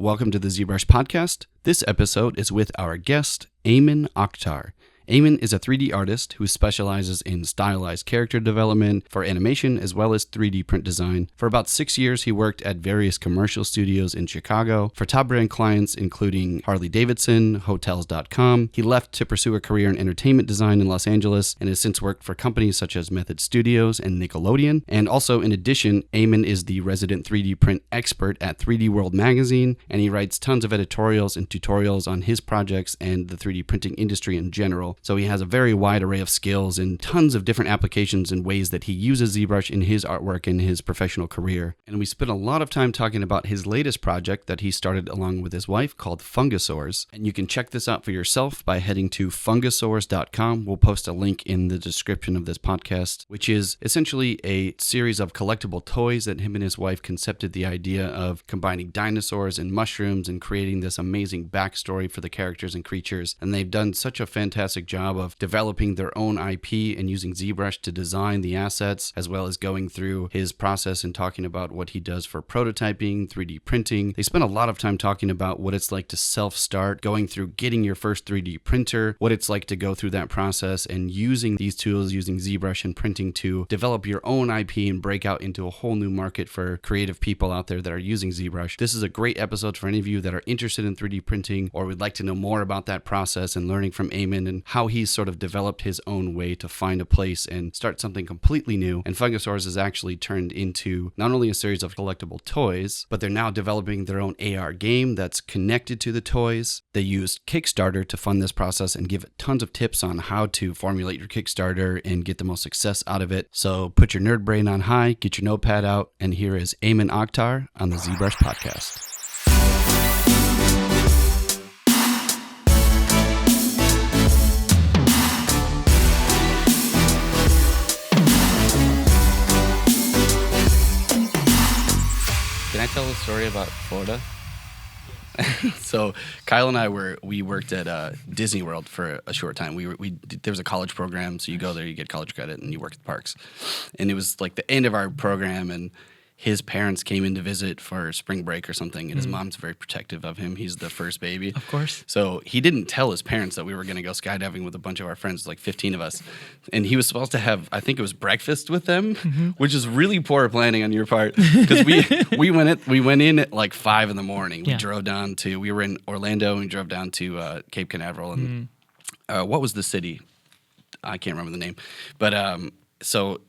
Welcome to the ZBrush podcast. This episode is with our guest, Aiman Akhtar. Aiman is a 3D artist who specializes in stylized character development for animation as well as 3D print design. For about 6 years, he worked at various commercial studios in Chicago for top brand clients including Harley-Davidson, Hotels.com. He left to pursue a career in entertainment design in Los Angeles and has since worked for companies such as Method Studios and Nickelodeon. And also, in addition, Aiman is the resident 3D print expert at 3D World magazine, and he writes tons of editorials and tutorials on his projects and the 3D printing industry in general. So he has a very wide array of skills and tons of different applications and ways that he uses ZBrush in his artwork and his professional career. And we spent a lot of time talking about his latest project that he started along with his wife called Fungisaurs. And you can check this out for yourself by heading to fungisaurs.com. We'll post a link in the description of this podcast, which is essentially a series of collectible toys that him and his wife concepted the idea of combining dinosaurs and mushrooms and creating this amazing backstory for the characters and creatures. And they've done such a fantastic job of developing their own IP and using ZBrush to design the assets, as well as going through his process and talking about what he does for prototyping, 3D printing. They spend a lot of time talking about what it's like to self-start, going through getting your first 3D printer, what it's like to go through that process, and using these tools, using ZBrush and printing to develop your own IP and break out into a whole new market for creative people out there that are using ZBrush. This is a great episode for any of you that are interested in 3D printing or would like to know more about that process and learning from Aiman and how he's sort of developed his own way to find a place and start something completely new. And Fungisaurs has actually turned into not only a series of collectible toys, but they're now developing their own AR game that's connected to the toys. They used Kickstarter to fund this process and give tons of tips on how to formulate your Kickstarter and get the most success out of it. So put your nerd brain on high, get your notepad out, and here is Aiman Akhtar on the ZBrush podcast. Can I tell a story about Florida? So Kyle and I we worked at Disney World for a short time. There was a college program, so you go there, you get college credit, and you work at the parks. And it was like the end of our program, and his parents came in to visit for spring break or something, and his mom's very protective of him. He's the first baby. Of course. So he didn't tell his parents that we were going to go skydiving with a bunch of our friends, like 15 of us. And he was supposed to have, I think it was breakfast with them, which is really poor planning on your part. Because we went in at like 5 in the morning. We drove down to, we were in Orlando, and we drove down to Cape Canaveral. And what was the city? I can't remember the name. But so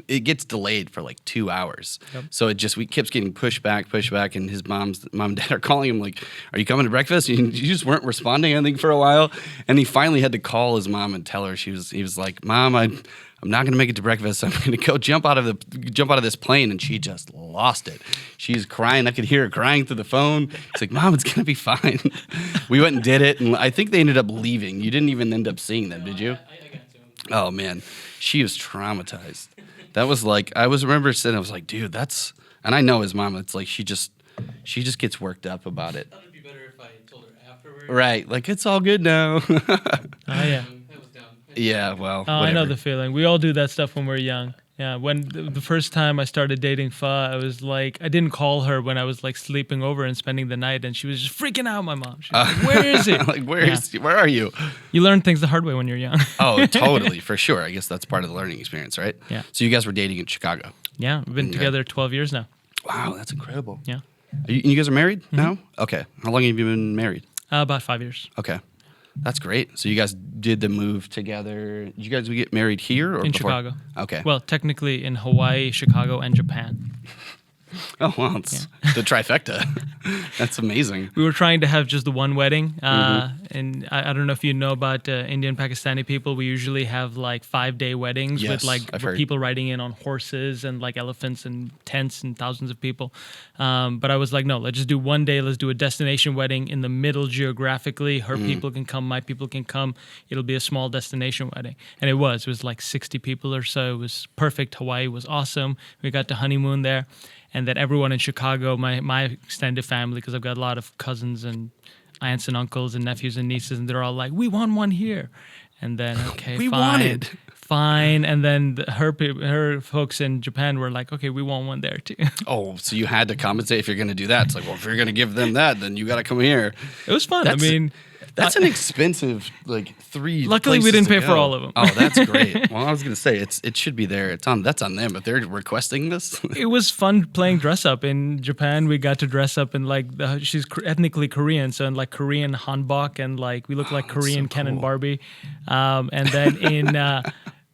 it gets delayed for like 2 hours. Yep. So we kept getting pushed back, and his mom and dad are calling him like, "Are you coming to breakfast?" And you just weren't responding, I think, for a while. And he finally had to call his mom and tell her. He was like, "Mom, I'm not going to make it to breakfast. I'm going to go jump out of this plane." And she just lost it. She's crying. I could hear her crying through the phone. It's like, "Mom, it's going to be fine." We went and did it, and I think they ended up leaving. You didn't even end up seeing them, did you? I got to. Oh man, she was traumatized. That was like, I remember sitting, I was like, dude, and I know his mom, it's like, she just gets worked up about it. I thought it'd be better if I told her afterwards. Right, like, it's all good now. Oh, yeah. That was dumb. Yeah, well, Oh, I know the feeling. We all do that stuff when we're young. Yeah, when the first time I started dating Fa, I was like, I didn't call her when I was like sleeping over and spending the night, and she was just freaking out, my mom. She was like, "Where is it?" Like, where are you? You learn things the hard way when you're young. Oh, totally, for sure. I guess that's part of the learning experience, right? Yeah. So you guys were dating in Chicago? Yeah, we've been together 12 years now. Wow, that's incredible. Yeah. You guys are married now? Okay. How long have you been married? About 5 years. Okay. That's great. So you guys did the move together. Did you guys get married here or in before? Chicago? Okay. Well, technically in Hawaii, Chicago, and Japan. Oh, wow. It's the trifecta. That's amazing. We were trying to have just the one wedding. And I don't know if you know about Indian Pakistani people. We usually have like 5-day weddings with like people riding in on horses and like elephants and tents and thousands of people. But I was like, no, let's just do 1 day. Let's do a destination wedding in the middle geographically. Her people can come, my people can come. It'll be a small destination wedding. And it was like 60 people or so. It was perfect. Hawaii was awesome. We got to honeymoon there. And then everyone in Chicago, my extended family, because I've got a lot of cousins and aunts and uncles and nephews and nieces, and they're all like, "We want one here." And then, okay, we fine. wanted. fine. And then her folks in Japan were like, okay, we want one there too. Oh, so you had to compensate if you're going to do that. It's like, well, if you're going to give them that, then you got to come here. It was fun. That's an expensive, like 3. Luckily, we didn't pay for all of them. Oh, that's great. Well, I was going to say it should be there. That's on them, but they're requesting this. It was fun playing dress up in Japan. We got to dress up in like she's ethnically Korean, so in like Korean hanbok, and like we look like Korean Ken and Barbie. And then in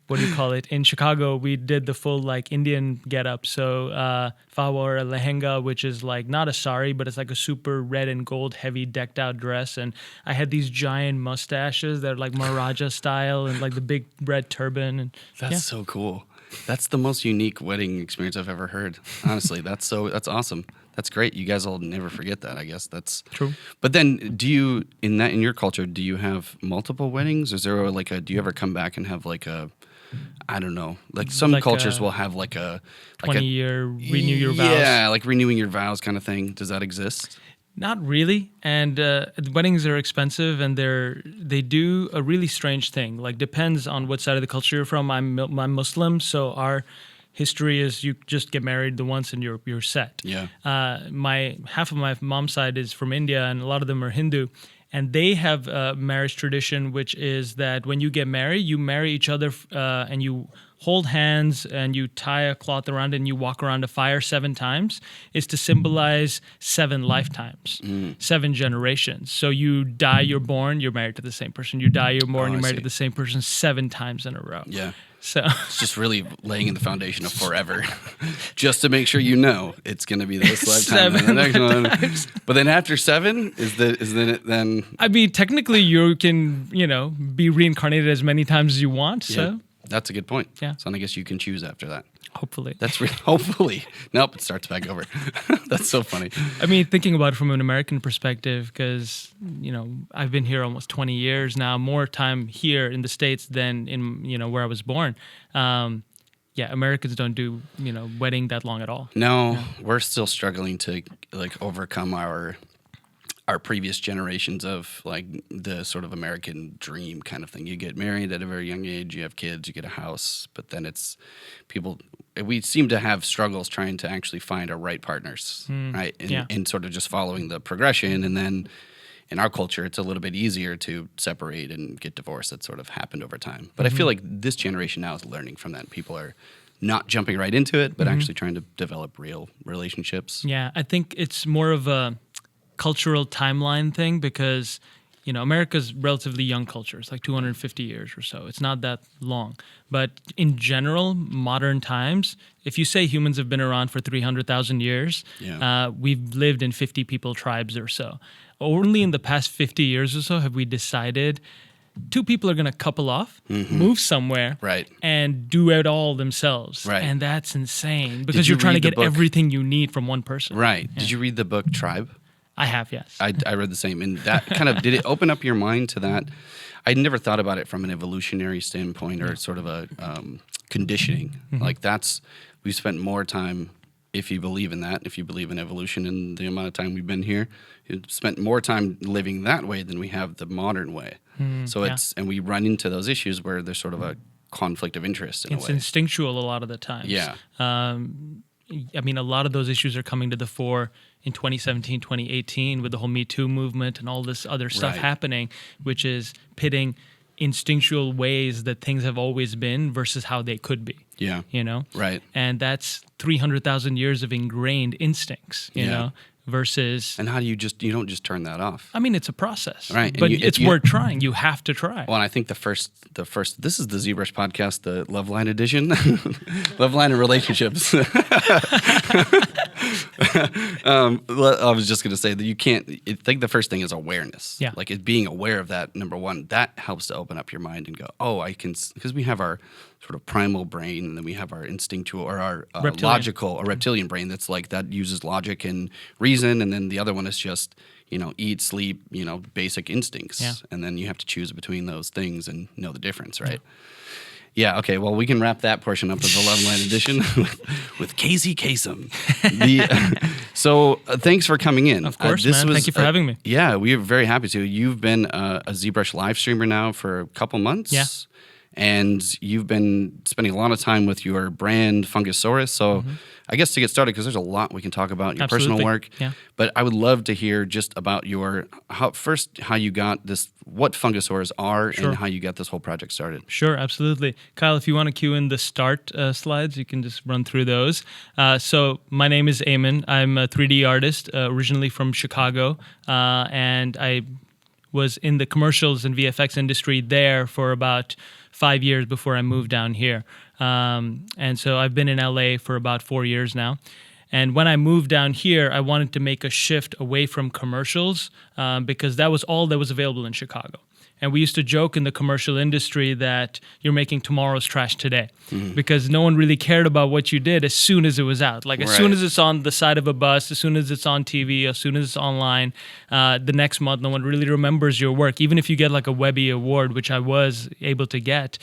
what do you call it? In Chicago, we did the full like Indian getup. So Fa wore a lehenga, which is like not a sari, but it's like a super red and gold heavy decked out dress. And I had these giant mustaches that are like Maharaja style, and like the big red turban. And that's so cool. That's the most unique wedding experience I've ever heard. Honestly, that's awesome. That's great. You guys will never forget that, I guess. That's true. But then in your culture, do you have multiple weddings? Is there do you ever come back and have like a, I don't know, like some cultures will have like a 20-year renew your vows. Yeah, like renewing your vows kind of thing. Does that exist? Not really, and weddings are expensive, and they do a really strange thing. Like, depends on what side of the culture you're from. I'm Muslim, so our history is you just get married the once and you're set. Yeah. Half of my mom's side is from India, and a lot of them are Hindu. And they have a marriage tradition, which is that when you get married, you marry each other and you hold hands and you tie a cloth around it and you walk around a fire 7 times. Is to symbolize 7 lifetimes, 7 generations. So you die, you're born, you're married to the same person. You die, you're born, you're married to the same person 7 times in a row. Yeah. So it's just really laying in the foundation of forever, just to make sure it's going to be this lifetime and the next one. But then after 7 then. I mean, technically, you can be reincarnated as many times as you want. So yeah, that's a good point. Yeah. So I guess you can choose after that. Hopefully. Hopefully. Nope, it starts back over. That's so funny. I mean, thinking about it from an American perspective, because, I've been here almost 20 years now, more time here in the States than in, where I was born. Americans don't do, wedding that long at all. No, we're still struggling to, overcome our previous generations of the sort of American dream kind of thing. You get married at a very young age, you have kids, you get a house, but then we seem to have struggles trying to actually find our right partners, right? And sort of just following the progression. And then in our culture, it's a little bit easier to separate and get divorced. That sort of happened over time. But I feel like this generation now is learning from that. People are not jumping right into it, but actually trying to develop real relationships. Yeah, I think it's more of a cultural timeline thing because, America's relatively young culture. It's like 250 years or so. It's not that long. But in general, modern times, if you say humans have been around for 300,000 years, we've lived in 50 people tribes or so. Only in the past 50 years or so have we decided 2 people are going to couple off, move somewhere, right, and do it all themselves. Right. And that's insane because you're trying to get everything you need from one person. Right. Yeah. Did you read the book Tribe? I have, yes. I read the same. And that kind of, did it open up your mind to that? I'd never thought about it from an evolutionary standpoint or sort of a conditioning. We spent more time, if you believe in that, if you believe in evolution and the amount of time we've been here, we've spent more time living that way than we have the modern way. And we run into those issues where there's sort of a conflict of interest in a way. It's instinctual a lot of the times. Yeah. A lot of those issues are coming to the fore in 2017, 2018 with the whole Me Too movement and all this other stuff happening, which is pitting instinctual ways that things have always been versus how they could be. Yeah. Right. And that's 300,000 years of ingrained instincts, you know, versus... And how do you don't just turn that off? I mean, it's a process. Right. But it's worth trying. You have to try. Well, and I think the first, this is the ZBrush podcast, the Love Line edition. Love Line and relationships. I was just going to say that I think the first thing is awareness. Yeah. Like it being aware of that, number one, that helps to open up your mind and go, because we have our sort of primal brain, and then we have our instinctual or our logical or reptilian brain that's like that uses logic and reason, and then the other one is just eat, sleep, basic instincts, and then you have to choose between those things and know the difference, right? Yeah. Okay. Well, we can wrap that portion up of the Love Line edition with Casey Kasem. So thanks for coming in. Of course, man. Thank you for having me. Yeah, we are very happy to. You've been a ZBrush live streamer now for a couple months. Yeah. and you've been spending a lot of time with your brand Fungisaurs. So I guess to get started, because there's a lot we can talk about in your personal work, but I would love to hear just about how you got this, what Fungisaurs are, and how you got this whole project started. Sure, absolutely. Kyle, if you want to cue in the start slides, you can just run through those. So my name is Aiman. I'm a 3D artist, originally from Chicago, and I was in the commercials and VFX industry there for about 5 years before I moved down here. And so I've been in LA for about 4 years now. And when I moved down here, I wanted to make a shift away from commercials because that was all that was available in Chicago. And we used to joke in the commercial industry that you're making tomorrow's trash today because no one really cared about what you did as soon as it was out. Like as soon as it's on the side of a bus, as soon as it's on TV, as soon as it's online, the next month, no one really remembers your work. Even if you get like a Webby award, which I was able to get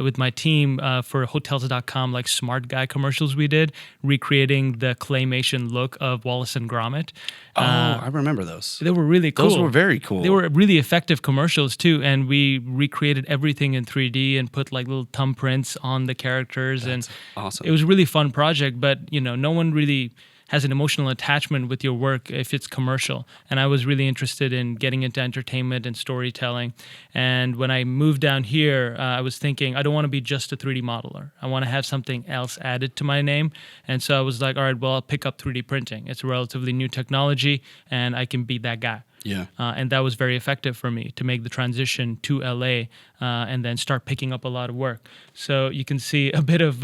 with my team for Hotels.com, like smart guy commercials we did, recreating the claymation look of Wallace and Gromit. I remember those. They were really cool. Those were very cool. They were really effective commercials too. And we recreated everything in 3D and put like little thumbprints on the characters. That's awesome. It was a really fun project, but no one really has an emotional attachment with your work if it's commercial. And I was really interested in getting into entertainment and storytelling. And when I moved down here, I was thinking, I don't want to be just a 3D modeler. I want to have something else added to my name. And so I was like, all right, well, I'll pick up 3D printing. It's a relatively new technology, and I can be that guy. Yeah. And that was very effective for me to make the transition to LA and then start picking up a lot of work. So you can see a bit of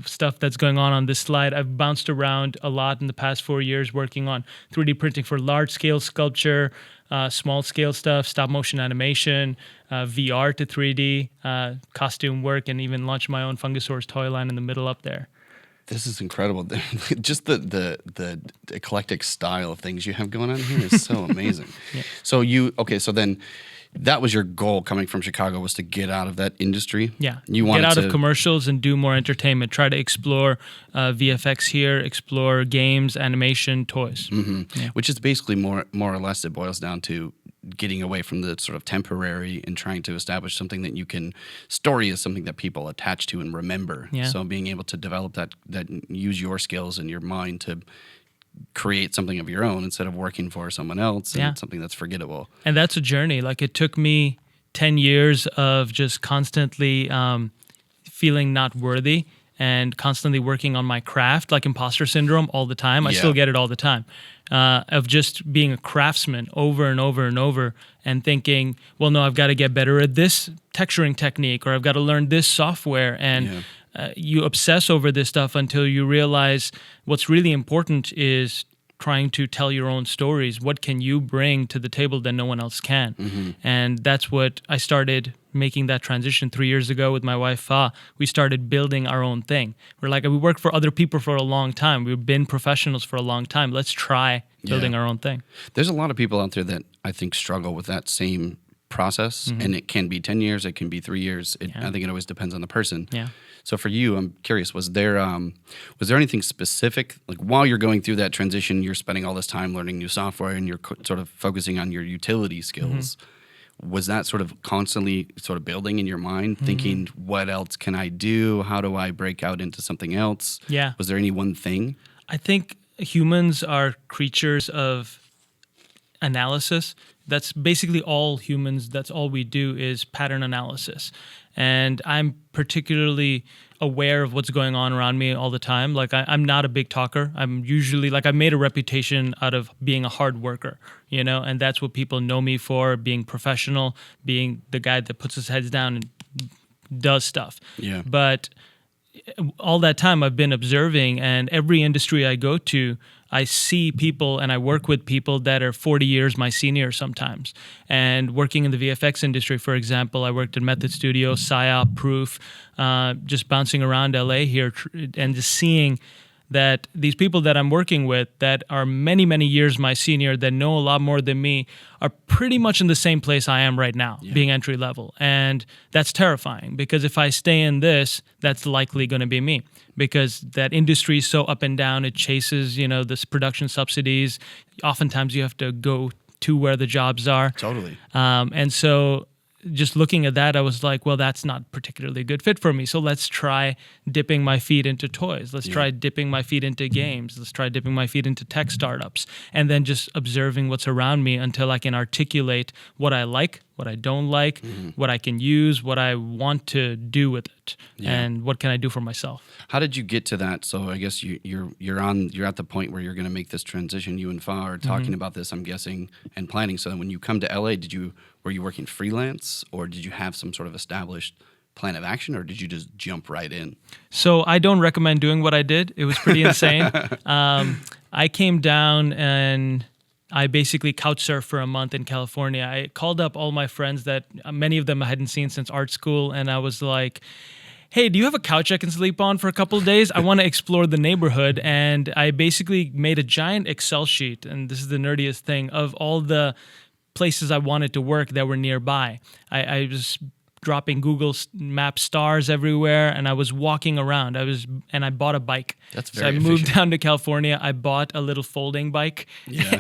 stuff that's going on this slide. I've bounced around a lot in the past 4 years working on 3D printing for large-scale sculpture, small-scale stuff, stop-motion animation, VR to 3D, costume work, and even launched my own Fungisaurs toy line in the middle up there. This is incredible. Just the eclectic style of things you have going on here is so amazing. So so then that was your goal coming from Chicago, was to get out of that industry? Yeah. You wanted get out to of commercials and do more entertainment. Try to explore VFX here, explore games, animation, toys. Which is basically more or less, it boils down to getting away from the sort of temporary and trying to establish something that you can, story is something that people attach to and remember. So being able to develop that use your skills and your mind to create something of your own instead of working for someone else and something that's forgettable. And that's a journey. Like it took me 10 years of just constantly feeling not worthy and constantly working on my craft, like imposter syndrome all the time. I still get it all the time. Of just being a craftsman over and over and over and thinking, well, no, I've got to get better at this texturing technique, or I've got to learn this software. And you obsess over this stuff until you realize what's really important is trying to tell your own stories. What can you bring to the table that no one else can? And that's what I started making that transition 3 years ago with my wife, Fa. We started building our own thing. We're like, we worked for other people for a long time. We've been professionals for a long time. Let's try building our own thing. There's a lot of people out there that I think struggle with that same process, and it can be 10 years, it can be 3 years. I think it always depends on the person. So for you, I'm curious, was there anything specific, like while you're going through that transition, you're spending all this time learning new software and you're sort of focusing on your utility skills. Was that sort of constantly sort of building in your mind, thinking, what else can I do? How do I break out into something else? Was there any one thing? I think humans are creatures of analysis. That's basically all humans, that's all we do is pattern analysis. And I'm particularly aware of what's going on around me all the time. Like I'm not a big talker. I'm usually like, I've made a reputation out of being a hard worker, and that's what people know me for, being professional, being the guy that puts his heads down and does stuff. But all that time I've been observing, and every industry I go to, I see people and I work with people that are 40 years my senior sometimes. And working in the VFX industry, for example, I worked at Method Studio, PSYOP, Proof, just bouncing around LA here and just seeing that these people that I'm working with that are many, many years my senior, that know a lot more than me, are pretty much in the same place I am right now, being entry level. And that's terrifying because if I stay in this, that's likely going to be me. Because that industry is so up and down, it chases, this production subsidies. Oftentimes you have to go to where the jobs are. Totally. And so just looking at that, I was like, well, that's not particularly a good fit for me. So let's try dipping my feet into toys. Let's try dipping my feet into games. Let's try dipping my feet into tech startups. And then just observing what's around me until I can articulate what I like, what I don't like, what I can use, what I want to do with it, and what can I do for myself. How did you get to that? So I guess you're at the point where you're going to make this transition. You and Fa are talking about this, I'm guessing, and planning. So when you come to LA, were you working freelance, or did you have some sort of established plan of action, or did you just jump right in? So I don't recommend doing what I did. It was pretty insane. I came down and I basically couch surfed for a month in California. I called up all my friends that many of them I hadn't seen since art school, and I was like, hey, do you have a couch I can sleep on for a couple of days? I want to explore the neighborhood. And I basically made a giant Excel sheet, and this is the nerdiest thing, of all the places I wanted to work that were nearby. I was dropping Google Map stars everywhere, and I was walking around. I bought a bike. That's very So I moved down to California. I bought a little folding bike,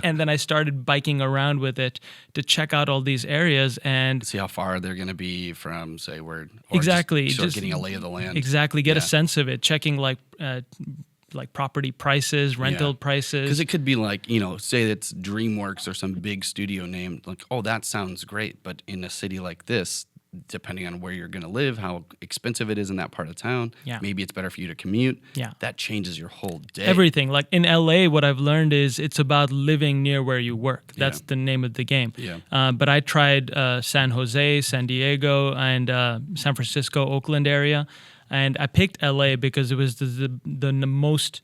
and then I started biking around with it to check out all these areas and see how far they're going to be from, say, where. Exactly. Just getting a lay of the land. Exactly. Get a sense of it. Checking like property prices, rental prices. Because it could be like, say it's DreamWorks or some big studio name. Like, oh, that sounds great. But in a city like this, depending on where you're going to live, how expensive it is in that part of town, maybe it's better for you to commute. Yeah. That changes your whole day. Everything. Like in LA, what I've learned is it's about living near where you work. That's the name of the game. Yeah. But I tried San Jose, San Diego, and San Francisco, Oakland area. And I picked LA because it was the most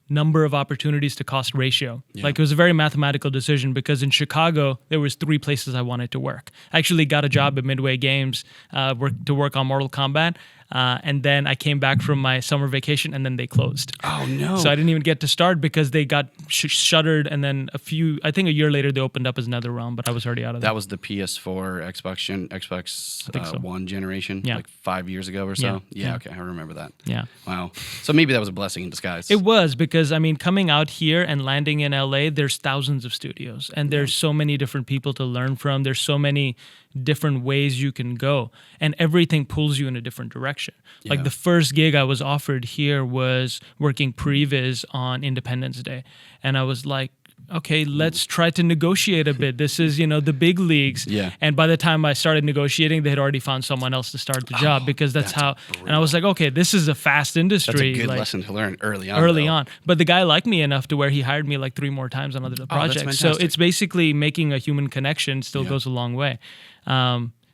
number of opportunities to cost ratio. Like it was a very mathematical decision because in Chicago, there was 3 places I wanted to work. I actually got a job at Midway Games to work on Mortal Kombat. And then I came back from my summer vacation and then they closed. Oh, no. So I didn't even get to start because they got shuttered. And then I think a year later, they opened up as another realm, but I was already out of there. That was the PS4, Xbox One generation, like 5 years ago or so? Yeah, okay, I remember that. Yeah. Wow. So maybe that was a blessing in disguise. It was because, coming out here and landing in LA, there's thousands of studios and there's so many different people to learn from. There's so many different ways you can go and everything pulls you in a different direction. Like the first gig I was offered here was working previs on Independence Day. And I was like, okay, let's try to negotiate a bit. This is, the big leagues. Yeah. And by the time I started negotiating, they had already found someone else to start the job because that's how, brutal. And I was like, okay, this is a fast industry. That's a good lesson to learn early on. But the guy liked me enough to where he hired me like 3 more times on other projects. So it's basically making a human connection still goes a long way.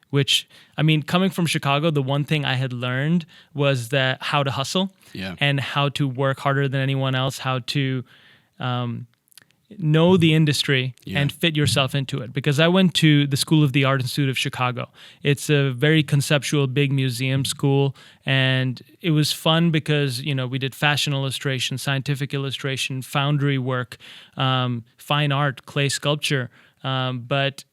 Which, coming from Chicago, the one thing I had learned was that how to hustle and how to work harder than anyone else, how to know the industry and fit yourself into it. Because I went to the School of the Art Institute of Chicago. It's a very conceptual, big museum school. And it was fun because, we did fashion illustration, scientific illustration, foundry work, fine art, clay sculpture. But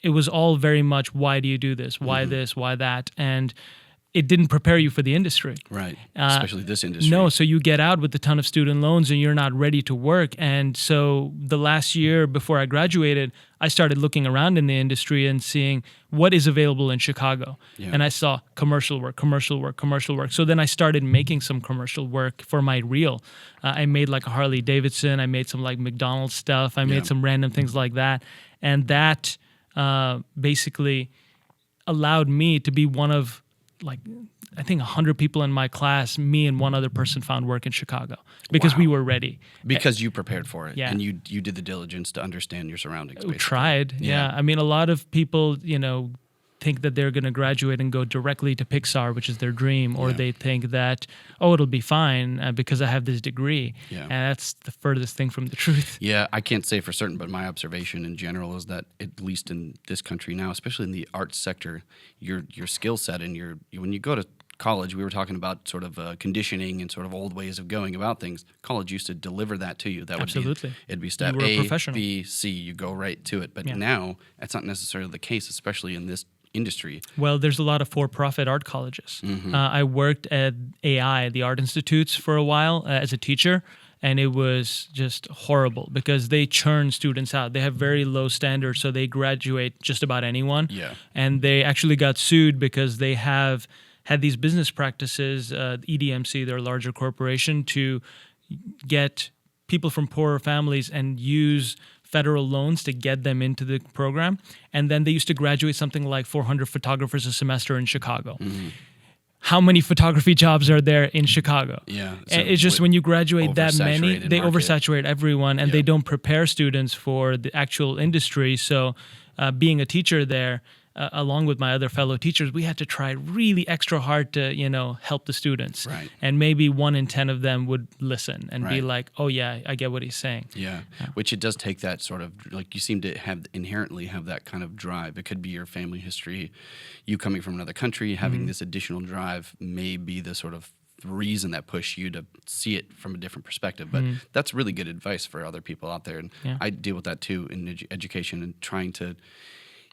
it was all very much, why do you do this? Why this? Why that? And it didn't prepare you for the industry. Right, especially this industry. No, so you get out with a ton of student loans and you're not ready to work. And so the last year before I graduated, I started looking around in the industry and seeing what is available in Chicago. Yeah. And I saw commercial work. So then I started making some commercial work for my reel. I made like a Harley Davidson. I made some like McDonald's stuff. I made some random things like that. And that basically allowed me to be one of I think 100 people in my class. Me and one other person found work in Chicago because we were ready. Because you prepared for it, yeah. And you did the diligence to understand your surroundings. Basically. Tried, yeah. A lot of people, think that they're going to graduate and go directly to Pixar, which is their dream, or they think that, it'll be fine because I have this degree. Yeah. And that's the furthest thing from the truth. Yeah, I can't say for certain, but my observation in general is that, at least in this country now, especially in the arts sector, your skill set and when you go to college, we were talking about sort of conditioning and sort of old ways of going about things. College used to deliver that to you. That Absolutely. It'd be step A, B, C, you go right to it. But now, that's not necessarily the case, especially in this industry. Well, there's a lot of for-profit art colleges. I worked at AI, the Art Institutes, for a while as a teacher, and it was just horrible because they churn students out. They have very low standards, so they graduate just about anyone. Yeah. And they actually got sued because they have had these business practices, EDMC, their larger corporation, to get people from poorer families and use federal loans to get them into the program. And then they used to graduate something like 400 photographers a semester in Chicago. Mm-hmm. How many photography jobs are there in Chicago? Yeah. So it's just when you graduate that many, they oversaturate everyone, and they don't prepare students for the actual industry. So being a teacher there, along with my other fellow teachers, we had to try really extra hard to, help the students. Right. And maybe 1 in 10 of them would listen and be like, oh yeah, I get what he's saying. Yeah. Which it does take that sort of, like, you seem to inherently have that kind of drive. It could be your family history, you coming from another country, having this additional drive may be the sort of reason that pushed you to see it from a different perspective. But that's really good advice for other people out there. And I deal with that too in education and trying to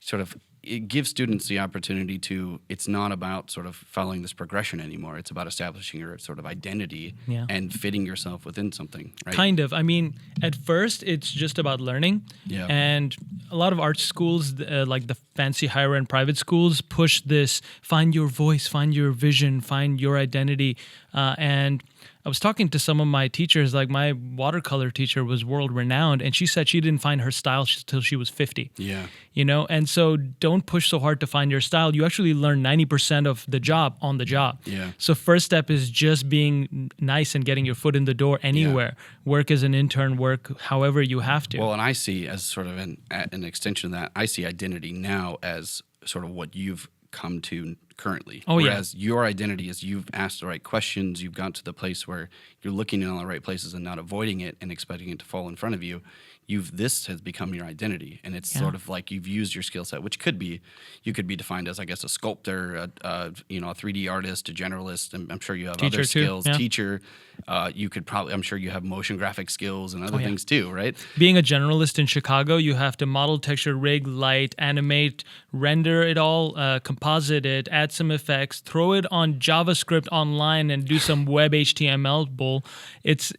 sort of it gives students the opportunity to, it's not about sort of following this progression anymore. It's about establishing your sort of identity and fitting yourself within something, right? Kind of. I mean, at first, it's just about learning. Yeah. And a lot of art schools, like the fancy higher-end private schools, push this, find your voice, find your vision, find your identity. And I was talking to some of my teachers, like my watercolor teacher was world-renowned, and she said she didn't find her style till she was 50. Yeah. And so don't push so hard to find your style. You actually learn 90% of the job on the job. Yeah. So first step is just being nice and getting your foot in the door anywhere. Yeah. Work as an intern, work however you have to. Well, and I see as sort of an extension of that, I see identity now as sort of what you've come to currently. Whereas your identity is you've asked the right questions, you've got to the place where you're looking in all the right places and not avoiding it and expecting it to fall in front of you. This has become your identity, and it's sort of like you've used your skill set, which you could be defined as, I guess, a sculptor, a 3D artist, a generalist, and I'm sure you have other skills, teacher. You could probably, I'm sure you have motion graphic skills and other things too, right? Being a generalist in Chicago, you have to model, texture, rig, light, animate, render it all, composite it, add some effects, throw it on JavaScript online and do some web HTML bull.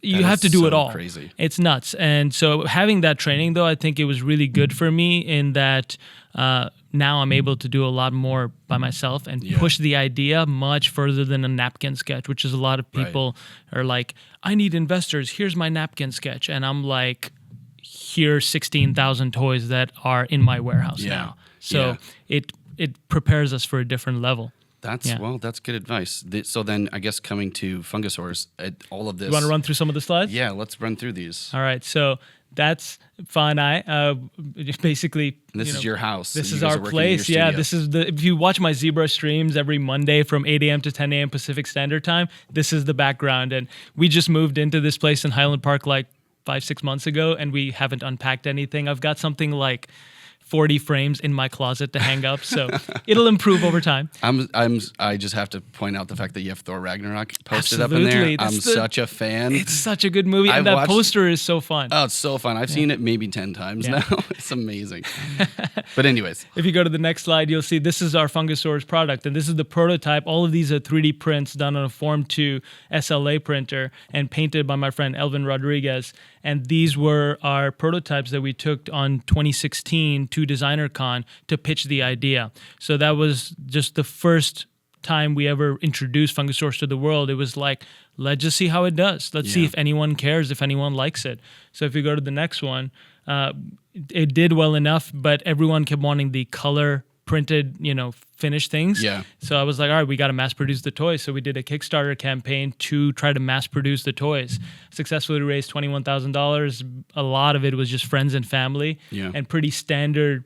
You have to do it all. Crazy. It's nuts. And so having that training, though, I think it was really good for me in that now I'm able to do a lot more by myself and push the idea much further than a napkin sketch, which is a lot of people are like, I need investors. Here's my napkin sketch. And I'm like, here's 16,000 toys that are in my warehouse now. So it prepares us for a different level. Well, that's good advice. So then I guess coming to Fungisaurs, all of this. You want to run through some of the slides? Yeah, let's run through these. All right. So that's Fun. Basically, this is your house. This is our place. Yeah, this is if you watch my ZBrush streams every Monday from 8 a.m. to 10 a.m. Pacific Standard Time, this is the background. And we just moved into this place in Highland Park like 5-6 months ago, and we haven't unpacked anything. I've got something like 40 frames in my closet to hang up, so it'll improve over time. I just have to point out the fact that you have Thor Ragnarok posted up in there. I'm such a fan. It's such a good movie, and that poster is so fun. Oh, it's so fun. I've seen it maybe 10 times now. It's amazing. But anyways. If you go to the next slide, you'll see this is our Fungisaurs product, and this is the prototype. All of these are 3D prints done on a Form 2 SLA printer and painted by my friend Elvin Rodriguez. And these were our prototypes that we took on 2016 to DesignerCon to pitch the idea. So that was just the first time we ever introduced Fungisaurs to the world. It was like, let's just see how it does. Let's see if anyone cares, if anyone likes it. So if you go to the next one, it did well enough, but everyone kept wanting the color printed, finished things. Yeah. So I was like, all right, we got to mass produce the toys. So we did a Kickstarter campaign to try to mass produce the toys. Successfully raised $21,000. A lot of it was just friends and family and pretty standard,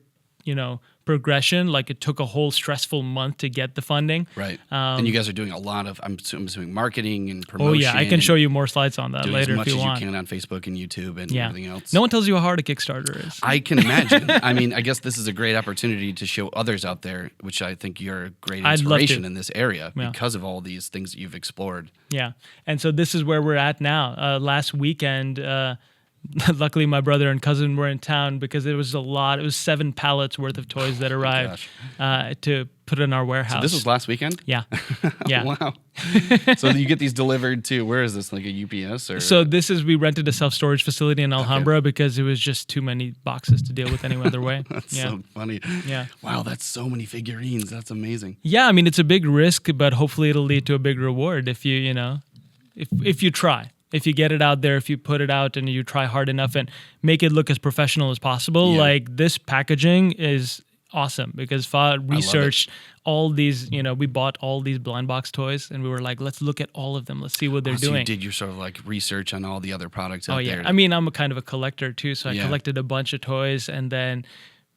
progression. Like it took a whole stressful month to get the funding. Right. And you guys are doing a lot of, I'm assuming, marketing and promotion. Oh yeah, I can show you more slides on that later if you want. As much as you can on Facebook and YouTube and everything else. No one tells you how hard a Kickstarter is. I can imagine. I mean, I guess this is a great opportunity to show others out there, which I think you're a great inspiration in this area because of all these things that you've explored. Yeah. And so this is where we're at now. Last weekend, luckily my brother and cousin were in town because it was a lot. It was 7 pallets worth of toys that arrived to put in our warehouse. So this was last weekend? Yeah. Yeah. Wow. So you get these delivered to, where is this, like a UPS? Or? So we rented a self-storage facility in Alhambra because it was just too many boxes to deal with any other way. That's so funny. Yeah. Wow, that's so many figurines. That's amazing. Yeah, I mean, it's a big risk, but hopefully it'll lead to a big reward if you know, if you try. If you get it out there, if you put it out and you try hard enough and make it look as professional as possible, like this packaging is awesome because Fa researched all these, we bought all these blind box toys and we were like, let's look at all of them. Let's see what they're doing. So you did your sort of like research on all the other products out there. I mean, I'm a kind of a collector too. So I collected a bunch of toys and then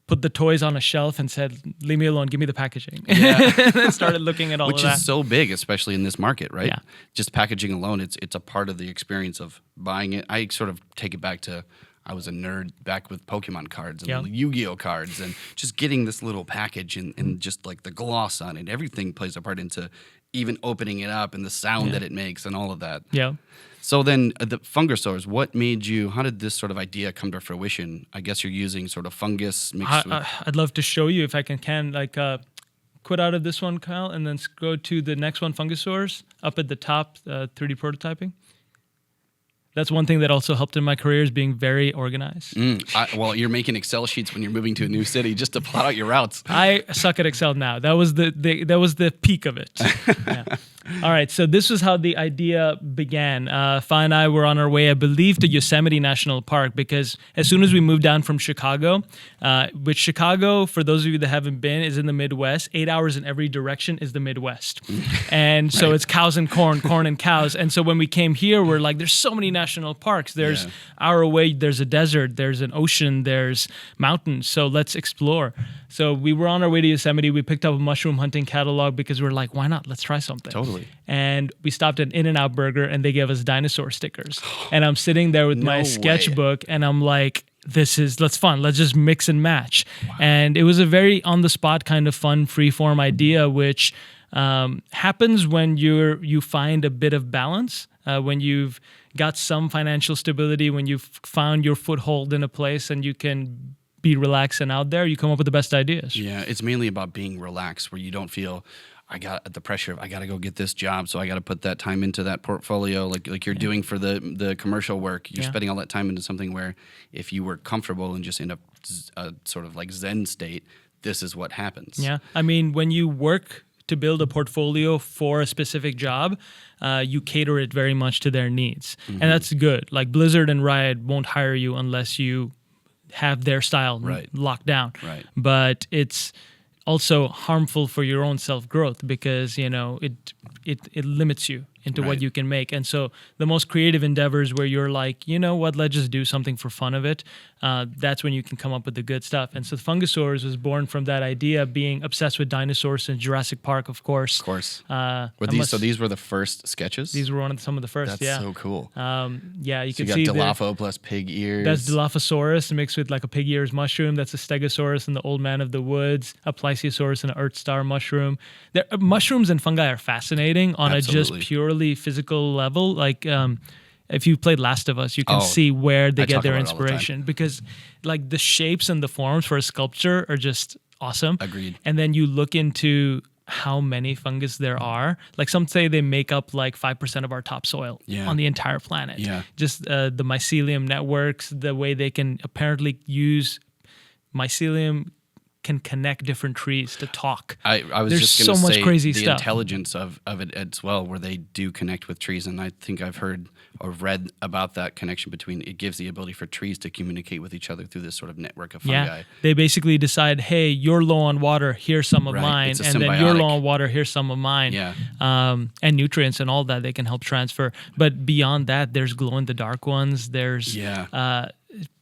put the toys on a shelf and said, leave me alone, give me the packaging. And then started looking at all of that. Which is so big, especially in this market, right? Yeah. Just packaging alone, it's a part of the experience of buying it. I sort of take it back to, I was a nerd back with Pokemon cards and Yu-Gi-Oh cards and just getting this little package and just like the gloss on it. Everything plays a part into even opening it up and the sound that it makes and all of that. Yeah. So then the Fungisaurs, how did this sort of idea come to fruition? I guess you're using sort of fungus mixed with... I'd love to show you if I can like quit out of this one, Kyle, and then go to the next one, Fungisaurs, up at the top, 3D prototyping. That's one thing that also helped in my career is being very organized. Well, you're making Excel sheets when you're moving to a new city just to plot out your routes. I suck at Excel now. That was the peak of it. Yeah. All right, so this was how the idea began. Fa and I were on our way, I believe, to Yosemite National Park because as soon as we moved down from Chicago, which Chicago, for those of you that haven't been, is in the Midwest. 8 hours in every direction is the Midwest. And so it's cows and corn and cows. And so when we came here, we're like, there's so many national parks. There's our way, there's a desert, there's an ocean, there's mountains. So let's explore. So we were on our way to Yosemite. We picked up a mushroom hunting catalog because we're like, why not? Let's try something. Totally. And we stopped at In-N-Out Burger and they gave us dinosaur stickers. And I'm sitting there with my sketchbook and I'm like, that's fun. Let's just mix and match. Wow. And it was a very on-the-spot kind of fun, free-form idea, which happens when you find a bit of balance, when you've got some financial stability, when you've found your foothold in a place and you can be relaxed and out there, you come up with the best ideas. Yeah, it's mainly about being relaxed where you don't feel I got the pressure of I got to go get this job, so I got to put that time into that portfolio like you're doing for the commercial work. You're spending all that time into something where if you were comfortable and just in a sort of like Zen state, this is what happens. Yeah, I mean, when you work to build a portfolio for a specific job, you cater it very much to their needs. And that's good. Like Blizzard and Riot won't hire you unless you have their style locked down. Right. But it's also harmful for your own self-growth because, it limits you into what you can make. And so the most creative endeavors where you're like, you know what, let's just do something for fun of it. That's when you can come up with the good stuff. And so Fungisaurs was born from that idea, being obsessed with dinosaurs in Jurassic Park, of course. Of course. So these were the first sketches? These were some of the first, That's so cool. You can got see Dilopho plus pig ears. That's Dilophosaurus mixed with like a pig ears mushroom. That's a Stegosaurus and the Old Man of the Woods, a Plesiosaurus and an Earth Star mushroom. Mushrooms and fungi are fascinating on a just purely physical level. Like if you played Last of Us, you can see where they get their inspiration because like the shapes and the forms for a sculpture are just awesome. Agreed. And then you look into how many fungus there are. Like some say they make up like 5% of our topsoil on the entire planet. Yeah. Just the mycelium networks, the way they can apparently use mycelium can connect different trees to talk. I was There's just going to so much say crazy the stuff. intelligence of it as well, where they do connect with trees. And I think I've heard or read about that connection between it gives the ability for trees to communicate with each other through this sort of network of fungi. Yeah, they basically decide, hey, you're low on water, here's some of mine. And then you're low on water, here's some of mine. Yeah. And nutrients and all that they can help transfer. But beyond that, there's glow-in-the-dark ones. There's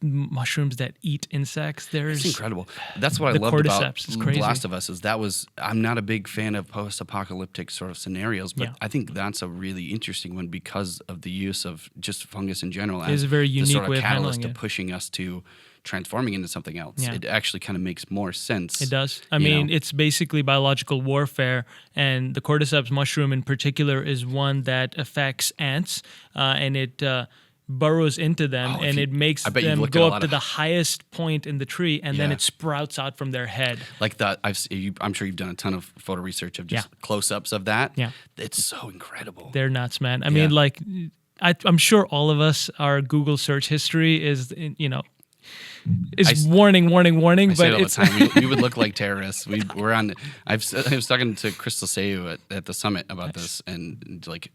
mushrooms that eat insects. It's incredible. That's what I loved about The Last of Us is I'm not a big fan of post-apocalyptic sort of scenarios, but I think that's a really interesting one because of the use of just fungus in general. It is a very unique the sort of way of catalyst handling to pushing us to transforming into something else. Yeah. It actually kind of makes more sense. It does. I mean, it's basically biological warfare, and the cordyceps mushroom in particular is one that affects ants, and it burrows into them, and it makes them go up to the highest point in the tree, and then it sprouts out from their head. Like that, I'm sure you've done a ton of photo research of just close-ups of that. Yeah, it's so incredible. They're nuts, man. I mean, like, I'm sure all of us, our Google search history is, warning. I say it all the time. We would look like terrorists. We're on. I was talking to Crystal Sayu at the summit about this, and like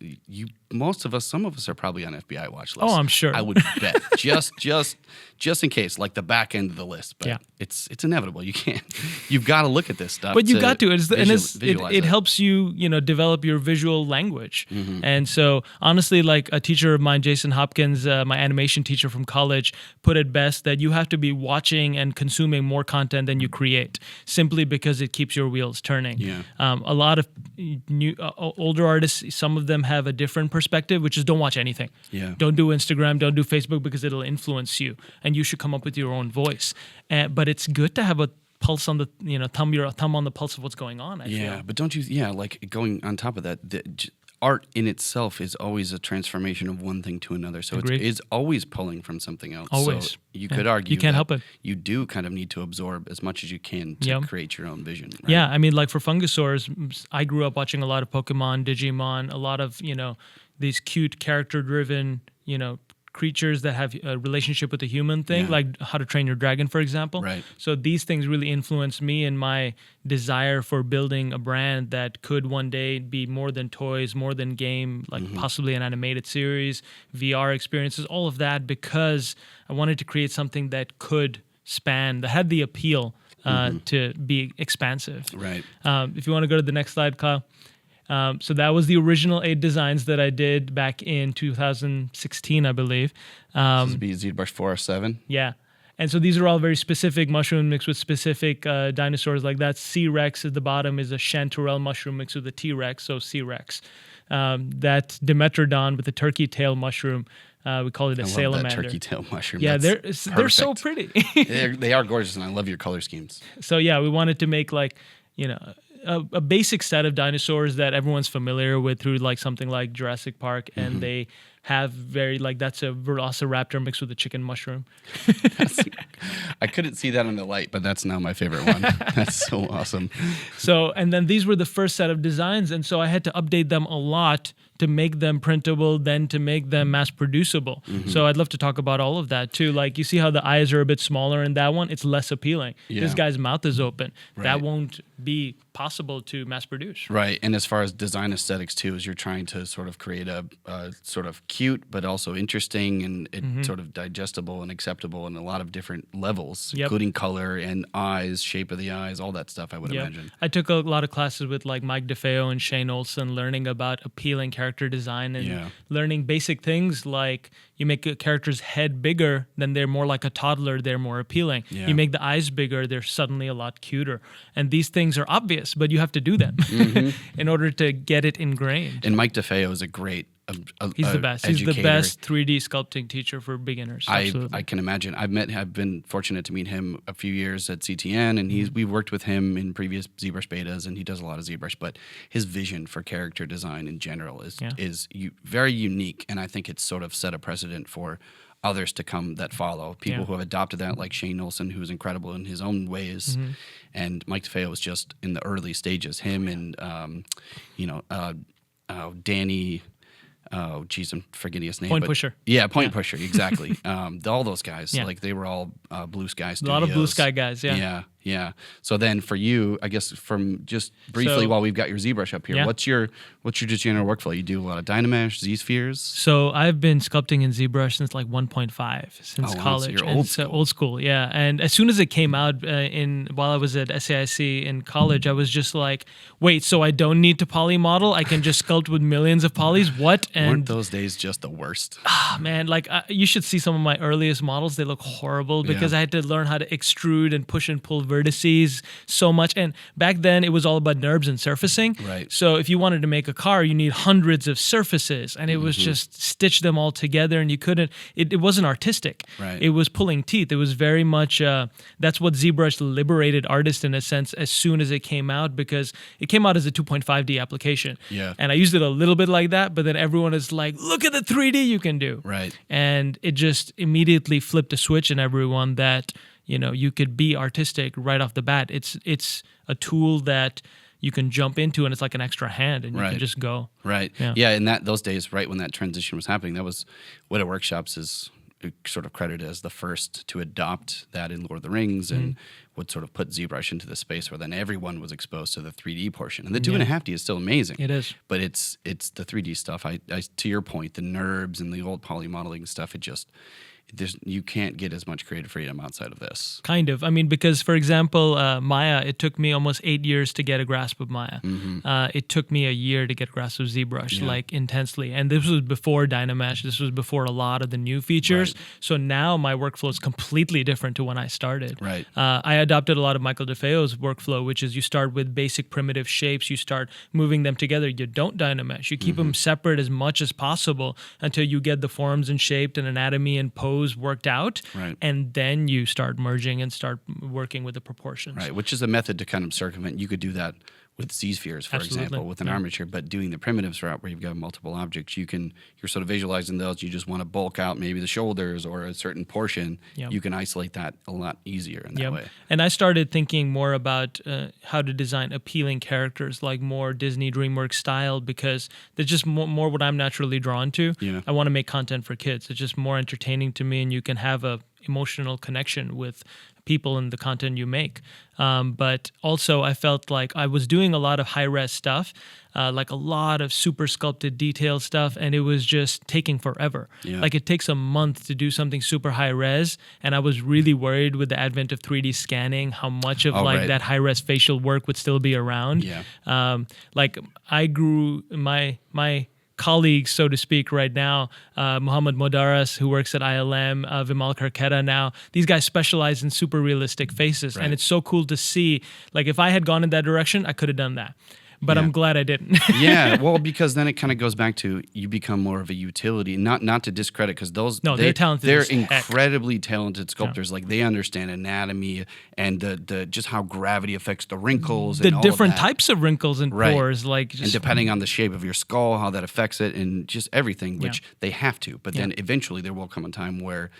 some of us are probably on FBI watch lists. Oh, I'm sure. I would bet just in case, like the back end of the list. But it's inevitable. You've got to look at this stuff. But you got to, it helps you, develop your visual language. Mm-hmm. And so honestly, like a teacher of mine, Jason Hopkins, my animation teacher from college, put it best that you have to be watching and consuming more content than you create, simply because it keeps your wheels turning. Yeah. A lot of older artists, some of them have a different perspective, which is don't watch anything. Yeah. Don't do Instagram, don't do Facebook, because it'll influence you, and you should come up with your own voice. But it's good to have a pulse on the, thumb on the pulse of what's going on. I feel. But don't you? Like going on top of that. Art in itself is always a transformation of one thing to another. So it's always pulling from something else. Always. So you could argue you can't help it. You do kind of need to absorb as much as you can to create your own vision. Right? Yeah, I mean, like for Fungisaurs, I grew up watching a lot of Pokemon, Digimon, a lot of, these cute character-driven, creatures that have a relationship with the human thing, like How to Train Your Dragon, for example. Right. So these things really influenced me in my desire for building a brand that could one day be more than toys, more than game, like possibly an animated series, VR experiences, all of that, because I wanted to create something that could span, that had the appeal to be expansive. Right. If you want to go to the next slide, Kyle. So that was the original 8 designs that I did back in 2016, I believe. This would be ZBrush 407. Yeah. And so these are all very specific mushroom mixed with specific dinosaurs. Like that C-Rex at the bottom is a chanterelle mushroom mixed with a T-Rex, so C-Rex. That Dimetrodon with the turkey tail mushroom, we call it a salamander. That turkey tail mushroom. Yeah, they're so pretty. They are gorgeous, and I love your color schemes. So yeah, we wanted to make like, a basic set of dinosaurs that everyone's familiar with through like something like Jurassic Park, and they have that's a velociraptor mixed with a chicken mushroom. I couldn't see that in the light, but that's now my favorite one. That's so awesome. So, and then these were the first set of designs, and so I had to update them a lot to make them printable, then to make them mass producible. So I'd love to talk about all of that too. Like you see how the eyes are a bit smaller in that one, it's less appealing. Yeah. This guy's mouth is open. Right. That won't be possible to mass produce. Right. And as far as design aesthetics too, is you're trying to sort of create a sort of cute but also interesting and sort of digestible and acceptable in a lot of different levels, including color and eyes, shape of the eyes, all that stuff, I would imagine. I took a lot of classes with like Mike DeFeo and Shane Olson, learning about appealing character design and learning basic things like you make a character's head bigger, then they're more like a toddler, they're more appealing. Yeah. You make the eyes bigger, they're suddenly a lot cuter. And these things are obvious, but you have to do them in order to get it ingrained. And Mike DeFeo is a great he's the best. Educator. He's the best 3D sculpting teacher for beginners. I can imagine. I've been fortunate to meet him a few years at CTN, and we've worked with him in previous ZBrush betas, and he does a lot of ZBrush. But his vision for character design in general is very unique, and I think it's sort of set a precedent for others to come that follow. People who have adopted that, like Shane Olson, who is incredible in his own ways, and Mike DeFeo was just in the early stages. Him and Danny. Oh, geez, I'm forgetting his name. Point Pusher. Yeah, Point Pusher, exactly. All those guys, like they were all Blue Sky Studios. A lot of Blue Sky guys, Yeah. So then for you, I guess from just briefly while we've got your ZBrush up here, what's your just general workflow? You do a lot of Dynamesh, Z-spheres? So I've been sculpting in ZBrush since like 1.5, since college. So you're old school. Old school, yeah. And as soon as it came out while I was at SAIC in college, I was just like, wait, so I don't need to poly model? I can just sculpt with millions of polys? What? And weren't those days just the worst? Man, like you should see some of my earliest models. They look horrible because I had to learn how to extrude and push and pull vertices so much. And back then, it was all about NURBS and surfacing. Right. So if you wanted to make a car, you need hundreds of surfaces, and it was just stitch them all together, and you couldn't. It wasn't artistic. Right. It was pulling teeth. It was very much. That's what ZBrush liberated artists in a sense as soon as it came out, because it came out as a 2.5D application. Yeah. And I used it a little bit like that, but then everyone is like, look at the 3D you can do. Right. And it just immediately flipped a switch in everyone that, you could be artistic right off the bat. It's a tool that you can jump into, and it's like an extra hand, and you can just go. Right. Yeah. And those days, right when that transition was happening, that was Weta Workshops is sort of credited as the first to adopt that in Lord of the Rings, and would sort of put ZBrush into the space where then everyone was exposed to the 3D portion. And the 2.5D is still amazing. It is. But it's the 3D stuff. I to your point, the NURBS and the old poly modeling stuff, you can't get as much creative freedom outside of this. Kind of. I mean, because, for example, Maya, it took me almost 8 years to get a grasp of Maya. It took me a year to get a grasp of ZBrush, like intensely. And this was before Dynamesh. This was before a lot of the new features. Right. So now my workflow is completely different to when I started. Right. I adopted a lot of Michael DeFeo's workflow, which is you start with basic primitive shapes. You start moving them together. You don't Dynamesh. You keep them separate as much as possible until you get the forms and shape and anatomy and pose worked out, and then you start merging and start working with the proportions. Right, which is a method to kind of circumvent. You could do that with Z-spheres, for example, with an armature, but doing the primitives route where you've got multiple objects, you're sort of visualizing those. You just want to bulk out maybe the shoulders or a certain portion. You can isolate that a lot easier in that way. And I started thinking more about how to design appealing characters, like more Disney DreamWorks style, because they're just more what I'm naturally drawn to. I want to make content for kids. It's just more entertaining to me, and you can have a emotional connection with people in the content you make. But also I felt like I was doing a lot of high-res stuff, like a lot of super sculpted detail stuff, and it was just taking forever. Like it takes a month to do something super high-res, and I was really worried with the advent of 3D scanning how much of that high-res facial work would still be around. Like I grew my colleagues, so to speak, right now, Muhammad Modaras, who works at ILM, Vimal Karketa now, these guys specialize in super realistic faces. And it's so cool to see, like if I had gone in that direction, I could have done that. But I'm glad I didn't. Well, because then it kind of goes back to you become more of a utility, not to discredit, because they're talented. They're incredibly talented sculptors. Like they understand anatomy and the just how gravity affects the wrinkles, the and all different of that. Types of wrinkles and pores, like and depending on the shape of your skull, how that affects it, and just everything, which they have to. But then eventually there will come a time where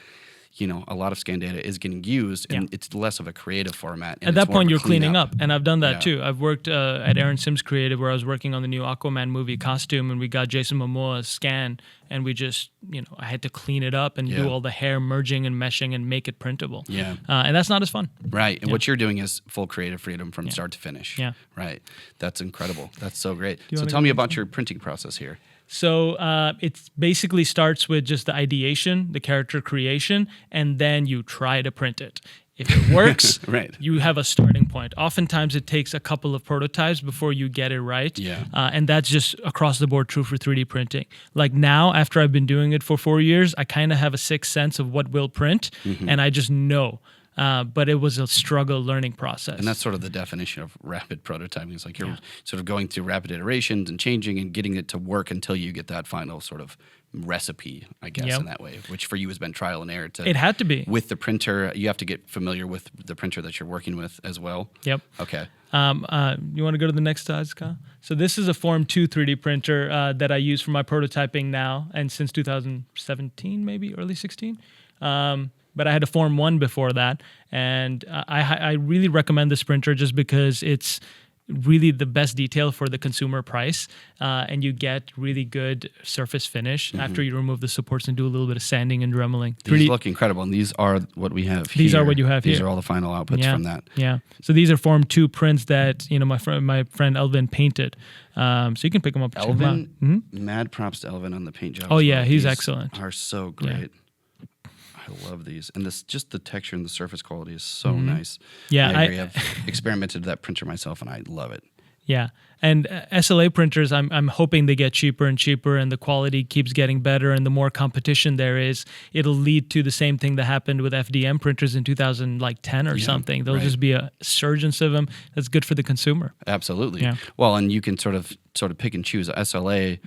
a lot of scan data is getting used, and it's less of a creative format. And at that point, you're cleaning up. And I've done that too. I've worked at Aaron Sims Creative, where I was working on the new Aquaman movie costume, and we got Jason Momoa's scan, and we just, I had to clean it up and do all the hair merging and meshing and make it printable. And that's not as fun. Right. And what you're doing is full creative freedom from start to finish. Right. That's incredible. That's so great. So tell me about your printing process here. So it basically starts with just the ideation, the character creation, and then you try to print it. If it works, you have a starting point. Oftentimes it takes a couple of prototypes before you get it right. And that's just across the board true for 3D printing. Like now, after I've been doing it for 4 years, I kind of have a sixth sense of what will print, and I just know. But it was a struggle learning process. And that's sort of the definition of rapid prototyping. It's like you're sort of going through rapid iterations and changing and getting it to work until you get that final sort of recipe, I guess, in that way, which for you has been trial and error. It had to be. With the printer, you have to get familiar with the printer that you're working with as well. Okay. You want to go to the next slide, Scott? So this is a Form 2 3D printer that I use for my prototyping now, and since 2017, maybe early 16. But I had a Form 1 before that, and I really recommend this printer just because it's really the best detail for the consumer price, and you get really good surface finish after you remove the supports and do a little bit of sanding and dremeling. These look incredible, and these are what we have here. These are what you have here. These are all the final outputs from that. So these are Form 2 prints that my friend Elvin painted. So you can pick them up. Elvin, mad props to Elvin on the paint job. Oh yeah, he's excellent. Are so great. I love these, and just the texture and the surface quality is so nice. I agree. I've experimented with that printer myself, and I love it. Yeah. And SLA printers, I'm hoping they get cheaper and cheaper, and the quality keeps getting better. And the more competition there is, it'll lead to the same thing that happened with FDM printers in 2010 or something. There'll just be a surgence of them. That's good for the consumer. Absolutely. Yeah. Well, and you can sort of pick and choose. SLA,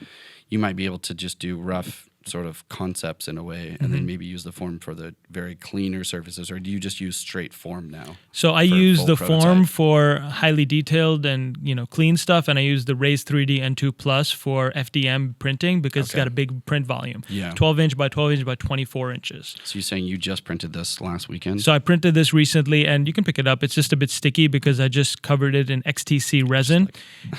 you might be able to just do rough sort of concepts in a way, and then maybe use the form for the very cleaner surfaces, or do you just use straight form now? So I use the form for highly detailed and clean stuff, and I use the Raise 3D N2 Plus for FDM printing because it's got a big print volume. Yeah. 12 inch by 12 inch by 24 inches. So you're saying you just printed this last weekend? So I printed this recently, and you can pick it up. It's just a bit sticky because I just covered it in XTC resin.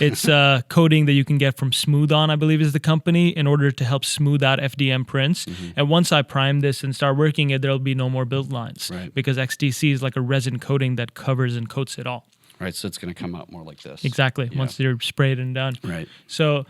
It's a coating that you can get from Smooth On, I believe is the company, in order to help smooth out FDM prints. And once I prime this and start working it, there'll be no more build lines because XTC is like a resin coating that covers and coats it all. Right, so it's going to come out more like this. Exactly, once they're sprayed and done. Right. So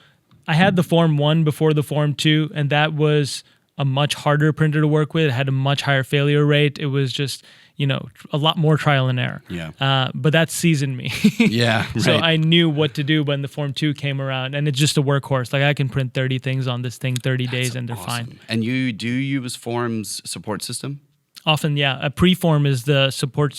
I had the Form 1 before the Form 2, and that was a much harder printer to work with. It had a much higher failure rate. It was just, a lot more trial and error. Yeah. But that seasoned me. Yeah. Right. So I knew what to do when the Form 2 came around, and it's just a workhorse. Like I can print 30 things on this thing 30 days and they're fine. And you do use Form's support system? Often, yeah. A preform is the support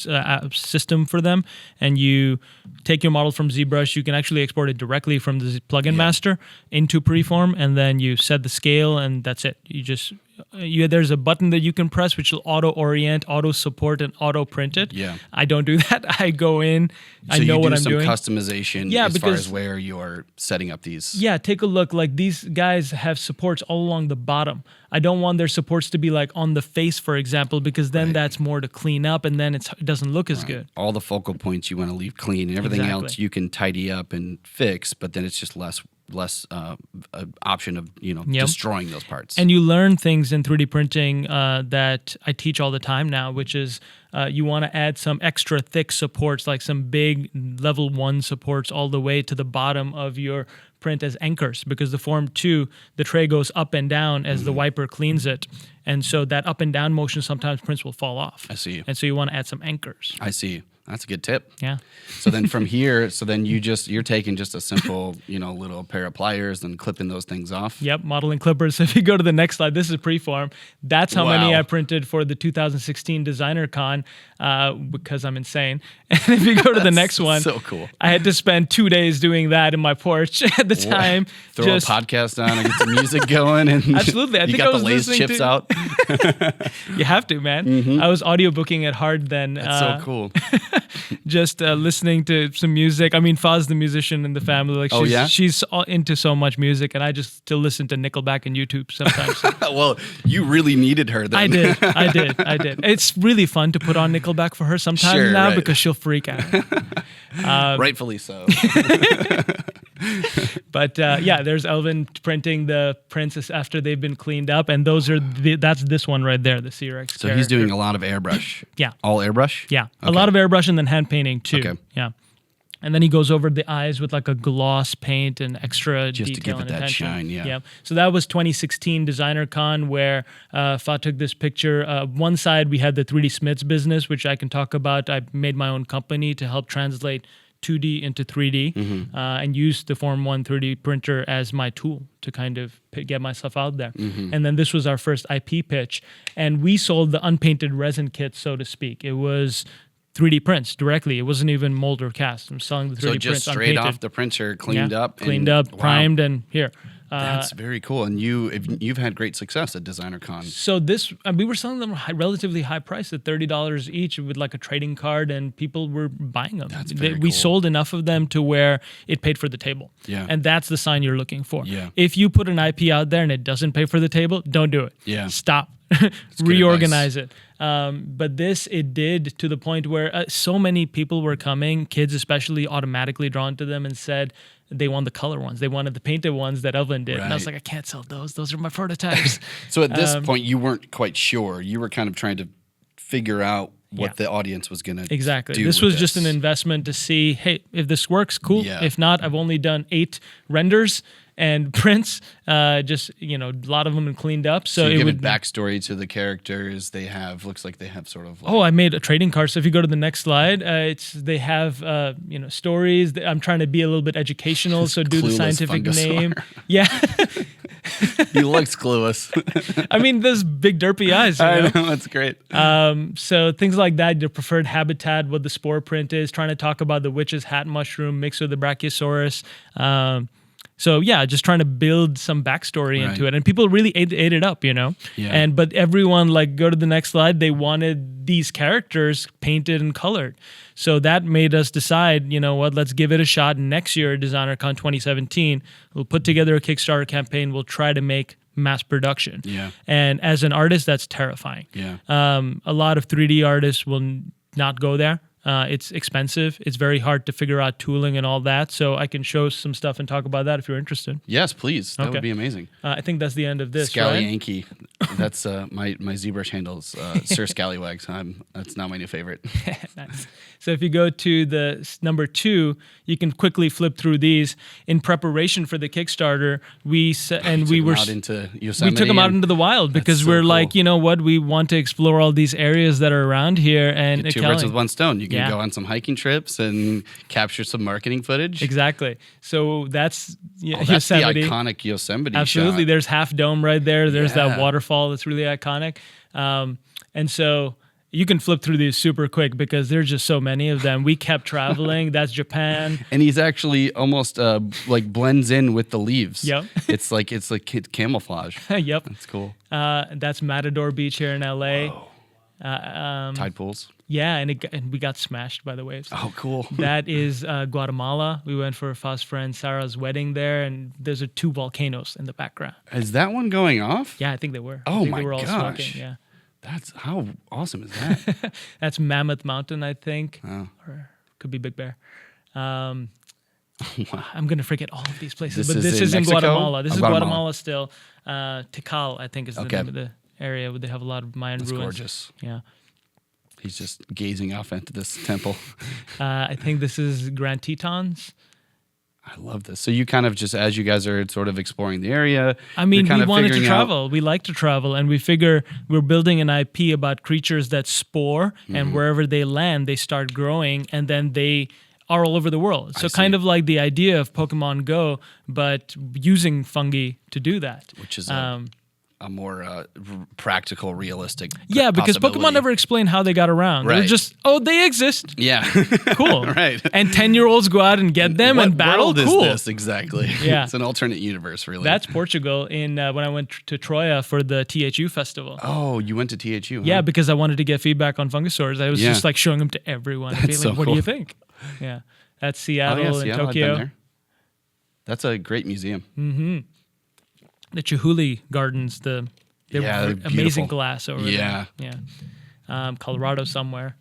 system for them, and you take your model from ZBrush. You can actually export it directly from the plugin master into preform, and then you set the scale, and that's it. You just there's a button that you can press which will auto orient, auto support, and auto print it. Yeah. I don't do that. I go in. I know what I'm doing. So you do some customization as far as where you're setting up these. Yeah, take a look. Like these guys have supports all along the bottom. I don't want their supports to be like on the face, for example, because then that's more to clean up, and then it doesn't look as good. All the focal points you want to leave clean, and everything else you can tidy up and fix, but then it's just less option of destroying those parts. And you learn things in 3D printing that I teach all the time now, which is you want to add some extra thick supports, like some big level 1 supports all the way to the bottom of your print as anchors, because the Form 2, the tray goes up and down as the wiper cleans it. And so that up and down motion, sometimes prints will fall off. I see. And so you want to add some anchors. I see. That's a good tip. Yeah. So then from here, you're taking just a simple, little pair of pliers and clipping those things off. Yep, modeling clippers. If you go to the next slide, this is preform. That's how many I printed for the 2016 Designer Con because I'm insane. And if you go to the next one, so cool. I had to spend 2 days doing that in my porch at the time. Throw a podcast on and get some music going. And absolutely. I think I was the Lay's chips out. You have to, man. I was audiobooking it hard then. That's so cool. Just listening to some music. I mean, Faz, the musician in the family, she's into so much music, and I just still listen to Nickelback and YouTube sometimes. Well, you really needed her then. I did. It's really fun to put on Nickelback for her sometimes now because she'll freak out. Rightfully so. But there's Elvin printing the prints after they've been cleaned up, and that's this one right there, the C-Rex. So he's doing a lot of airbrush. Yeah. All airbrush? Yeah. Okay. A lot of airbrush and then hand painting too. Okay. Yeah. And then he goes over the eyes with like a gloss paint and extra just detail to give it that shine, yeah. So that was 2016 Designer Con where Fa took this picture. One side we had the 3D Smiths business, which I can talk about. I made my own company to help translate 2D into 3D and used the Form 1 3D printer as my tool to kind of get myself out there. And then this was our first IP pitch. And we sold the unpainted resin kit, so to speak. It was 3D prints directly. It wasn't even mold or cast. I'm selling the 3D prints just straight unpainted. Off the printer, cleaned up, primed, and here. That's very cool. And you've had great success at Designer Con. So we were selling them relatively high price at $30 each with like a trading card, and people were buying them. That's very cool. We sold enough of them to where it paid for the table. Yeah. And that's the sign you're looking for. Yeah. If you put an IP out there and it doesn't pay for the table, don't do it. Yeah. Stop. Reorganize it. But it did to the point where so many people were coming, kids especially, automatically drawn to them and said they want the color ones. They wanted the painted ones that Elvin did. Right. And I was like, I can't sell those. Those are my prototypes. So at this point, you weren't quite sure. You were kind of trying to figure out what the audience was going to do. This was just an investment to see, hey, if this works, cool. Yeah. If not, I've only done 8 renders. and prints. Just a lot of them are cleaned up. So you're it giving would backstory to the characters. Looks like they have sort of. Like, I made a trading card. So if you go to the next slide, they have stories. I'm trying to be a little bit educational. So do the scientific name. Yeah. He looks clueless. I mean, those big derpy eyes. I know, that's great. So things like that, your preferred habitat, what the spore print is, trying to talk about the witch's hat mushroom mixed with the Brachiosaurus. So yeah, just trying to build some backstory into it, and people really ate it up, Yeah. But everyone, go to the next slide. They wanted these characters painted and colored, so that made us decide, let's give it a shot. Next year, DesignerCon 2017, we'll put together a Kickstarter campaign. We'll try to make mass production. Yeah. And as an artist, that's terrifying. Yeah. A lot of 3D artists will not go there. It's expensive. It's very hard to figure out tooling and all that. So I can show some stuff and talk about that if you're interested. Yes, please. That would be amazing. I think that's the end of this, Scally right? Yankee. That's my ZBrush handles, Sir Scallywags. That's now my new favorite. Nice. So if you go to the number 2, you can quickly flip through these. In preparation for the Kickstarter, we took them out into the wild because we're like, you know what, we want to explore all these areas that are around here and get 2 birds with 1 stone. You can go on some hiking trips and capture some marketing footage. Exactly. So that's that's the iconic Yosemite Absolutely. shot. There's Half Dome right there. There's that waterfall that's really iconic. And so you can flip through these super quick because there's just so many of them. We kept traveling. That's Japan. And he's actually almost blends in with the leaves. Yep. It's like camouflage. Yep. That's cool. That's Matador Beach here in LA. Tide pools. Yeah, and we got smashed by the waves. Oh, cool. That is Guatemala. We went for Fa's friend Sarah's wedding there, and there's 2 volcanoes in the background. Is that one going off? Yeah, I think they were. Oh, they were all gosh. smoking. Yeah. How awesome is that? That's Mammoth Mountain, I think. Oh. Or could be Big Bear. Wow. I'm going to forget all of these places, This but this is in Mexico? Guatemala. This is Guatemala. Guatemala still. Tikal, I think, is the name of the area where they have a lot of Mayan ruins. Gorgeous. Yeah. He's just gazing off into this temple. I think this is Grand Tetons. I love this. So you kind of just, as you guys are sort of exploring the area, I mean, we wanted to travel. We like to travel, and we figure we're building an IP about creatures that spore, and wherever they land, they start growing, and then they are all over the world. So kind of like the idea of Pokemon Go, but using fungi to do that. Which is a more practical, realistic because Pokemon never explain how they got around. Right. They're just, they exist. Yeah. Cool. Right. And 10-year-olds go out and get them and battle. What cool. world is this exactly? Yeah. It's an alternate universe, really. That's Portugal when I went to Troia for the THU festival. Oh, you went to THU, huh? Yeah, because I wanted to get feedback on Fungisaurs. I was just showing them to everyone. That's being so like, what cool. do you think? Yeah. That's Seattle and Seattle, Tokyo. I've been there. That's a great museum. Mm-hmm. The Chihuly Gardens, they're amazing beautiful. glass over there. Yeah. Colorado somewhere.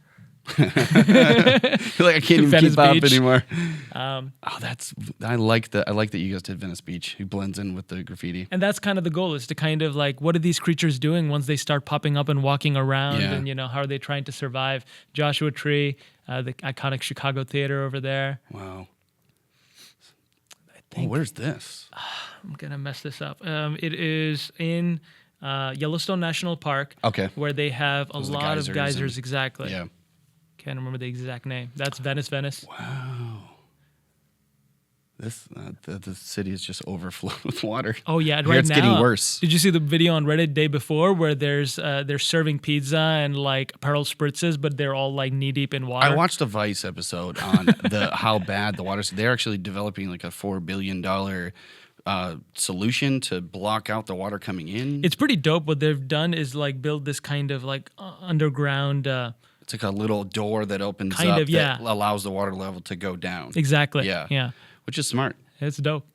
I feel like I can't even Venice keep up Beach. anymore. I like that you guys did Venice Beach. He blends in with the graffiti. And that's kind of the goal, is to kind of what are these creatures doing once they start popping up and walking around, and how are they trying to survive? Joshua Tree, the iconic Chicago Theater over there. Wow. I think, where's this? I'm gonna mess this up. It is in Yellowstone National Park. Okay. Where they have a lot of geysers. Exactly. Yeah. Can't remember the exact name. That's Venice. Wow. This the city is just overflowed with water. Oh yeah, Here it's getting worse. Did you see the video on Reddit day before where they're serving pizza and apparel spritzes, but they're all knee deep in water? I watched a Vice episode on how bad the water. They're actually developing a $4 billion solution to block out the water coming in. It's pretty dope. What they've done is build this kind of underground. It's like a little door that opens up that allows the water level to go down. Exactly. Yeah. Which is smart. It's dope.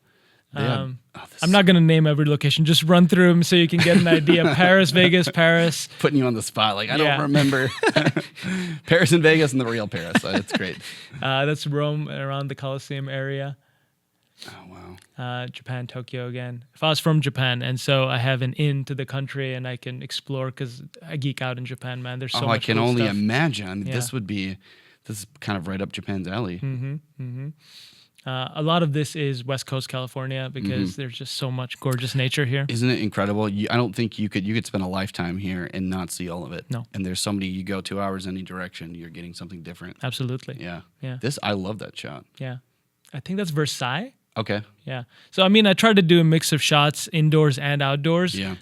I'm not going to name every location. Just run through them so you can get an idea. Paris, Vegas, Paris. Putting you on the spot. I don't remember. Paris and Vegas and the real Paris. That's great. That's Rome, around the Colosseum area. Oh, wow. Japan, Tokyo again. If I was from Japan, and so I have an in to the country and I can explore, because I geek out in Japan, man. There's so much I can cool only stuff. imagine. I mean, this is kind of right up Japan's alley. Mm-hmm. Mm-hmm. A lot of this is West Coast California because there's just so much gorgeous nature here. Isn't it incredible? I don't think you could spend a lifetime here and not see all of it. No. And there's somebody, you go 2 hours any direction, you're getting something different. Absolutely. Yeah. Yeah. I love that shot. Yeah. I think that's Versailles. Okay. Yeah. So, I mean, I tried to do a mix of shots indoors and outdoors. Yeah.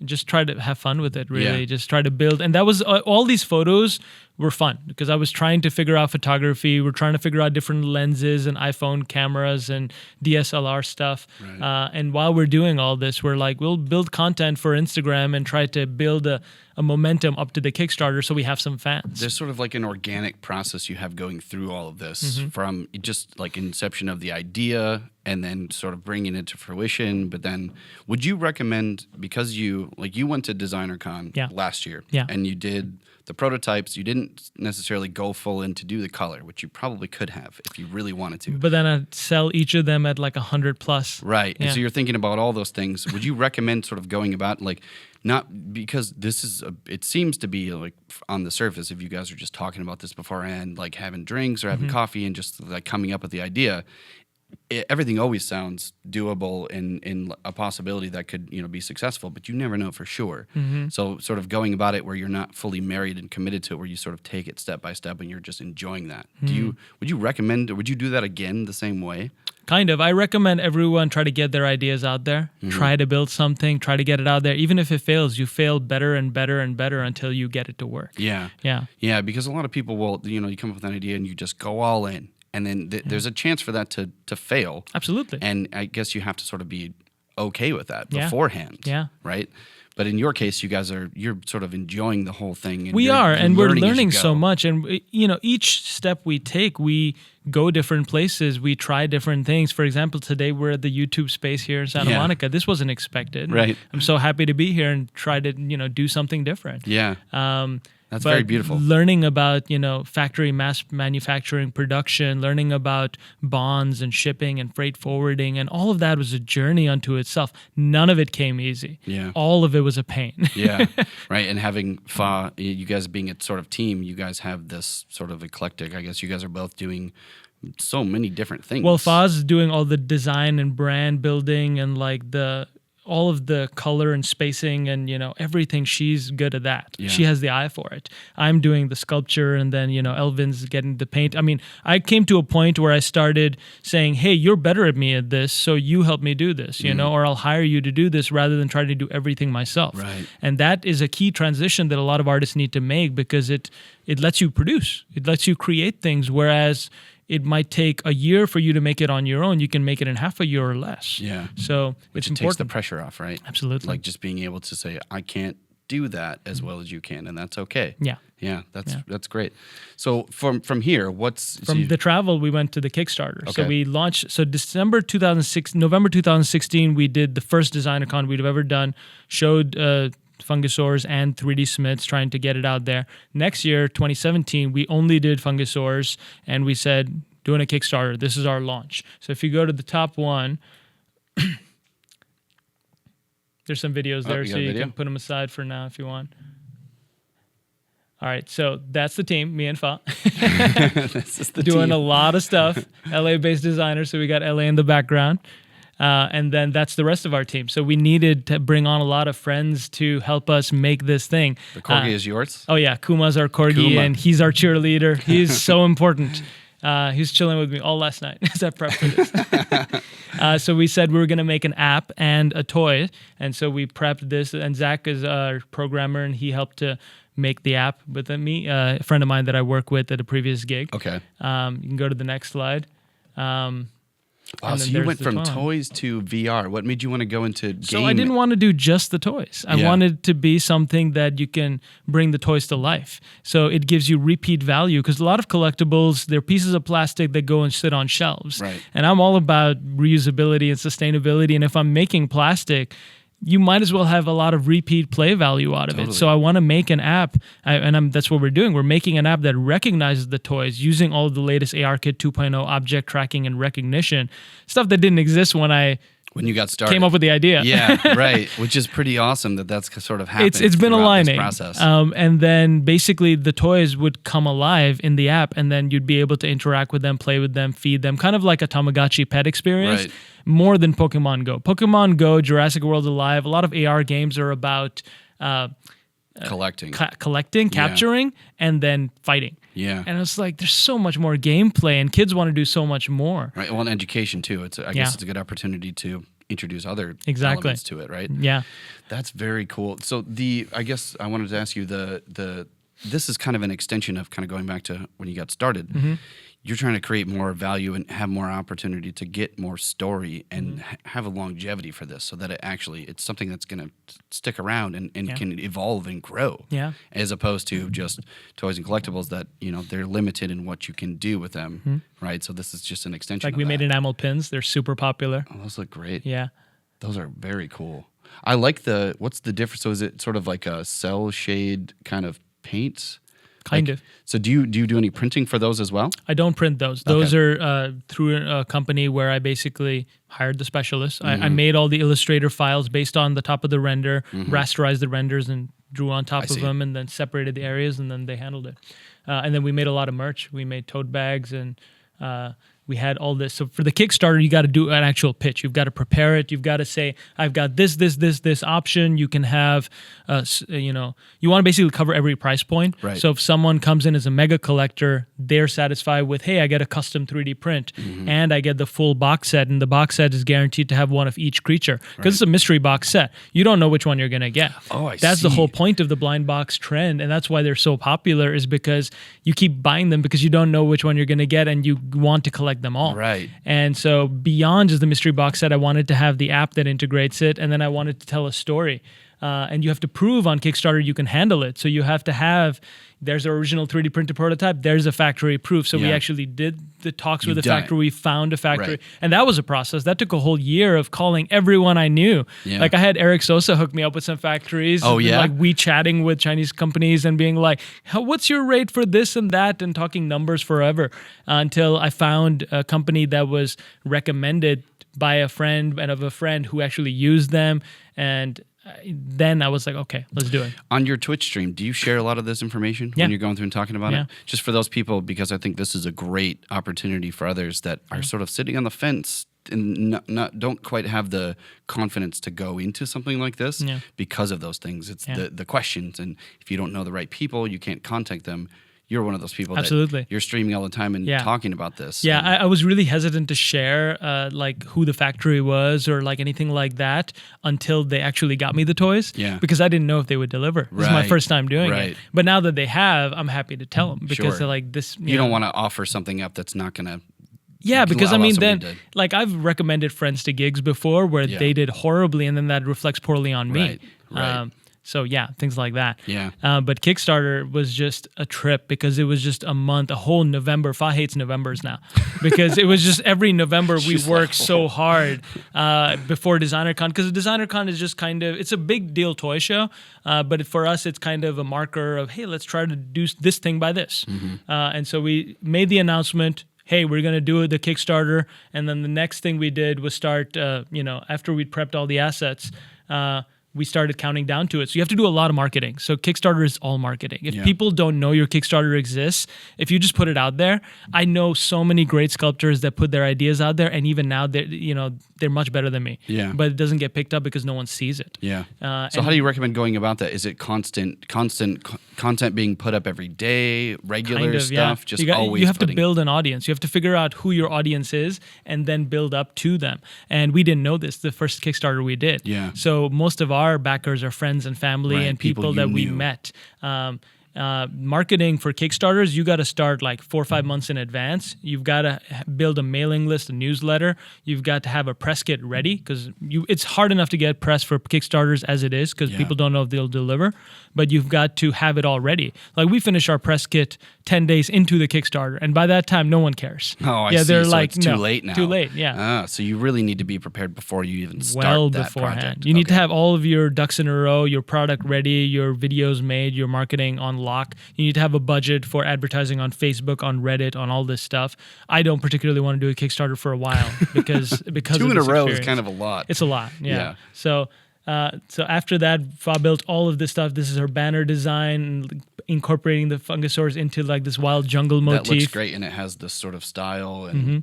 Just try to have fun with it, really. Yeah. Just try to build. And that was all these photos were fun because I was trying to figure out photography. We're trying to figure out different lenses and iPhone cameras and DSLR stuff. Right. And while we're doing all this, we're like, we'll build content for Instagram and try to build a momentum up to the Kickstarter so we have some fans. There's sort of like an organic process you have going through all of this from just like inception of the idea and then sort of bringing it to fruition. But then would you recommend, because you went to DesignerCon last year and you did the prototypes, you didn't necessarily go full in to do the color, which you probably could have if you really wanted to. But then I'd sell each of them at like 100 plus. Right. Yeah. And so you're thinking about all those things. Would you recommend sort of going about like, not because this is, it seems to be like on the surface, if you guys are just talking about this beforehand, like having drinks or having coffee and just like coming up with the idea, everything always sounds doable in a possibility that could, be successful, but you never know for sure. So sort of going about it where you're not fully married and committed to it, where you sort of take it step by step and you're just enjoying that. Would you recommend, or would you do that again the same way? Kind of. I recommend everyone try to get their ideas out there. Try to build something. Try to get it out there. Even if it fails, you fail better and better and better until you get it to work. Yeah. Yeah. Yeah, because a lot of people will, you come up with an idea and you just go all in. And then there's a chance for that to fail. Absolutely. And I guess you have to sort of be okay with that beforehand. Yeah. Right? But in your case, you're sort of enjoying the whole thing. And we're learning so much. And, each step we take, we go different places. We try different things. For example, today we're at the YouTube space here in Santa Monica. This wasn't expected. Right. I'm so happy to be here and try to, do something different. Yeah. That's very beautiful. Learning about, factory mass manufacturing, production, learning about bonds and shipping and freight forwarding, and all of that was a journey unto itself. None of it came easy. Yeah. All of it was a pain. Yeah, right. And having Fa, you guys being a sort of team, you guys have this sort of eclectic, I guess you guys are both doing so many different things. Well, Fa's doing all the design and brand building and like all of the color and spacing and, everything. She's good at that. Yeah. She has the eye for it. I'm doing the sculpture and then, Elvin's getting the paint. I mean, I came to a point where I started saying, hey, you're better at me at this, so you help me do this, or I'll hire you to do this rather than trying to do everything myself. Right. And that is a key transition that a lot of artists need to make because it lets you produce. It lets you create things, whereas it might take a year for you to make it on your own. You can make it in half a year or less. Yeah. So Which it's important. takes the pressure off, right? Absolutely. Like just being able to say, I can't do that as well as you can, and that's okay. Yeah. Yeah, that's great. So from here, the travel, we went to the Kickstarter. Okay. So we launched. So November 2016, we did the first DesignerCon we'd ever done. Showed Fungisaurs and 3D Smiths, trying to get it out there. Next year, 2017, we only did Fungisaurs, and we said, doing a Kickstarter. This is our launch. So if you go to the top one, there's some videos there, so you can put them aside for now if you want. All right, so that's the team, me and Fa. This is the doing team. a lot of stuff. LA-based designers, so we got LA in the background. And then that's the rest of our team. So we needed to bring on a lot of friends to help us make this thing. The corgi is yours? Oh, yeah. Kuma's our corgi, and he's our cheerleader. He's so important. He's chilling with me all last night as I prepped for this. So we said we were going to make an app and a toy. And so we prepped this. And Zach is our programmer, and he helped to make the app with me, a friend of mine that I work with at a previous gig. Okay. You can go to the next slide. Wow, so you went from toys to VR. What made you want to go into game? So I didn't want to do just the toys. I wanted to be something that you can bring the toys to life. So it gives you repeat value, because a lot of collectibles, they're pieces of plastic that go and sit on shelves. Right. And I'm all about reusability and sustainability. And if I'm making plastic, you might as well have a lot of repeat play value out of it. So I want to make an app, that's what we're doing. We're making an app that recognizes the toys using all of the latest ARKit 2.0 object tracking and recognition, stuff that didn't exist when I when you got started, came up with the idea. Yeah, right. Which is pretty awesome that's sort of happened. It's been aligning. This process. And then basically the toys would come alive in the app, and then you'd be able to interact with them, play with them, feed them, kind of like a Tamagotchi pet experience. Right. More than Pokemon Go. Pokemon Go, Jurassic World Alive, a lot of AR games are about collecting, capturing, and then fighting. Yeah. And it's like, there's so much more gameplay, and kids want to do so much more. Right. Well, and education too. I guess it's a good opportunity to introduce other elements to it, right? Yeah. That's very cool. So I guess I wanted to ask you this is kind of an extension of kind of going back to when you got started. Mm-hmm. You're trying to create more value and have more opportunity to get more story and have a longevity for this, so that it's something that's going to stick around and can evolve and grow. Yeah. As opposed to just toys and collectibles that, they're limited in what you can do with them, right? So this is just an extension. Like we made enamel pins. They're super popular. Oh, those look great. Yeah. Those are very cool. I like what's the difference? So is it sort of like a cell shade kind of paints? Kind of. So do you do any printing for those as well? I don't print those. Those are through a company where I basically hired the specialists. I made all the Illustrator files based on the top of the render, rasterized the renders and drew on top of them, and then separated the areas, and then they handled it. And then we made a lot of merch. We made tote bags, and we had all this. So for the Kickstarter, you got to do an actual pitch. You've got to prepare it. You've got to say, I've got this option. You can have, you want to basically cover every price point. Right. So if someone comes in as a mega collector, they're satisfied with, hey, I get a custom 3D print and I get the full box set. And the box set is guaranteed to have one of each creature because it's a mystery box set. You don't know which one you're going to get. Oh, I see. That's the whole point of the blind box trend. And that's why they're so popular, is because you keep buying them because you don't know which one you're going to get and you want to collect them all. Right. And so beyond just the mystery box set, I wanted to have the app that integrates it, and then I wanted to tell a story. And you have to prove on Kickstarter you can handle it. So you have to have, there's an original 3D printed prototype, there's a factory proof. So we actually did the talks with the factory, we found a factory. Right. And that was a process. That took a whole year of calling everyone I knew. Yeah. Like I had Eric Sosa hook me up with some factories. Oh, yeah? Like we chatting with Chinese companies and being like, what's your rate for this and that? And talking numbers forever until I found a company that was recommended by a friend and of a friend who actually used them. And then I was like, okay, let's do it. On your Twitch stream, do you share a lot of this information when you're going through and talking about it? Just for those people, because I think this is a great opportunity for others that are sort of sitting on the fence and don't quite have the confidence to go into something like this because of those things. It's the questions, and if you don't know the right people, you can't contact them. You're one of those people that you're streaming all the time and talking about this. Yeah, I was really hesitant to share like who the factory was or like anything like that until they actually got me the toys. Yeah. Because I didn't know if they would deliver. This is my first time doing it. But now that they have, I'm happy to tell them because they're like this. You don't want to offer something up that's not going to. Yeah, because I mean, then like I've recommended friends to gigs before where they did horribly, and then that reflects poorly on me. Right. So yeah, things like that. Yeah. But Kickstarter was just a trip because it was just a month, a whole November. Fa hates Novembers now because it was just every November we worked so hard before DesignerCon, because DesignerCon is just kind of, it's a big deal toy show, but for us it's kind of a marker of, hey, let's try to do this thing by this. And so we made the announcement, hey, we're going to do the Kickstarter. And then the next thing we did was start, after we'd prepped all the assets, we started counting down to it. So you have to do a lot of marketing. So Kickstarter is all marketing. If people don't know your Kickstarter exists, if you just put it out there, I know so many great sculptors that put their ideas out there, and even now they're much better than me. Yeah. But it doesn't get picked up because no one sees it. Yeah. So how do you recommend going about that? Is it constant content being put up every day, regular stuff? Just always. You have to build an audience. You have to figure out who your audience is and then build up to them. And we didn't know this the first Kickstarter we did. Yeah. So most of our backers are friends and family and people that we met. Marketing for Kickstarters, you got to start like 4 or 5 months in advance. You've got to build a mailing list, a newsletter. You've got to have a press kit ready because it's hard enough to get press for Kickstarters as it is because people don't know if they'll deliver. But you've got to have it all ready. Like we finish our press kit 10 days into the Kickstarter, and by that time, no one cares. Oh, I see. They're so like, it's too late now. Too late, yeah. So you really need to be prepared before you even start well that beforehand. project. You need to have all of your ducks in a row, your product ready, your videos made, your marketing on lock. You need to have a budget for advertising on Facebook, on Reddit, on all this stuff. I don't particularly want to do a Kickstarter for a while because two of in a this row experience. is kind of a lot. It's a lot, yeah. So after that, Fa built all of this stuff. This is her banner design, incorporating the Fungisaurs into like this wild jungle motif. That looks great, and it has this sort of style, and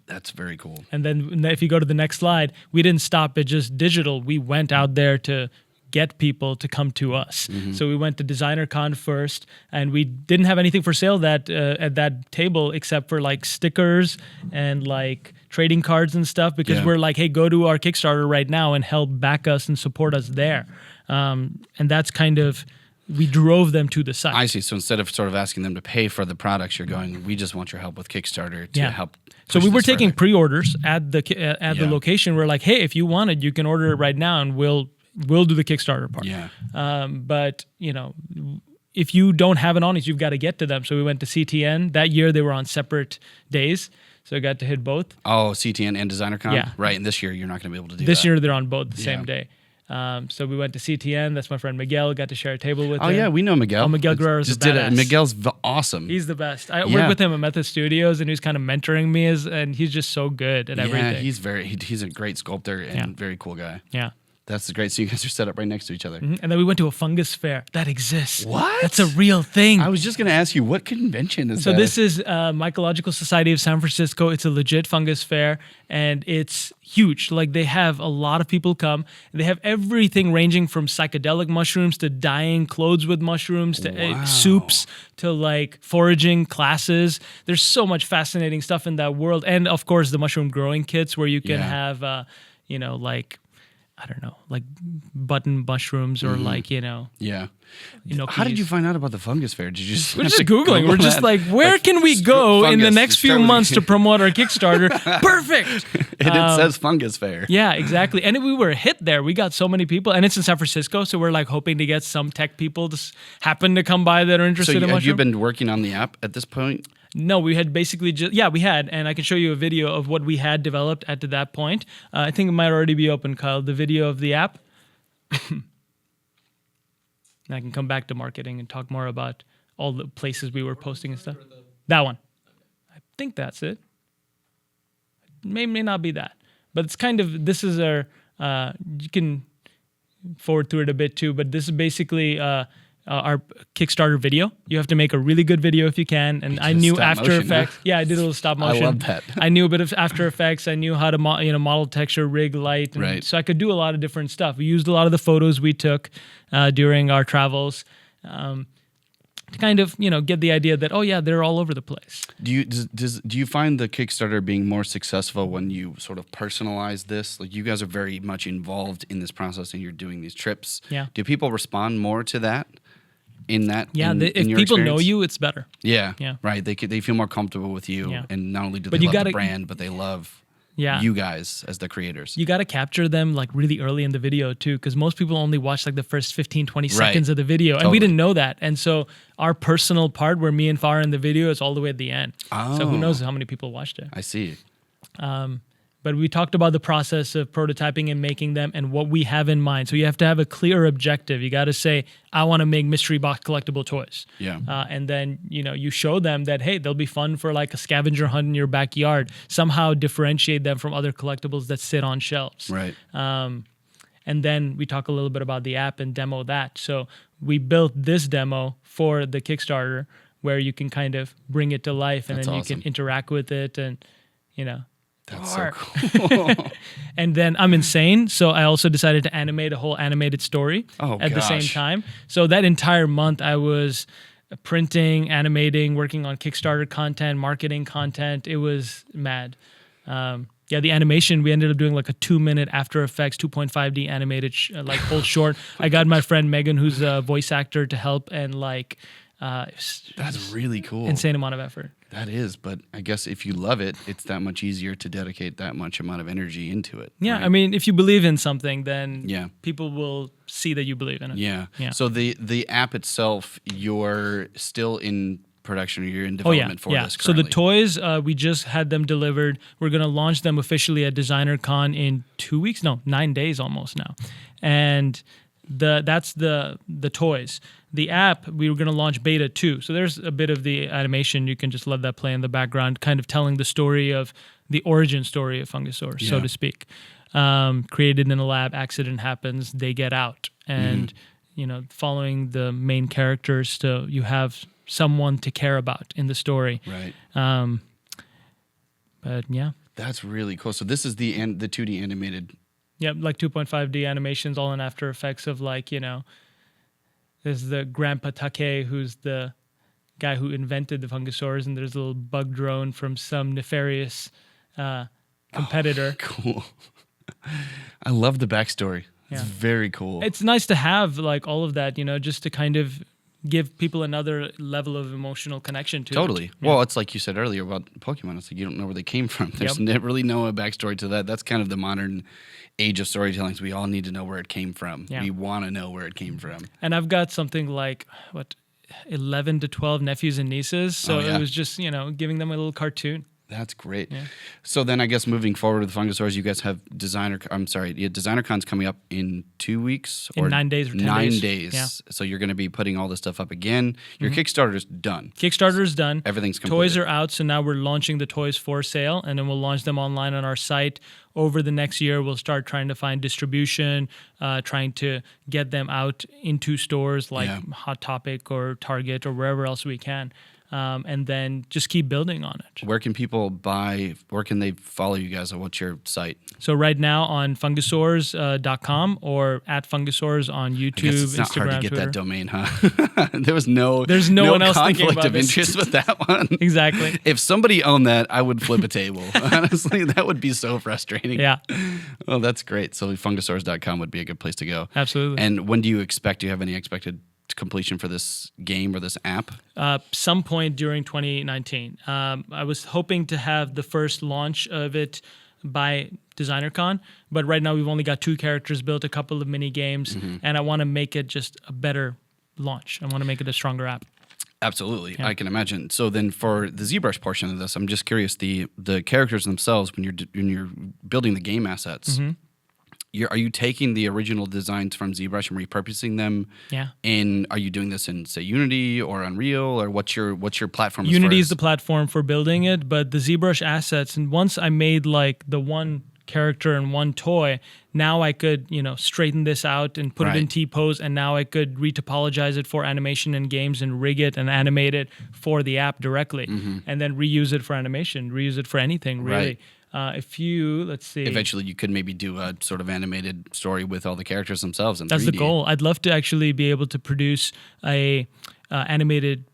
that's very cool. And then if you go to the next slide, we didn't stop at just digital. We went out there to get people to come to us. So we went to DesignerCon first, and we didn't have anything for sale at that table except for like stickers and like trading cards and stuff, because we're like, hey, go to our Kickstarter right now and help back us and support us there. And that's kind of, we drove them to the site. I see. So instead of sort of asking them to pay for the products, you're going, we just want your help with Kickstarter to help. So we were taking pre-orders at the location. We're like, hey, if you want it, you can order it right now, and we'll do the Kickstarter part. Yeah. But you know, if you don't have an audience, you've got to get to them. So we went to CTN that year. They were on separate days, so I got to hit both. Oh, CTN and DesignerCon. Yeah. Right. And this year you're not going to be able to do that. This year they're on both the same day. So we went to CTN. That's my friend Miguel. Got to share a table with him. Oh yeah, we know Miguel. Oh, Miguel Guerrero is the badass. Miguel's awesome. He's the best. I worked with him at Method Studios, and he was kind of mentoring me, and he's just so good at everything. Yeah, he's a great sculptor and very cool guy. Yeah. That's great. So you guys are set up right next to each other. And then we went to a fungus fair. That exists. What? That's a real thing. I was just going to ask you, what convention is that? So this is Mycological Society of San Francisco. It's a legit fungus fair, and it's huge. Like, they have a lot of people come. They have everything ranging from psychedelic mushrooms to dyeing clothes with mushrooms to soups to like foraging classes. There's so much fascinating stuff in that world. And of course, the mushroom growing kits where you can have, like, I don't know, like button mushrooms or like, How did you find out about the fungus fair? Did you just We're just Googling. We're just like, where can we go in the next few months to promote our Kickstarter? Perfect. And it says fungus fair. Yeah, exactly. And we were hit there. We got so many people, and it's in San Francisco, so we're like hoping to get some tech people to happen to come by that are interested in mushroom. Have you been working on the app at this point? No, we had basically we had, and I can show you a video of what we had developed at to that point. I think it might already be open, Kyle, the video of the app. And I can come back to marketing and talk more about all the places we were posting and stuff. That one. I think that's it. May not be that. But it's kind of, this is our, you can forward through it a bit too, but this is basically our Kickstarter video. You have to make a really good video if you can. And I knew After Effects. Huh? Yeah, I did a little stop motion. I love that. I knew a bit of After Effects. I knew how to model texture, rig light. And so I could do a lot of different stuff. We used a lot of the photos we took during our travels to kind of, get the idea that, they're all over the place. Do you find the Kickstarter being more successful when you sort of personalize this? Like, you guys are very much involved in this process, and you're doing these trips. Yeah. Do people respond more to that? If people know you, it's better. Yeah. Right. They feel more comfortable with you, and not only do they love the brand, but they love you guys as the creators. You got to capture them like really early in the video too, because most people only watch like the first 15, 20 seconds of the video, and we didn't know that. And so our personal part, where me and Farah in the video, is all the way at the end. Oh. So who knows how many people watched it? I see. But we talked about the process of prototyping and making them and what we have in mind. So you have to have a clear objective. You got to say, I want to make mystery box collectible toys. Yeah. And then, you show them that, hey, they'll be fun for like a scavenger hunt in your backyard. Somehow differentiate them from other collectibles that sit on shelves. Right. And then we talk a little bit about the app and demo that. So we built this demo for the Kickstarter where you can kind of bring it to life, and then you can interact with it, and, That's so cool. And then I'm insane, so I also decided to animate a whole animated story at the same time. So that entire month I was printing, animating, working on Kickstarter content, marketing content. It was mad. The animation, we ended up doing like a 2-minute After Effects 2.5D animated whole short. I got my friend Megan, who's a voice actor, to help, and that's really cool. Insane amount of effort. That is, but I guess if you love it, it's that much easier to dedicate that much amount of energy into it. Yeah, right? I mean, if you believe in something, then people will see that you believe in it. Yeah. So the app itself, you're still in production, or you're in development for this currently? So the toys, we just had them delivered. We're going to launch them officially at DesignerCon in 2 weeks. No, 9 days almost now. And that's the toys. The app, we were going to launch beta 2. So there's a bit of the animation. You can just let that play in the background, kind of telling the story of the origin story of Fungisaurs, so to speak. Created in a lab, accident happens, they get out. And, following the main characters, so you have someone to care about in the story. Right. But yeah. That's really cool. So this is the 2D animated. Yeah, like 2.5D animations, all in After Effects of there's the Grandpa Take, who's the guy who invented the Fungisaurs, and there's a little bug drone from some nefarious competitor. Oh, cool. I love the backstory. It's very cool. It's nice to have all of that, just to kind of give people another level of emotional connection to Totally. it. Well, it's like you said earlier about Pokemon. It's like you don't know where they came from. There's really no backstory to that. That's kind of the modern age of storytelling. So we all need to know where it came from. Yeah. We want to know where it came from. And I've got something like, 11 to 12 nephews and nieces. So it was just, giving them a little cartoon. That's great. Yeah. So then I guess moving forward with Fungisaurs, you guys have DesignerCon's coming up in 2 weeks? In 9 days or 10 days. 9 days. Yeah. So you're going to be putting all this stuff up again. Your Kickstarter's done. Kickstarter's done. Everything's completed. Toys are out, so now we're launching the toys for sale, and then we'll launch them online on our site. Over the next year, we'll start trying to find distribution, trying to get them out into stores like Hot Topic or Target or wherever else we can. And then just keep building on it. Where can people buy? Where can they follow you guys? Or what's your site? So right now on Fungisaurs.com or at Fungisaurs on YouTube, it's not Instagram, hard to get Twitter. that domain, huh? There's no one else thinking conflict about of interest with that one. Exactly. If somebody owned that, I would flip a table. Honestly, that would be so frustrating. Yeah. Oh, that's great. So Fungisaurs.com would be a good place to go. Absolutely. And when do you have any expected completion for this game or this app? Some point during 2019. I was hoping to have the first launch of it by DesignerCon, but right now we've only got 2 characters built, a couple of mini games, and I want to make it just a better launch. I want to make it a stronger app. Absolutely, I can imagine. So then, for the ZBrush portion of this, I'm just curious, the characters themselves, when you're building the game assets. Are you taking the original designs from ZBrush and repurposing them? Yeah. And are you doing this in, say, Unity or Unreal, or what's your platform? Unity is the platform for building it, but the ZBrush assets, and once I made the one character and one toy, now I could, straighten this out and put it in T-pose, and now I could retopologize it for animation in games and rig it and animate it for the app directly, and then reuse it for animation, reuse it for anything, really. Right. Let's see. Eventually, you could maybe do a sort of animated story with all the characters themselves in 3D. That's the goal. I'd love to actually be able to produce a animated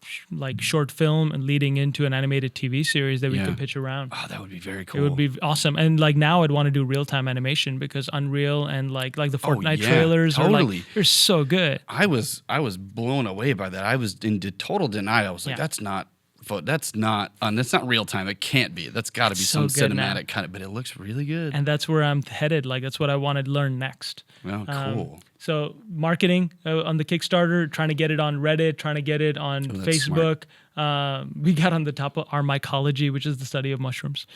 short film and leading into an animated TV series that we could pitch around. Oh, that would be very cool. It would be awesome. And now I'd want to do real-time animation because Unreal and like the Fortnite trailers they're so good. I was blown away by that. I was in total denial. I was like, that's not real time. It can't be. That's got to be some cinematic kind of. But it looks really good. And that's where I'm headed. That's what I want to learn next. Well, cool. So marketing on the Kickstarter, trying to get it on Reddit, trying to get it on Facebook. We got on the top of our mycology, which is the study of mushrooms.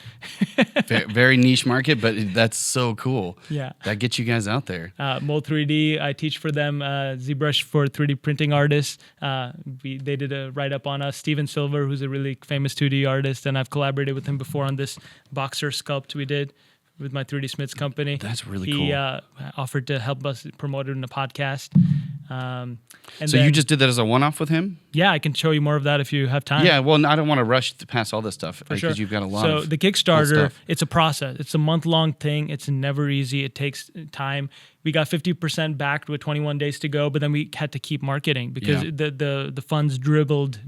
Very niche market, but that's so cool. Yeah. That gets you guys out there. Mold 3D, I teach for them. ZBrush for 3D printing artists. They did a write-up on us. Steven Silver, who's a really famous 2D artist, and I've collaborated with him before on this boxer sculpt we did with my 3D Smiths company. That's really cool. He offered to help us promote it in a podcast. So you just did that as a one-off with him? Yeah, I can show you more of that if you have time. Yeah, well, I don't want to rush past all this stuff because you've got a lot of So the Kickstarter, it's a process. It's a month-long thing. It's never easy. It takes time. We got 50% backed with 21 days to go, but then we had to keep marketing because the funds dribbled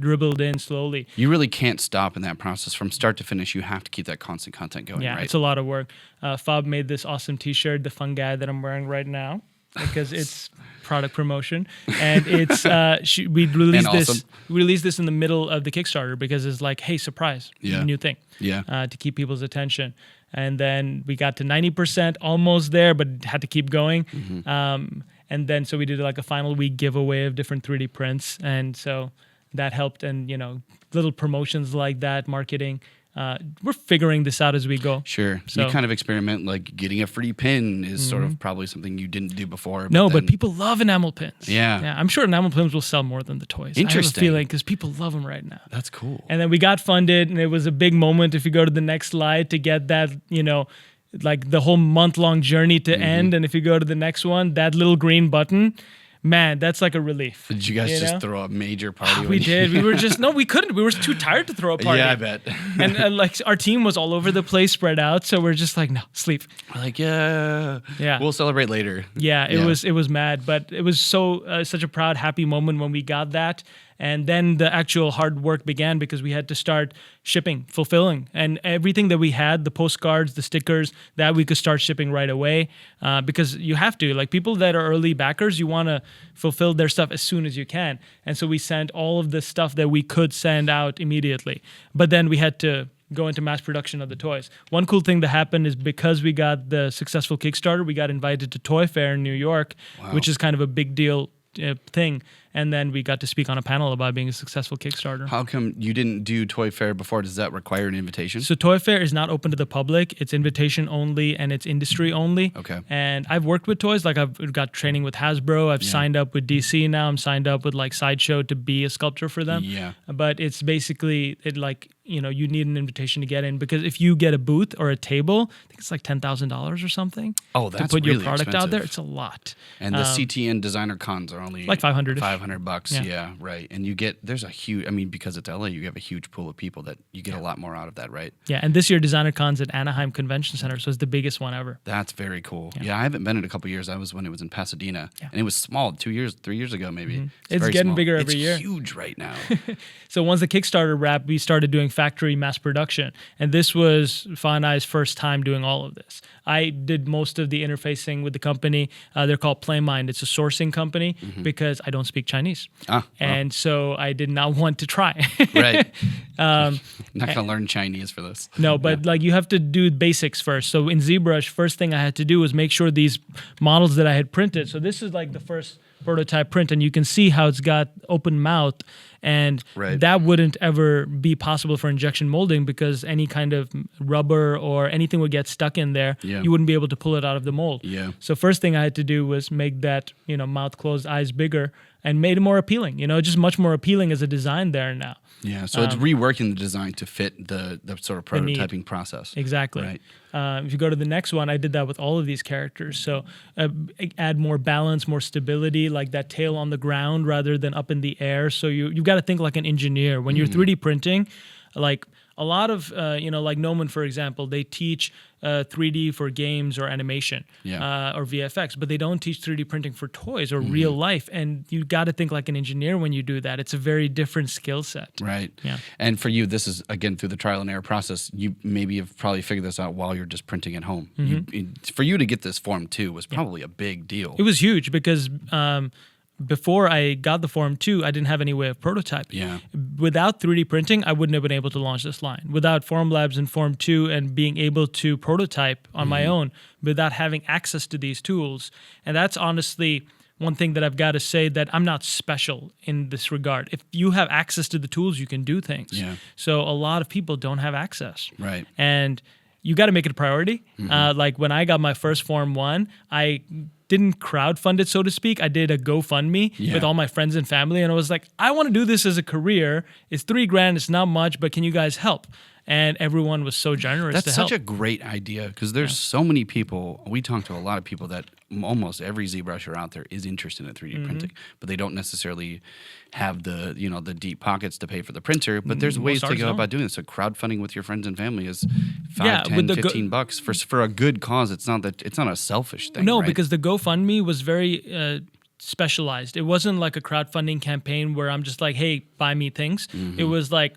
in slowly. You really can't stop in that process. From start to finish, you have to keep that constant content going, right? It's a lot of work. Fob made this awesome T-shirt, the fun guy that I'm wearing right now, because it's product promotion, and it's we released this in the middle of the Kickstarter because it's like, hey, surprise, new thing, to keep people's attention. And then we got to 90%, almost there, but had to keep going. And then so we did a final week giveaway of different 3D prints, and so that helped. And little promotions like that, marketing we're figuring this out as we go. Sure. So you kind of experiment, like getting a free pin is sort of probably something you didn't do before. But people love enamel pins. Yeah. I'm sure enamel pins will sell more than the toys. Interesting. I have a feeling because people love them right now. That's cool. And then we got funded, and it was a big moment if you go to the next slide to get that, like the whole month-long journey to end. And if you go to the next one, that little green button, man, that's like a relief. Did you guys just throw a major party? We did. We were just, we couldn't. We were too tired to throw a party. Yeah, I bet. And like our team was all over the place, spread out. So we're just like, no, sleep. We're like, yeah, we'll celebrate later. Yeah, it was mad, but it was such a proud, happy moment when we got that. And then the actual hard work began because we had to start shipping, fulfilling. And everything that we had, the postcards, the stickers, that we could start shipping right away because you have to. Like people that are early backers, you want to fulfill their stuff as soon as you can. And so we sent all of the stuff that we could send out immediately. But then we had to go into mass production of the toys. One cool thing that happened is because we got the successful Kickstarter, we got invited to Toy Fair in New York, which is kind of a big deal thing. And then we got to speak on a panel about being a successful Kickstarter. How come you didn't do Toy Fair before? Does that require an invitation? So Toy Fair is not open to the public. It's invitation only and it's industry only. Okay. And I've worked with toys. Like I've got training with Hasbro. I've signed up with DC now. I'm signed up with like Sideshow to be a sculptor for them. Yeah. But it's basically you need an invitation to get in because if you get a booth or a table, I think it's like $10,000 or something. Oh, that's to put really your product expensive. out there. It's a lot. And the CTN designer cons are only like $500. $500. Yeah, right. And there's a huge, because it's LA, you have a huge pool of people that you get a lot more out of that, right? Yeah, and this year designer cons at Anaheim Convention Center, so it's the biggest one ever. That's very cool. Yeah, I haven't been in a couple years. I was when it was in Pasadena, and it was small 3 years ago maybe. It's getting bigger every year. It's huge right now. So once the Kickstarter wrapped, we started doing factory mass production, and this was Fa and I's first time doing all of this. I did most of the interfacing with the company. They're called PlayMind. It's a sourcing company because I don't speak Chinese. And so I did not want to try. Right. Not going to learn Chinese for this. No, but like you have to do basics first. So in ZBrush, first thing I had to do was make sure these models that I had printed. So this is like the first prototype print, and you can see how it's got open mouth. And that wouldn't ever be possible for injection molding because any kind of rubber or anything would get stuck in there. Yeah. You wouldn't be able to pull it out of the mold. Yeah. So first thing I had to do was make that, mouth closed, eyes bigger, and made it more appealing. Just much more appealing as a design there now. Yeah, so it's reworking the design to fit the sort of prototyping process. Exactly. Right. If you go to the next one, I did that with all of these characters. So add more balance, more stability, like that tail on the ground rather than up in the air. So you've got to think like an engineer. When you're 3D printing, like a lot of, like Noman, for example, they teach 3D for games or animation or VFX, but they don't teach 3D printing for toys or real life. And you got to think like an engineer when you do that. It's a very different skill set. Right. Yeah. And for you, this is, again, through the trial and error process, you maybe have probably figured this out while you're just printing at home. For you to get this Form 2 was probably a big deal. It was huge because before I got the Form 2, I didn't have any way of prototyping. Yeah. Without 3D printing, I wouldn't have been able to launch this line. Without Formlabs and Form 2 and being able to prototype on my own, without having access to these tools. And that's honestly one thing that I've got to say, that I'm not special in this regard. If you have access to the tools, you can do things. Yeah. So a lot of people don't have access. Right. And you got to make it a priority. Like when I got my first Form 1, I didn't crowdfund it, so to speak. I did a GoFundMe with all my friends and family, and I was like, I want to do this as a career. It's $3,000, it's not much, but can you guys help? And everyone was so generous to help. That's such a great idea because there's so many people. We talk to a lot of people that almost every ZBrusher out there is interested in 3D printing, but they don't necessarily have the the deep pockets to pay for the printer. But there's ways to go about doing this. So crowdfunding with your friends and family is $5, $10, $15 for a good cause. It's not a selfish thing. No, right? because the GoFundMe was very specialized. It wasn't like a crowdfunding campaign where I'm just like, hey, buy me things. It was like,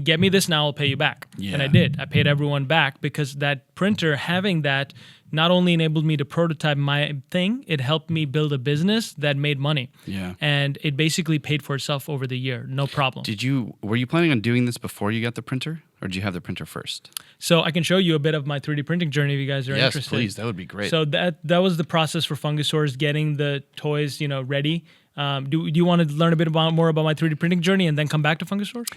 get me this now, I'll pay you back. And I did. I paid everyone back because that printer, having that, not only enabled me to prototype my thing, it helped me build a business that made money. Yeah. And it basically paid for itself over the year, no problem. Were you planning on doing this before you got the printer? Or did you have the printer first? So I can show you a bit of my 3D printing journey if you guys are interested. Yes, please. That would be great. So that was the process for Fungisaurs, getting the toys, ready. Do you want to learn a bit more about my 3D printing journey and then come back to Fungisaurs?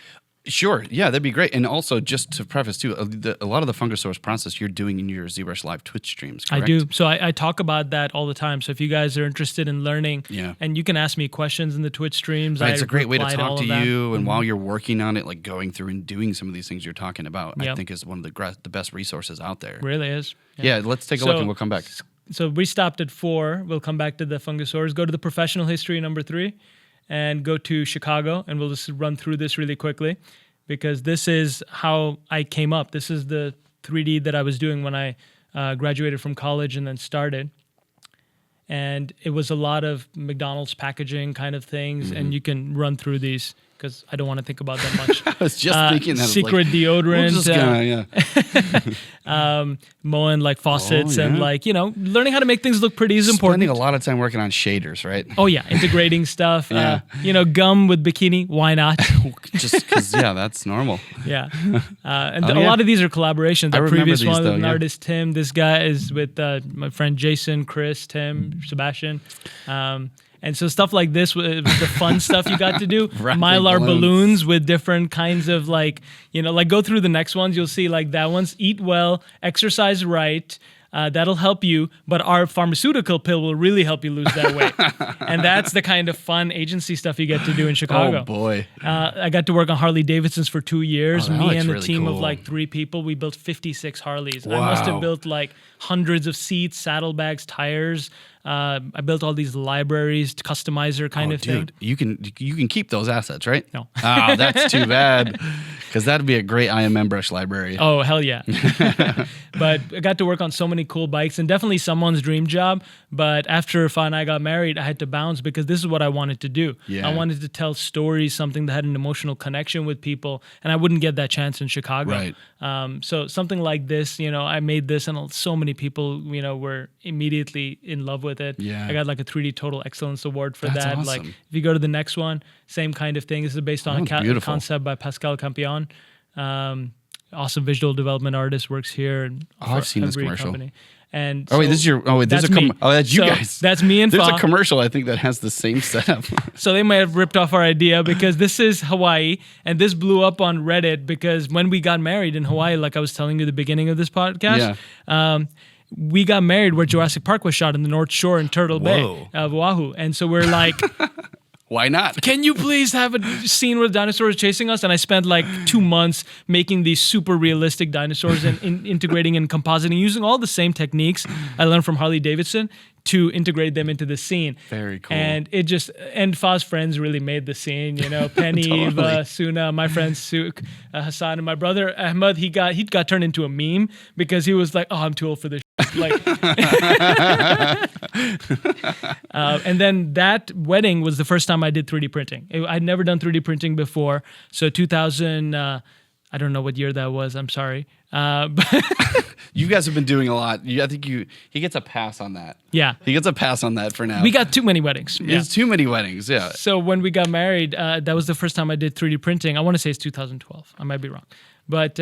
Sure. Yeah, that'd be great. And also, just to preface too, a lot of the Fungisaurs process you're doing in your ZBrushLIVE Twitch streams, correct? I do. So I talk about that all the time. So if you guys are interested in learning, and you can ask me questions in the Twitch streams. Right, it's a great way to talk to you. And while you're working on it, like going through and doing some of these things you're talking about, I think is one of the best resources out there. Really is. Yeah, let's take a look and we'll come back. So we stopped at 4. We'll come back to the Fungisaurs. Go to the professional history number 3 and go to Chicago. And we'll just run through this really quickly because this is how I came up. This is the 3D that I was doing when I graduated from college and then started. And it was a lot of McDonald's packaging kind of things. And you can run through these because I don't want to think about that much. I was just thinking that. Secret deodorant. We're just mowing like faucets and like, learning how to make things look pretty is important. Spending a lot of time working on shaders, right? Oh, yeah. Integrating stuff. Gum with bikini. Why not? Just because, that's normal. Yeah. And a lot of these are collaborations. The previous one with an artist, Tim. This guy is with my friend Jason, Chris, Tim, Sebastian. And so stuff like this was the fun stuff you got to do. Mylar balloons with different kinds of like go through the next ones. You'll see like that one's eat well, exercise right. That'll help you, but our pharmaceutical pill will really help you lose that weight. And that's the kind of fun agency stuff you get to do in Chicago. Oh, boy. I got to work on Harley Davidsons for 2 years. Me and a really team cool. of like 3 people, we built 56 Harleys. Wow. I must have built like hundreds of seats, saddlebags, tires. I built all these libraries, customizer kind of thing. You can keep those assets, right? No. Oh, that's too bad. Because that'd be a great ZBrush library. Oh, hell yeah. But I got to work on so many cool bikes and definitely someone's dream job. But after Fa and I got married, I had to bounce because this is what I wanted to do. Yeah. I wanted to tell stories, something that had an emotional connection with people. And I wouldn't get that chance in Chicago. Right. So something like this, I made this and so many people, were immediately in love with it. Yeah. I got like a 3D Total Excellence Award for That's that. awesome. Like if you go to the next one, same kind of thing. This is based on a concept by Pascal Campion. Awesome visual development artist, works here. And I've seen this commercial. Company. And this is your. That's me. That's you guys. That's me and There's Fa. a commercial I think that has the same setup. So they might have ripped off our idea because this is Hawaii, and this blew up on Reddit because when we got married in Hawaii, like I was telling you at the beginning of this podcast, we got married where Jurassic Park was shot in the North Shore in Turtle Bay of Oahu, and so we're like. Why not? Can you please have a scene where dinosaurs chasing us? And I spent like 2 months making these super realistic dinosaurs and integrating and compositing, using all the same techniques I learned from Harley Davidson to integrate them into the scene. Very cool. And Fa's friends really made the scene, Penny, Totally. Eva, Suna, my friend Suk, Hassan, and my brother Ahmed, he got turned into a meme because he was like, oh, I'm too old for this. And then that wedding was the first time I did 3D printing. I'd never done 3D printing before. So 2000, I don't know what year that was. I'm sorry. You guys have been doing a lot. I think he gets a pass on that. Yeah. He gets a pass on that for now. We got too many weddings. There's too many weddings, yeah. So when we got married, that was the first time I did 3D printing. I want to say it's 2012. I might be wrong. But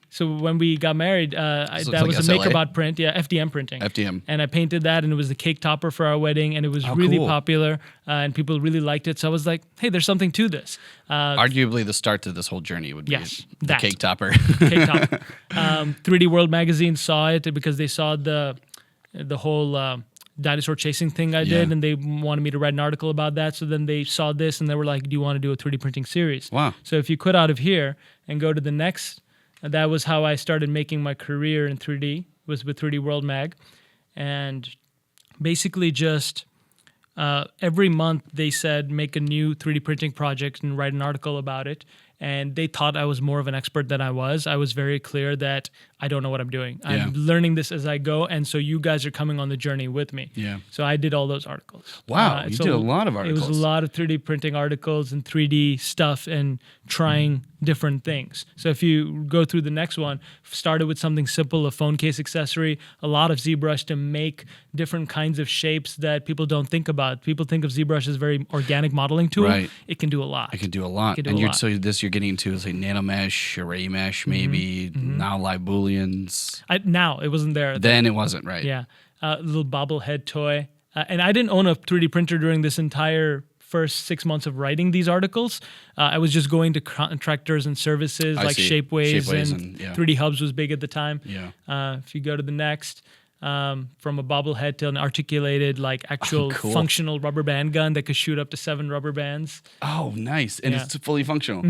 so when we got married, that was a MakerBot print, FDM printing. FDM. And I painted that, and it was the cake topper for our wedding, and it was really popular, and people really liked it. So I was like, hey, there's something to this. Arguably the start to this whole journey would be the cake topper. Cake topper. 3D World magazine saw it because they saw the whole dinosaur chasing thing I did, and they wanted me to write an article about that. So then they saw this, and they were like, do you want to do a 3D printing series? Wow. So if you quit out of here and go to the next... That was how I started making my career in 3D, was with 3D World Mag. And basically just every month they said, make a new 3D printing project and write an article about it. And they thought I was more of an expert than I was. I was very clear that I don't know what I'm doing. I'm learning this as I go, and so you guys are coming on the journey with me. Yeah. So I did all those articles. Wow, you did a lot of articles. It was a lot of 3D printing articles and 3D stuff and trying different things. So if you go through the next one, started with something simple, a phone case accessory, a lot of ZBrush to make different kinds of shapes that people don't think about. People think of ZBrush as a very organic modeling tool. Right. It can do a lot. It can do a lot. You're getting into like nano mesh, array mesh, maybe now live booleans. Now it wasn't there. Then it wasn't, right? Yeah, little bobblehead toy. And I didn't own a 3D printer during this entire first 6 months of writing these articles, I was just going to contractors and services like Shapeways and 3D Hubs was big at the time. Yeah. If you go to the next, from a bobblehead to an articulated, like actual functional rubber band gun that could shoot up to 7 rubber bands. Oh, nice. And it's fully functional.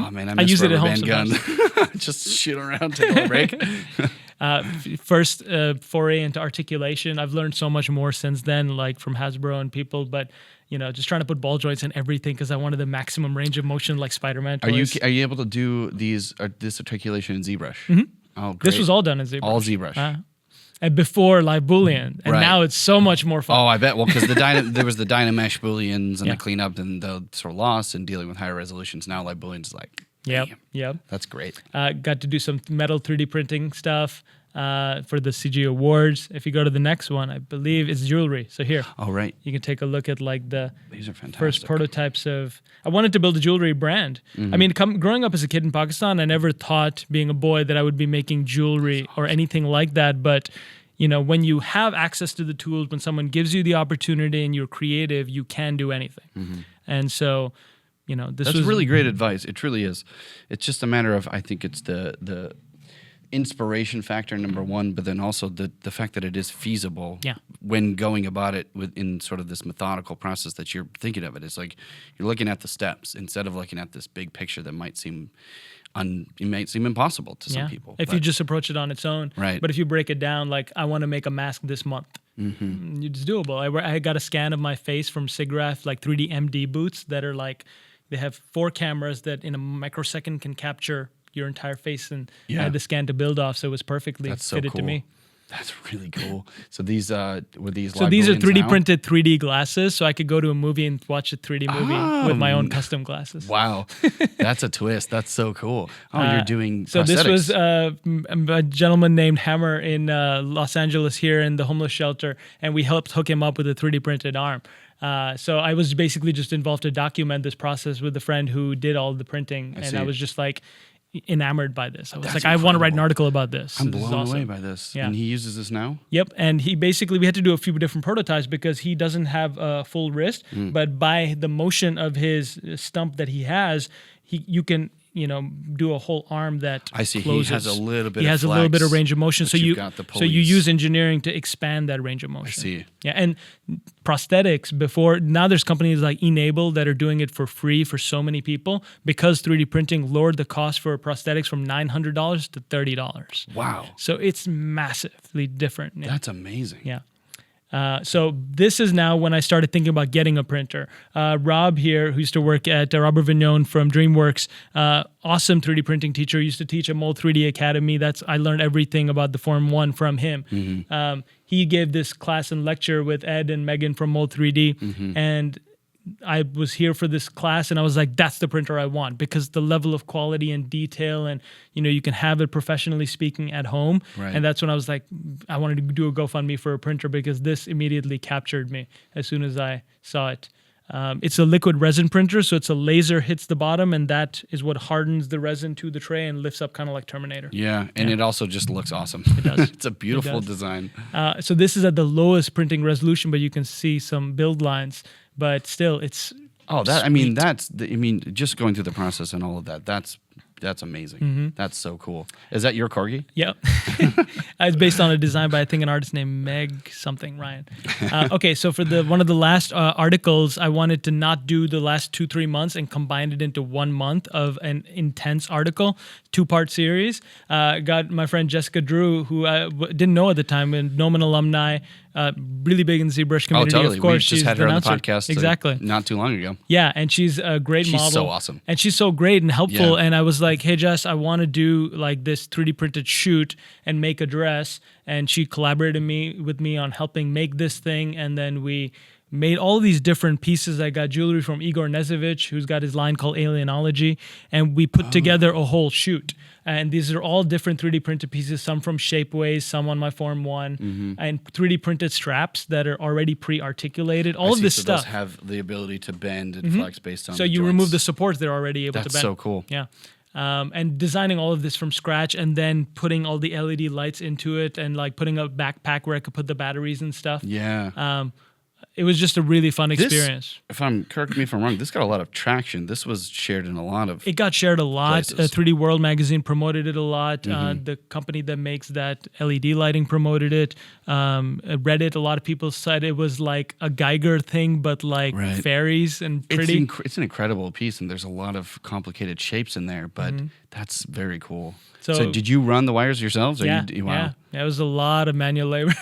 Oh, man, I use rubber it at home band gun. Just shoot around, take a little break. First foray into articulation. I've learned so much more since then, like from Hasbro and people, but just trying to put ball joints in everything because I wanted the maximum range of motion like Spider-Man toys. Are you able to do this articulation in ZBrush? Oh, great. This was all done in ZBrush. All ZBrush. And before Live Boolean, and now it's so much more fun. Oh, I bet. Well, because there was the Dynamesh Booleans and the cleanup and the sort of loss and dealing with higher resolutions. Now Live Boolean's like, Yep. That's great. Got to do some metal 3D printing stuff for the CG Awards. If you go to the next one, I believe it's jewelry. So here. Oh, right. You can take a look at like These are fantastic. First prototypes of... I wanted to build a jewelry brand. I mean, growing up as a kid in Pakistan, I never thought, being a boy, that I would be making jewelry or anything like that. But, when you have access to the tools, when someone gives you the opportunity and you're creative, you can do anything. And so... That's really great advice. It truly is. It's just a matter of, I think it's the inspiration factor, number one, but then also the fact that it is feasible when going about it in sort of this methodical process that you're thinking of it. It's like you're looking at the steps instead of looking at this big picture that might seem impossible to some people. If you just approach it on its own. Right. But if you break it down, like, I want to make a mask this month. It's doable. I got a scan of my face from SIGGRAPH, like 3D MD boots that are like, they have 4 cameras that in a microsecond can capture your entire face, and I had the scan to build off, so it was perfectly fitted to me. That's really cool. So these were these. So these are 3D printed 3D glasses, so I could go to a movie and watch a 3D movie with my own custom glasses. Wow, that's a twist. That's so cool. Oh, you're doing prosthetics. So this was a gentleman named Hammer in Los Angeles here in the homeless shelter, and we helped hook him up with a 3D printed arm. So I was basically just involved to document this process with a friend who did all the printing, and I was just like enamored by this. I was like, I want to write an article about this. I'm blown away by this. Yeah. And he uses this now? Yep. And we had to do a few different prototypes because he doesn't have a full wrist, but by the motion of his stump that he has, you can do a whole arm that I see. closes. He has a little bit. He has a little bit of range of motion, so you use engineering to expand that range of motion. I see. Yeah, and prosthetics now there's companies like Enable that are doing it for free for so many people because 3D printing lowered the cost for prosthetics from $900 to $30. Wow. So it's massively different now. That's amazing. Yeah. So this is now when I started thinking about getting a printer. Rob here, who used to work at Robert Vignon from DreamWorks, awesome 3D printing teacher, used to teach at Mold 3D Academy. I learned everything about the Form 1 from him. He gave this class and lecture with Ed and Megan from Mold 3D, and I was here for this class and I was like, that's the printer I want because the level of quality and detail and, you can have it professionally speaking at home. Right. And that's when I was like, I wanted to do a GoFundMe for a printer because this immediately captured me as soon as I saw it. It's a liquid resin printer, so it's a laser hits the bottom and that is what hardens the resin to the tray and lifts up kind of like Terminator. Yeah, and it also just looks awesome. It does. It's a beautiful design. So this is at the lowest printing resolution, but you can see some build lines. But still, it's just going through the process and all of that. That's amazing. That's so cool. Is that your corgi? Yep. It's based on a design by I think an artist named Meg something Ryan. Okay, so for one of the last articles, I wanted to not do the last 2-3 months and combine it into 1 month of an intense article, 2-part series. Got my friend Jessica Drew, who I didn't know at the time, a Noman alumni. Really big in the ZBrush community. Oh, totally. Of course, we just had her on the podcast exactly not too long ago. Yeah, and she's a great model. She's so awesome. And she's so great and helpful. Yeah. And I was like, hey, Jess, I want to do like this 3D printed shoot and make a dress. And she collaborated with me on helping make this thing. And then we made all these different pieces. I got jewelry from Igor Nezevich, who's got his line called Alienology. And we put together a whole shoot. And these are all different 3D printed pieces, some from Shapeways, some on my Form 1, and 3D printed straps that are already pre-articulated. All of this stuff. Those have the ability to bend and flex based on So you remove the supports, they're already able to bend. That's so cool. Yeah. And designing all of this from scratch and then putting all the LED lights into it and like putting a backpack where I could put the batteries and stuff. Yeah. it was just a really fun experience. Correct me if I'm wrong, this got a lot of traction. This was shared in a lot of It got shared a lot. 3D World magazine promoted it a lot. Mm-hmm. The company that makes that LED lighting promoted it. Reddit, a lot of people said it was like a Geiger thing, but like fairies and pretty. It's an incredible piece, and there's a lot of complicated shapes in there, but that's very cool. So did you run the wires yourselves? Or yeah, wow. Yeah, it was a lot of manual labor.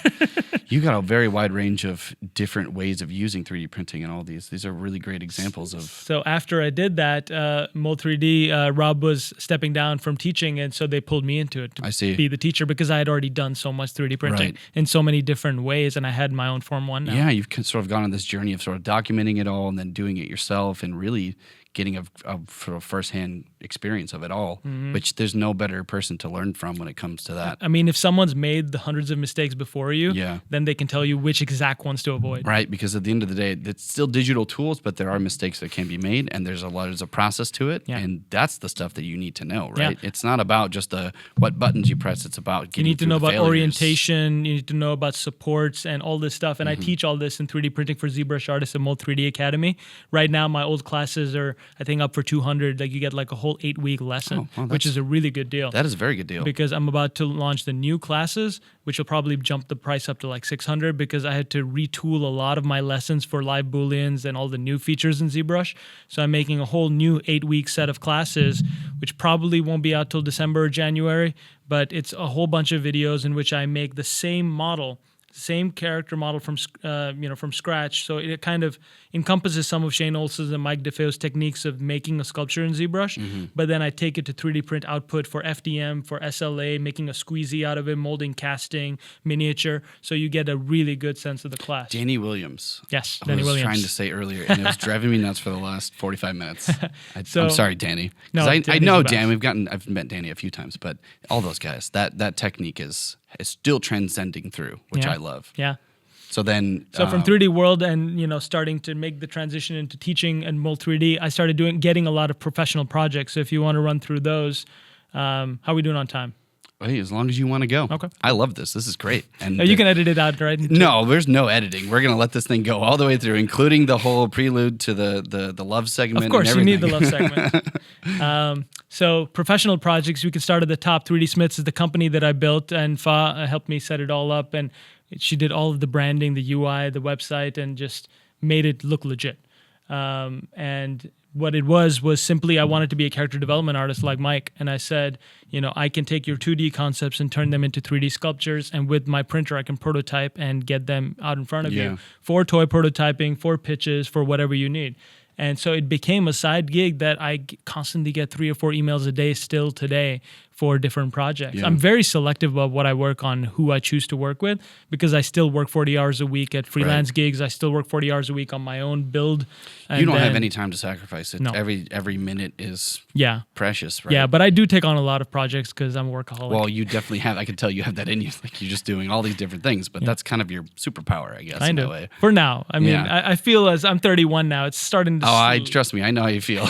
You got a very wide range of different ways of using 3D printing and all these. These are really great examples of... So after I did that, Mold3D, Rob was stepping down from teaching, and so they pulled me into it to be the teacher because I had already done so much 3D printing in so many different ways, and I had my own Form 1 now. Yeah, you've sort of gone on this journey of sort of documenting it all and then doing it yourself and really getting a sort of firsthand experience of it all, which there's no better person to learn from when it comes to that. I mean, if someone's made the hundreds of mistakes before you, then they can tell you which exact ones to avoid. Right, because at the end of the day, it's still digital tools, but there are mistakes that can be made, and there's a process to it, and that's the stuff that you need to know, right? Yeah. It's not about just what buttons you press, it's about getting You need to know about failures. Orientation, you need to know about supports and all this stuff, and I teach all this in 3D printing for ZBrush artists at Mold3D Academy. Right now, my old classes are, I think, up for 200. Like, you get like a whole 8-week lesson, which is a really good deal. That is a very good deal. Because I'm about to launch the new classes, which will probably jump the price up to like 600 because I had to retool a lot of my lessons for live booleans and all the new features in ZBrush. So I'm making a whole new 8-week set of classes, which probably won't be out till December or January, but it's a whole bunch of videos in which I make the same model, same character model from scratch. So it kind of encompasses some of Shane Olson's and Mike DeFeo's techniques of making a sculpture in ZBrush, but then I take it to 3D print output for FDM, for SLA, making a squeezy out of it, molding, casting, miniature. So you get a really good sense of the class. Danny Williams. Yes, Danny Williams. I was trying to say earlier, and it was driving me nuts for the last 45 minutes. I'm sorry, Danny. No, I know Dan. I've met Danny a few times, but all those guys, that technique is still transcending through, which I love. Yeah. So then, from 3D World and starting to make the transition into teaching and Mold3D, I started getting a lot of professional projects. So if you want to run through those, how are we doing on time? Hey, as long as you want to go. Okay. I love this. This is great. And you can edit it out, right? No, there's no editing. We're gonna let this thing go all the way through, including the whole prelude to the love segment. Of course, and you need the love segment. So professional projects, we can start at the top. 3D Smiths is the company that I built, and Fa helped me set it all up, and she did all of the branding, the UI, the website, and just made it look legit. And what it was simply I wanted to be a character development artist like Mike. And I said, I can take your 2D concepts and turn them into 3D sculptures. And with my printer, I can prototype and get them out in front of you for toy prototyping, for pitches, for whatever you need. And so it became a side gig that I constantly get 3 or 4 emails a day still today for different projects. I'm very selective about what I work on, who I choose to work with, because I still work 40 hours a week at freelance gigs. I still work 40 hours a week on my own build. You don't have any time to sacrifice it. No. Every minute is precious, right? Yeah, but I do take on a lot of projects because I'm a workaholic. Well, you definitely have. I can tell you have that in you. Like, you're just doing all these different things, but that's kind of your superpower, I guess, in a way. For now. I mean, I feel as I'm 31 now, it's starting to... trust me, I know how you feel.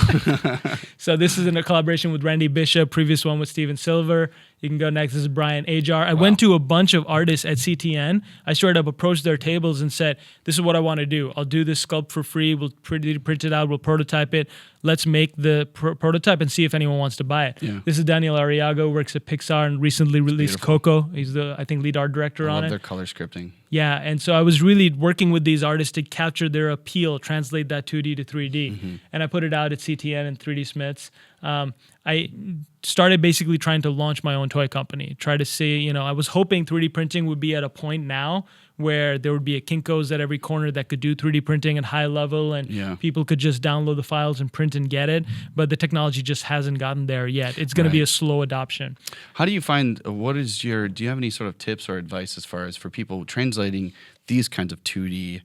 So this is in a collaboration with Randy Bishop, previous one with Steven Silver. You can go next. This is Brian Ajar. I went to a bunch of artists at CTN. I straight up approached their tables and said, this is what I want to do. I'll do this sculpt for free. We'll print it out. We'll prototype it. Let's make the prototype and see if anyone wants to buy it. Yeah. This is Daniel Arriaga, works at Pixar and recently released Coco. He's the, I think, lead art director on it. I love their color scripting. Yeah, and so I was really working with these artists to capture their appeal, translate that 2D to 3D. And I put it out at CTN and 3D Smiths. I started basically trying to launch my own toy company, try to see, I was hoping 3D printing would be at a point now where there would be a Kinko's at every corner that could do 3D printing at high level and people could just download the files and print and get it. But the technology just hasn't gotten there yet. It's going to be a slow adoption. How do you find, do you have any sort of tips or advice as far as for people translating these kinds of 2D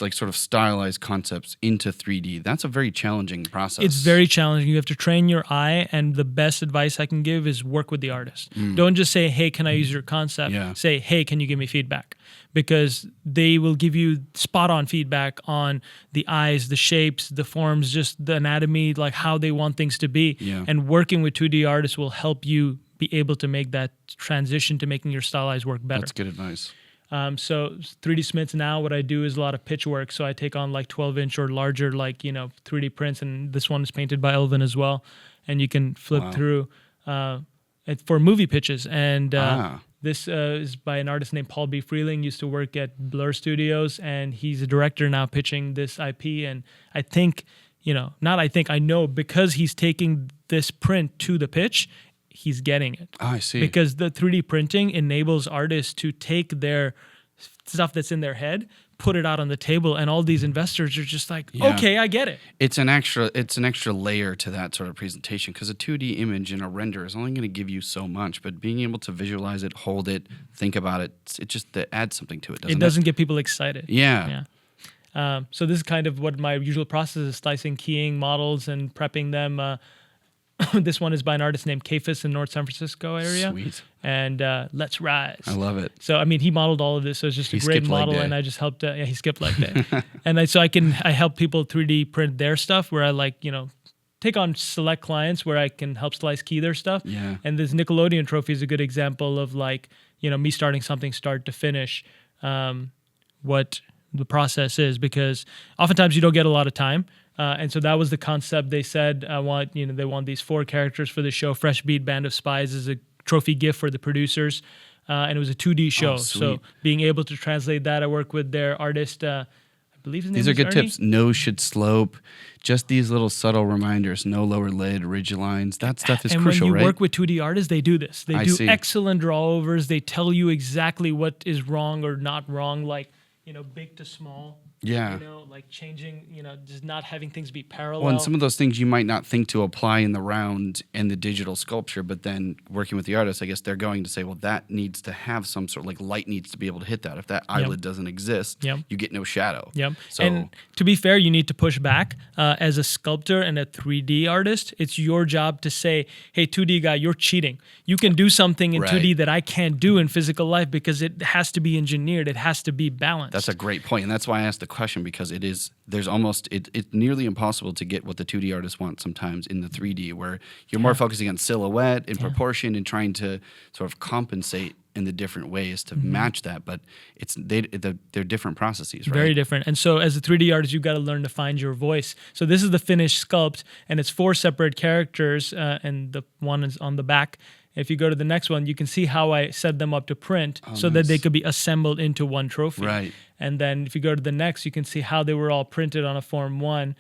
like sort of stylized concepts into 3D? That's a very challenging process. It's very challenging. You have to train your eye, and the best advice I can give is work with the artist. Don't just say, hey, can I use your concept? Say, hey, can you give me feedback? Because they will give you spot-on feedback on the eyes, the shapes, the forms, just the anatomy, like how they want things to be. And working with 2D artists will help you be able to make that transition to making your stylized work better. That's good advice. So 3D Smiths now, what I do is a lot of pitch work. So I take on like 12-inch or larger, like, 3D prints. And this one is painted by Elvin as well. And you can flip through for movie pitches. And this is by an artist named Paul B. Freeling, used to work at Blur Studios. And he's a director now pitching this IP. And I think, I know because he's taking this print to the pitch, he's getting it. Oh, I see. Because the 3D printing enables artists to take their stuff that's in their head, put it out on the table, and all these investors are just like, okay, I get it. It's an extra layer to that sort of presentation, because a 2D image in a render is only going to give you so much, but being able to visualize it, hold it, think about it, that adds something to it, doesn't it? It doesn't get people excited. Yeah. So this is kind of what my usual process is: slicing, keying models, and prepping them. This one is by an artist named Kafis in North San Francisco area. Sweet. And Let's Rise. I love it. So, he modeled all of this. So it's just a great model. And I just helped, he skipped leg day. And I help people 3D print their stuff where I take on select clients where I can help slice key their stuff. Yeah. And this Nickelodeon trophy is a good example of me starting something start to finish, what the process is, because oftentimes you don't get a lot of time. And so that was the concept. They said, they want these 4 characters for the show. Fresh Beat Band of Spies is a trophy gift for the producers. And it was a 2D show. So being able to translate that, I work with their artist, I believe his name is These are good Ernie. tips. Nose should slope. Just these little subtle reminders. No lower lid, ridge lines. That stuff is crucial, right? And when you work with 2D artists, they do this. They do excellent drawovers. They tell you exactly what is wrong or not wrong, big to small. Yeah. Changing, just not having things be parallel. Well, and some of those things you might not think to apply in the round and the digital sculpture, but then working with the artist, I guess they're going to say, well, that needs to have some sort of light needs to be able to hit that. If that eyelid doesn't exist, you get no shadow. Yep. So, and to be fair, you need to push back. As a sculptor and a 3D artist, it's your job to say, hey, 2D guy, you're cheating. You can do something in 2D that I can't do in physical life because it has to be engineered. It has to be balanced. That's a great point. And that's why I asked the question, because it's nearly impossible to get what the 2D artists want sometimes in the 3D, where you're more focusing on silhouette and proportion and trying to sort of compensate in the different ways to match that, but they're different processes, right? Very different. And so as a 3D artist, you've got to learn to find your voice. So this is the finished sculpt, and it's 4 separate characters, and the one is on the back. If you go to the next one, you can see how I set them up to print that they could be assembled into one trophy. Right. And then if you go to the next, you can see how they were all printed on a Form 1,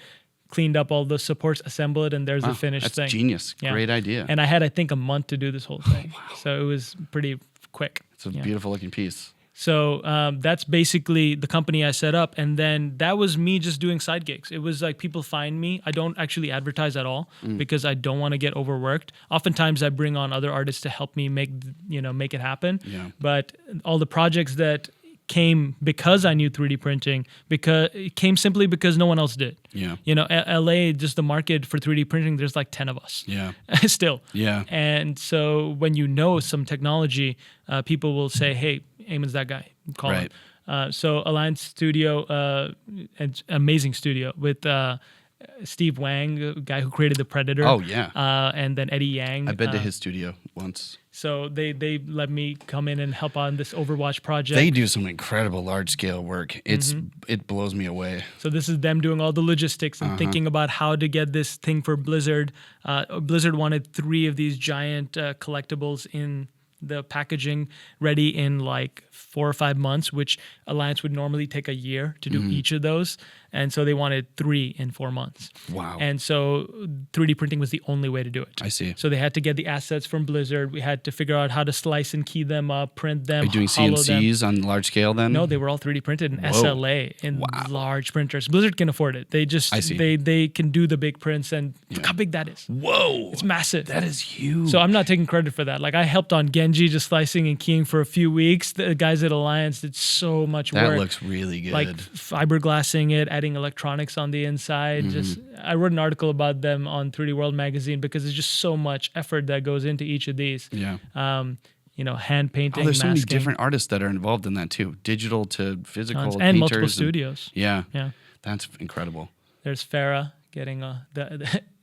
cleaned up all the supports, assembled it, and there's the finished thing. That's genius. Yeah. Great idea. And I had, I think, a month to do this whole thing. Wow. So it was pretty quick. It's a beautiful looking piece. So that's basically the company I set up. And then that was me just doing side gigs. It was like people find me. I don't actually advertise at all because I don't want to get overworked. Oftentimes I bring on other artists to help me make it happen. Yeah. But all the projects that came because I knew 3D printing, because it came simply because no one else did. Yeah. LA, just the market for 3D printing, there's like 10 of us. Yeah. Still. Yeah. And so when you know some technology, people will say, hey, Aiman's that guy. Call him. So Alliance Studio, an amazing studio with Steve Wang, the guy who created The Predator. Oh, yeah. And then Eddie Yang. I've been to his studio once. So they let me come in and help on this Overwatch project. They do some incredible large-scale work. It blows me away. So this is them doing all the logistics and thinking about how to get this thing for Blizzard. Blizzard wanted 3 of these giant collectibles in the packaging ready in like 4 or 5 months, which Alliance would normally take a year to do each of those. And so they wanted 3 in 4 months. Wow. And so 3D printing was the only way to do it. I see. So they had to get the assets from Blizzard. We had to figure out how to slice and key them up, print them, Are you doing CNCs on large scale then? No, they were all 3D printed in SLA in large printers. Blizzard can afford it. They just, they can do the big prints, and look how big that is. Whoa. It's massive. That is huge. So I'm not taking credit for that. Like I helped on Genji just slicing and keying for a few weeks. The guys at Alliance did so much work. That looks really good. Like fiberglassing it, adding electronics on the inside. Just I wrote an article about them on 3D World magazine because there's just so much effort that goes into each of these. Yeah. Hand painting, there's masking. So many different artists that are involved in that too. Digital to physical. And painters multiple studios. Yeah. That's incredible. There's Farah getting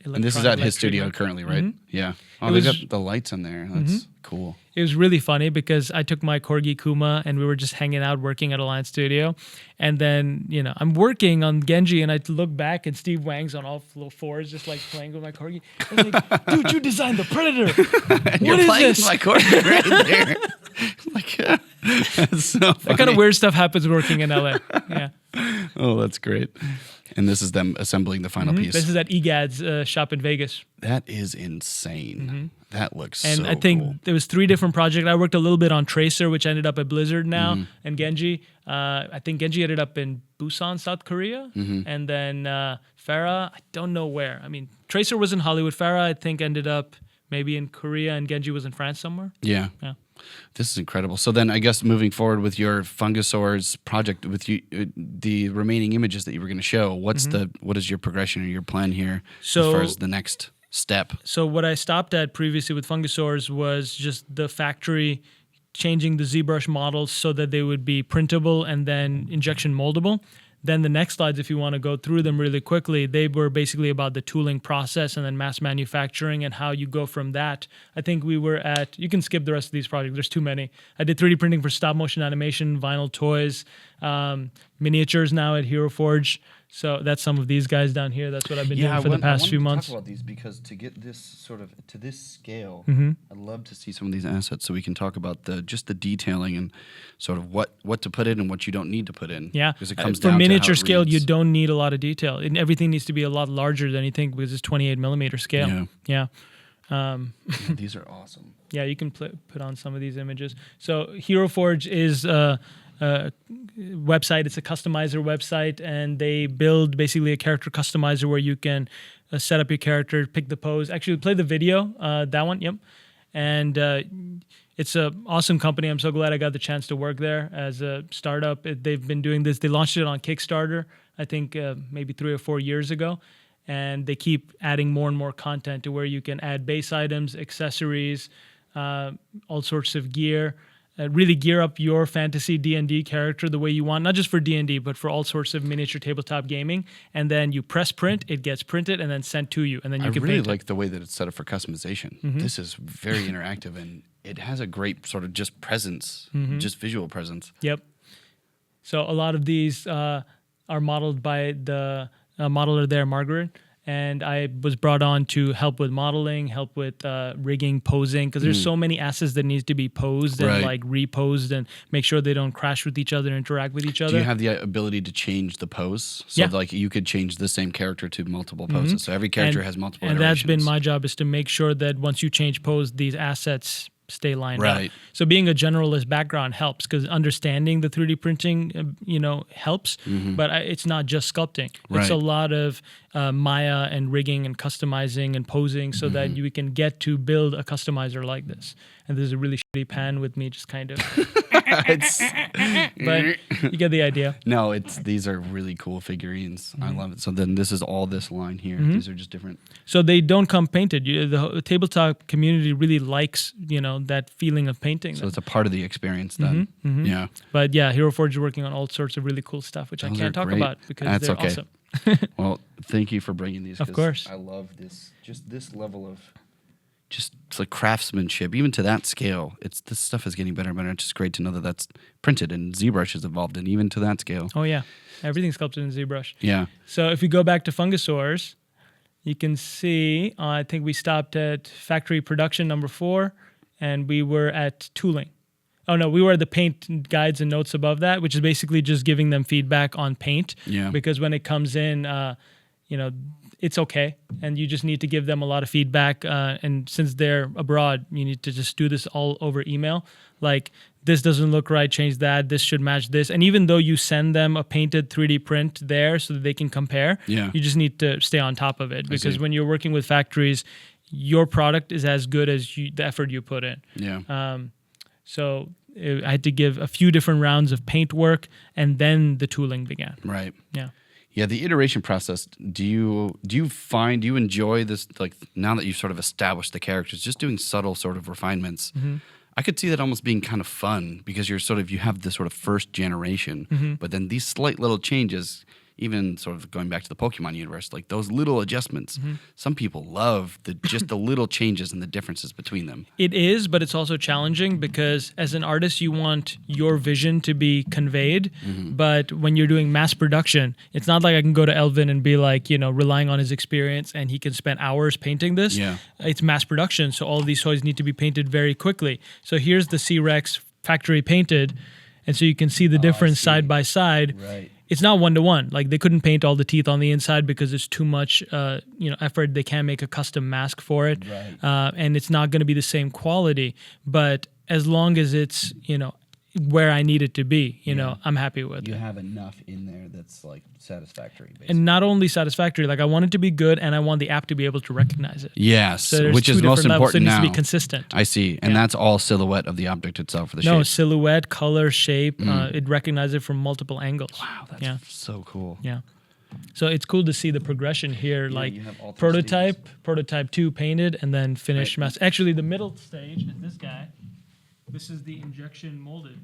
And this is at his studio currently, right? Mm-hmm. Yeah. Oh, they got the lights in there. That's cool. It was really funny because I took my corgi Kuma and we were just hanging out working at Alliance Studio. And then, I'm working on Genji and I look back and Steve Wang's on all fours just like playing with my corgi. I was like, dude, you designed the Predator. And you're playing with my corgi right there. Like, that's so funny. That kind of weird stuff happens working in LA. Yeah. Oh, that's great. And this is them assembling the final piece. This is at EGAD's shop in Vegas. That is insane. That looks and so cool. I think there was 3 different projects. I worked a little bit on Tracer, which ended up at Blizzard now, and Genji. I think Genji ended up in Busan, South Korea. And then Farah, I don't know where. I mean, Tracer was in Hollywood. Farah, I think, ended up maybe in Korea, and Genji was in France somewhere. Yeah. This is incredible. So then I guess moving forward with your Fungisaurs project, with you, the remaining images that you were going to show, what is your progression or your plan here as far as the next step? So what I stopped at previously with Fungisaurs was just the factory changing the ZBrush models so that they would be printable and then injection moldable. Then the next slides, if you want to go through them really quickly, they were basically about the tooling process and then mass manufacturing and how you go from that. I think we were at, you can skip the rest of these projects, there's too many. I did 3D printing for stop motion animation, vinyl toys, miniatures now at Hero Forge. So that's some of these guys down here. That's what I've been doing for the past few months. I want to talk about these because to get this sort of to this scale, I'd love to see some of these assets so we can talk about just the detailing and sort of what to put in and what you don't need to put in. Yeah, because it comes for down miniature to how it scale, reads. you don't need a lot of detail, and everything needs to be a lot larger than you think because it's 28 millimeter scale. Yeah. These are awesome. Yeah, you can put on some of these images. So Hero Forge is website. It's a customizer website, and they build basically a character customizer where you can set up your character, pick the pose. Actually, play the video. That one, yep. And it's an awesome company. I'm so glad I got the chance to work there as a startup. They've been doing this. They launched it on Kickstarter, I think maybe 3 or 4 years ago. And they keep adding more and more content to where you can add base items, accessories, all sorts of gear. Really gear up your fantasy D&D character the way you want, not just for D&D, but for all sorts of miniature tabletop gaming. And then you press print, it gets printed and then sent to you, and then you can paint it. I really like the way that it's set up for customization. This is very interactive, and it has a great sort of just presence, just visual presence. Yep. So a lot of these are modeled by the modeler there, Margaret. And I was brought on to help with modeling, help with rigging, posing, because there's so many assets that needs to be posed and like reposed and make sure they don't crash with each other, interact with each other. Do you have the ability to change the pose? So like you could change the same character to multiple poses. So every character has multiple iterations. And that's been my job, is to make sure that once you change pose, these assets stay lined up. So being a generalist background helps, because understanding the 3D printing, helps, but it's not just sculpting. It's a lot of Maya and rigging and customizing and posing so that you can get to build a customizer like this. And there's a really shitty pan with me just kind of... but you get the idea. No, these are really cool figurines. I love it. So then this is all this line here. These are just different. So they don't come painted. The tabletop community really likes, that feeling of painting. So it's a part of the experience then. Yeah. But yeah, Hero Forge is working on all sorts of really cool stuff, which I can't talk about because they're awesome. Well, thank you for bringing these. Of course. I love this. Just this level of it's like craftsmanship, even to that scale. This stuff is getting better and better. It's just great to know that that's printed and ZBrush is involved in, even to that scale. Oh yeah, everything's sculpted in ZBrush. Yeah. So if we go back to Fungisaurs, you can see, I think we stopped at factory production number 4, and we were at tooling. Oh no, we were at the paint guides and notes above that, which is basically just giving them feedback on paint. Yeah. Because when it comes in, it's okay, and you just need to give them a lot of feedback. And since they're abroad, you need to just do this all over email. Like, this doesn't look right, change that, this should match this. And even though you send them a painted 3D print there so that they can compare, you just need to stay on top of it. Because when you're working with factories, your product is as good as the effort you put in. Yeah. So I had to give a few different rounds of paint work, and then the tooling began. Right. Yeah. Yeah, the iteration process, do you enjoy this, like, now that you've sort of established the characters, just doing subtle sort of refinements? I could see that almost being kind of fun, because you have this sort of first generation, but then these slight little changes even sort of going back to the Pokemon universe, like those little adjustments, some people love just the little changes and the differences between them. It is, but it's also challenging because as an artist, you want your vision to be conveyed. But when you're doing mass production, it's not like I can go to Elvin and be like, relying on his experience and he can spend hours painting this. Yeah. It's mass production, so all of these toys need to be painted very quickly. So here's the C-Rex factory painted, and so you can see the difference side by side. Right. It's not one-to-one. Like, they couldn't paint all the teeth on the inside because it's too much effort. They can't make a custom mask for it. Right. And it's not going to be the same quality. But as long as it's, where I need it to be, I'm happy with it. You have enough in there that's like satisfactory, basically. And not only satisfactory, like I want it to be good and I want the app to be able to recognize it. Yes, so which is most important now. It needs to be consistent. I see. And that's all silhouette of the object itself for the shape. No, silhouette, color, shape. It recognizes it from multiple angles. Wow, that's so cool. Yeah. So it's cool to see the progression here, like prototype, prototype 2 painted, and then finished mask. Actually, the middle stage is this guy. This is the injection molded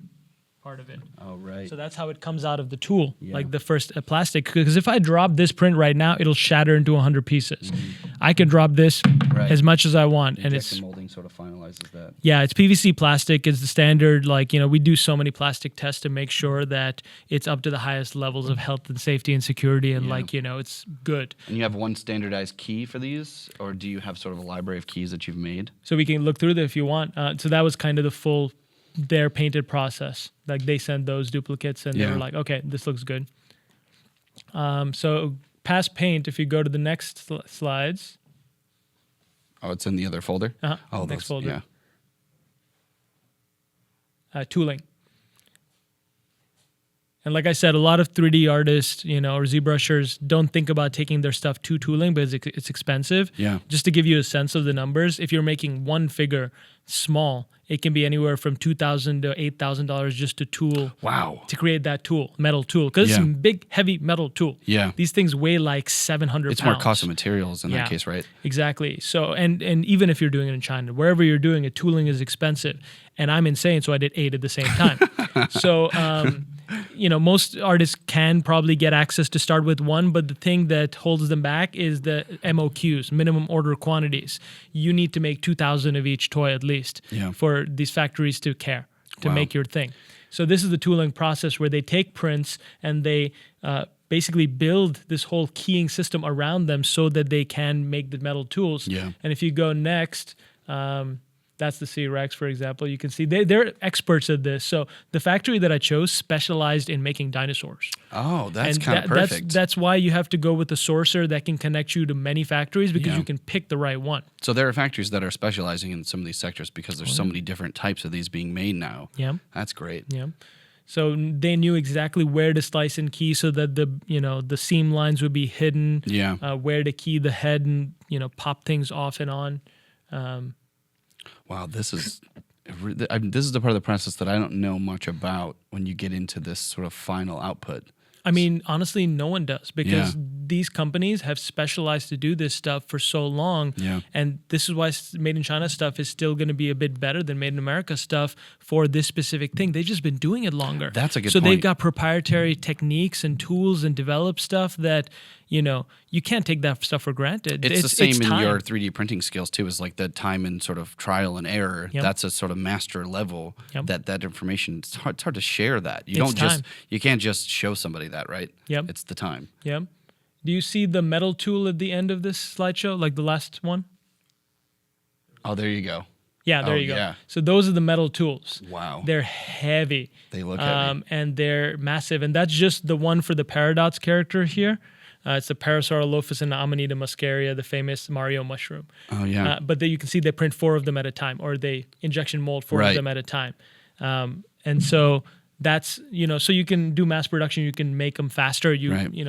part of it. Oh, right. So that's how it comes out of the tool, like the first plastic. Because if I drop this print right now, it'll shatter into 100 pieces. I can drop this as much as I want. And it's molding sort of finalizes that. Yeah, it's PVC plastic. It's the standard. Like, we do so many plastic tests to make sure that it's up to the highest levels of health and safety and security. And it's good. And you have one standardized key for these? Or do you have sort of a library of keys that you've made? So we can look through that if you want. So that was kind of the full their painted process. Like, they sent those duplicates and they were like, okay, this looks good. So past paint, if you go to the next slides. Oh, it's in the other folder? Oh, next folder. Yeah. Tooling. And like I said, a lot of 3D artists, or ZBrushers don't think about taking their stuff to tooling because it's expensive. Yeah. Just to give you a sense of the numbers, if you're making one figure small, it can be anywhere from $2,000 to $8,000 just to tool. Wow. To create that tool, metal tool. Because it's a big, heavy metal tool. Yeah. These things weigh like 700 pounds. It's more cost of materials in that case, right? Exactly. So, and even if you're doing it in China, wherever you're doing it, tooling is expensive. And I'm insane, so I did 8 at the same time. So, most artists can probably get access to start with one, but the thing that holds them back is the MOQs, minimum order quantities. You need to make 2,000 of each toy at least for these factories to care, to make your thing. So this is the tooling process where they take prints and they basically build this whole keying system around them so that they can make the metal tools. Yeah. And if you go next, that's the C-Rex, for example. You can see they're experts at this. So the factory that I chose specialized in making dinosaurs. Oh, that's kind of perfect. That's why you have to go with a sourcer that can connect you to many factories because you can pick the right one. So there are factories that are specializing in some of these sectors because there's so many different types of these being made now. Yeah. That's great. Yeah. So they knew exactly where to slice and key so that the seam lines would be hidden. Yeah. Where to key the head and pop things off and on. Wow, this is the part of the process that I don't know much about when you get into this sort of final output. I mean, honestly, no one does because these companies have specialized to do this stuff for so long. Yeah. And this is why Made in China stuff is still going to be a bit better than Made in America stuff for this specific thing. They've just been doing it longer. That's a good point. So they've got proprietary techniques and tools and developed stuff that, you can't take that stuff for granted. It's the same in your 3D printing skills too, is like the time and sort of trial and error. Yep. That's a sort of master level. Yep. That information, it's hard to share that. You can't just show somebody that, right? Yep. It's the time. Yep. Do you see the metal tool at the end of this slideshow, like the last one? Oh, there you go. Yeah, there you go. Yeah. So those are the metal tools. Wow. They're heavy. They look heavy. And they're massive. And that's just the one for the Paradox character here. It's the Parasaurolophus and the Amanita muscaria, the famous Mario mushroom. Oh, yeah. But you can see they print 4 of them at a time, or they injection mold 4 of them at a time. And so that's, so you can do mass production, you can make them faster.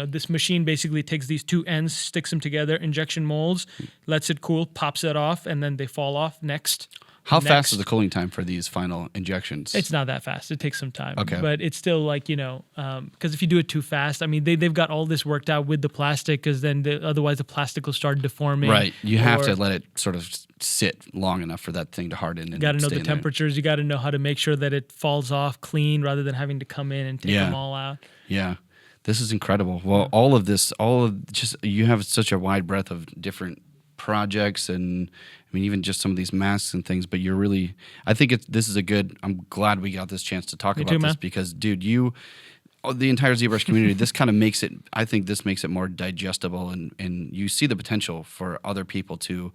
This machine basically takes these 2 ends, sticks them together, injection molds, lets it cool, pops it off, and then they fall off next. How fast is the cooling time for these final injections? It's not that fast. It takes some time. Okay. But it's still like, because if you do it too fast, I mean, they've got all this worked out with the plastic because then otherwise the plastic will start deforming. Right. You have to let it sort of sit long enough for that thing to harden. You got to know the temperatures. You got to know how to make sure that it falls off clean rather than having to come in and take them all out. Yeah. This is incredible. Well, you have such a wide breadth of different projects, and I mean, even just some of these masks and things, but I think I'm glad we got this chance to talk about this because, dude, the entire ZBrush community, this kind of makes it, I think this makes it more digestible, and you see the potential for other people to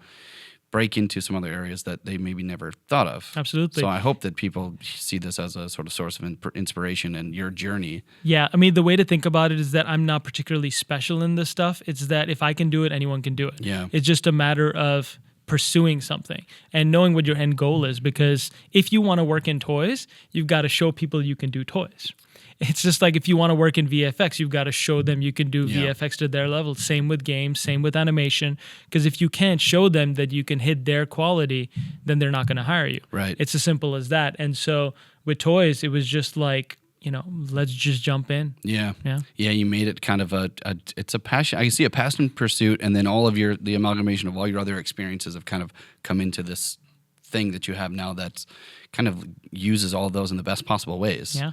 break into some other areas that they maybe never thought of. Absolutely. So I hope that people see this as a sort of source of inspiration in your journey. Yeah, I mean, the way to think about it is that I'm not particularly special in this stuff. It's that if I can do it, anyone can do it. Yeah. It's just a matter of pursuing something and knowing what your end goal is, because if you want to work in toys, you've got to show people you can do toys. It's just like if you want to work in VFX, you've got to show them you can do VFX to their level. Same with games, same with animation. Because if you can't show them that you can hit their quality, then they're not going to hire you. Right. It's as simple as that. And so with toys, it was just like, let's just jump in. Yeah. You made it kind of it's a passion. I can see a passion pursuit, and then all of the amalgamation of all your other experiences have kind of come into this thing that you have now that's kind of uses all of those in the best possible ways. Yeah.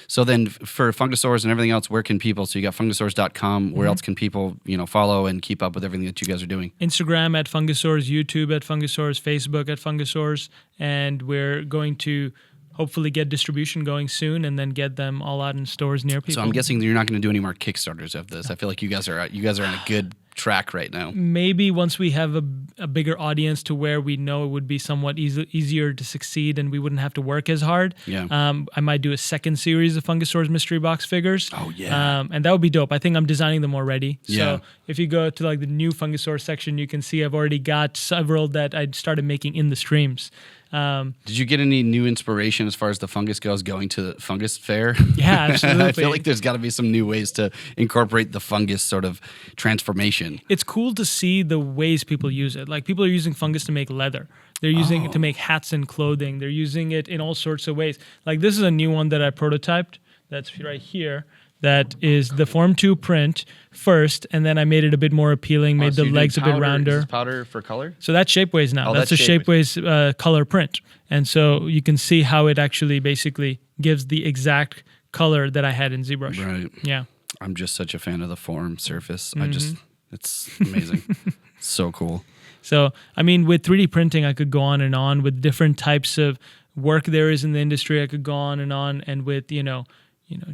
So then for Fungisaurs and everything else, where can people, so you got fungisaurs.com, where else can people, follow and keep up with everything that you guys are doing? Instagram at Fungisaurs, YouTube at Fungisaurs, Facebook at Fungisaurs, and we're going to hopefully get distribution going soon and then get them all out in stores near people. So I'm guessing you're not going to do any more Kickstarters of this. I feel like you guys are on a good track right now. Maybe once we have a bigger audience to where we know it would be somewhat easier to succeed and we wouldn't have to work as hard. Yeah. I might do a second series of Fungisaurs mystery box figures. Oh yeah. And that would be dope. I think I'm designing them already. Yeah. So if you go to like the new Fungisaurs section, you can see I've already got several that I started making in the streams. Did you get any new inspiration as far as the fungus goes going to the fungus fair? Yeah, absolutely. I feel like there's got to be some new ways to incorporate the fungus sort of transformation. It's cool to see the ways people use it. Like people are using fungus to make leather. They're using it to make hats and clothing. They're using it in all sorts of ways. Like this is a new one that I prototyped. That's right here. That is the Form 2 print first, and then I made it a bit more appealing, made the legs a bit rounder. Is this powder for color? So that's Shapeways now. That's a Shapeways color print. And so you can see how it actually basically gives the exact color that I had in ZBrush. Right. Yeah. I'm just such a fan of the form surface. It's amazing. So cool. So, I mean, with 3D printing, I could go on and on with different types of work there is in the industry. I could go on, and with,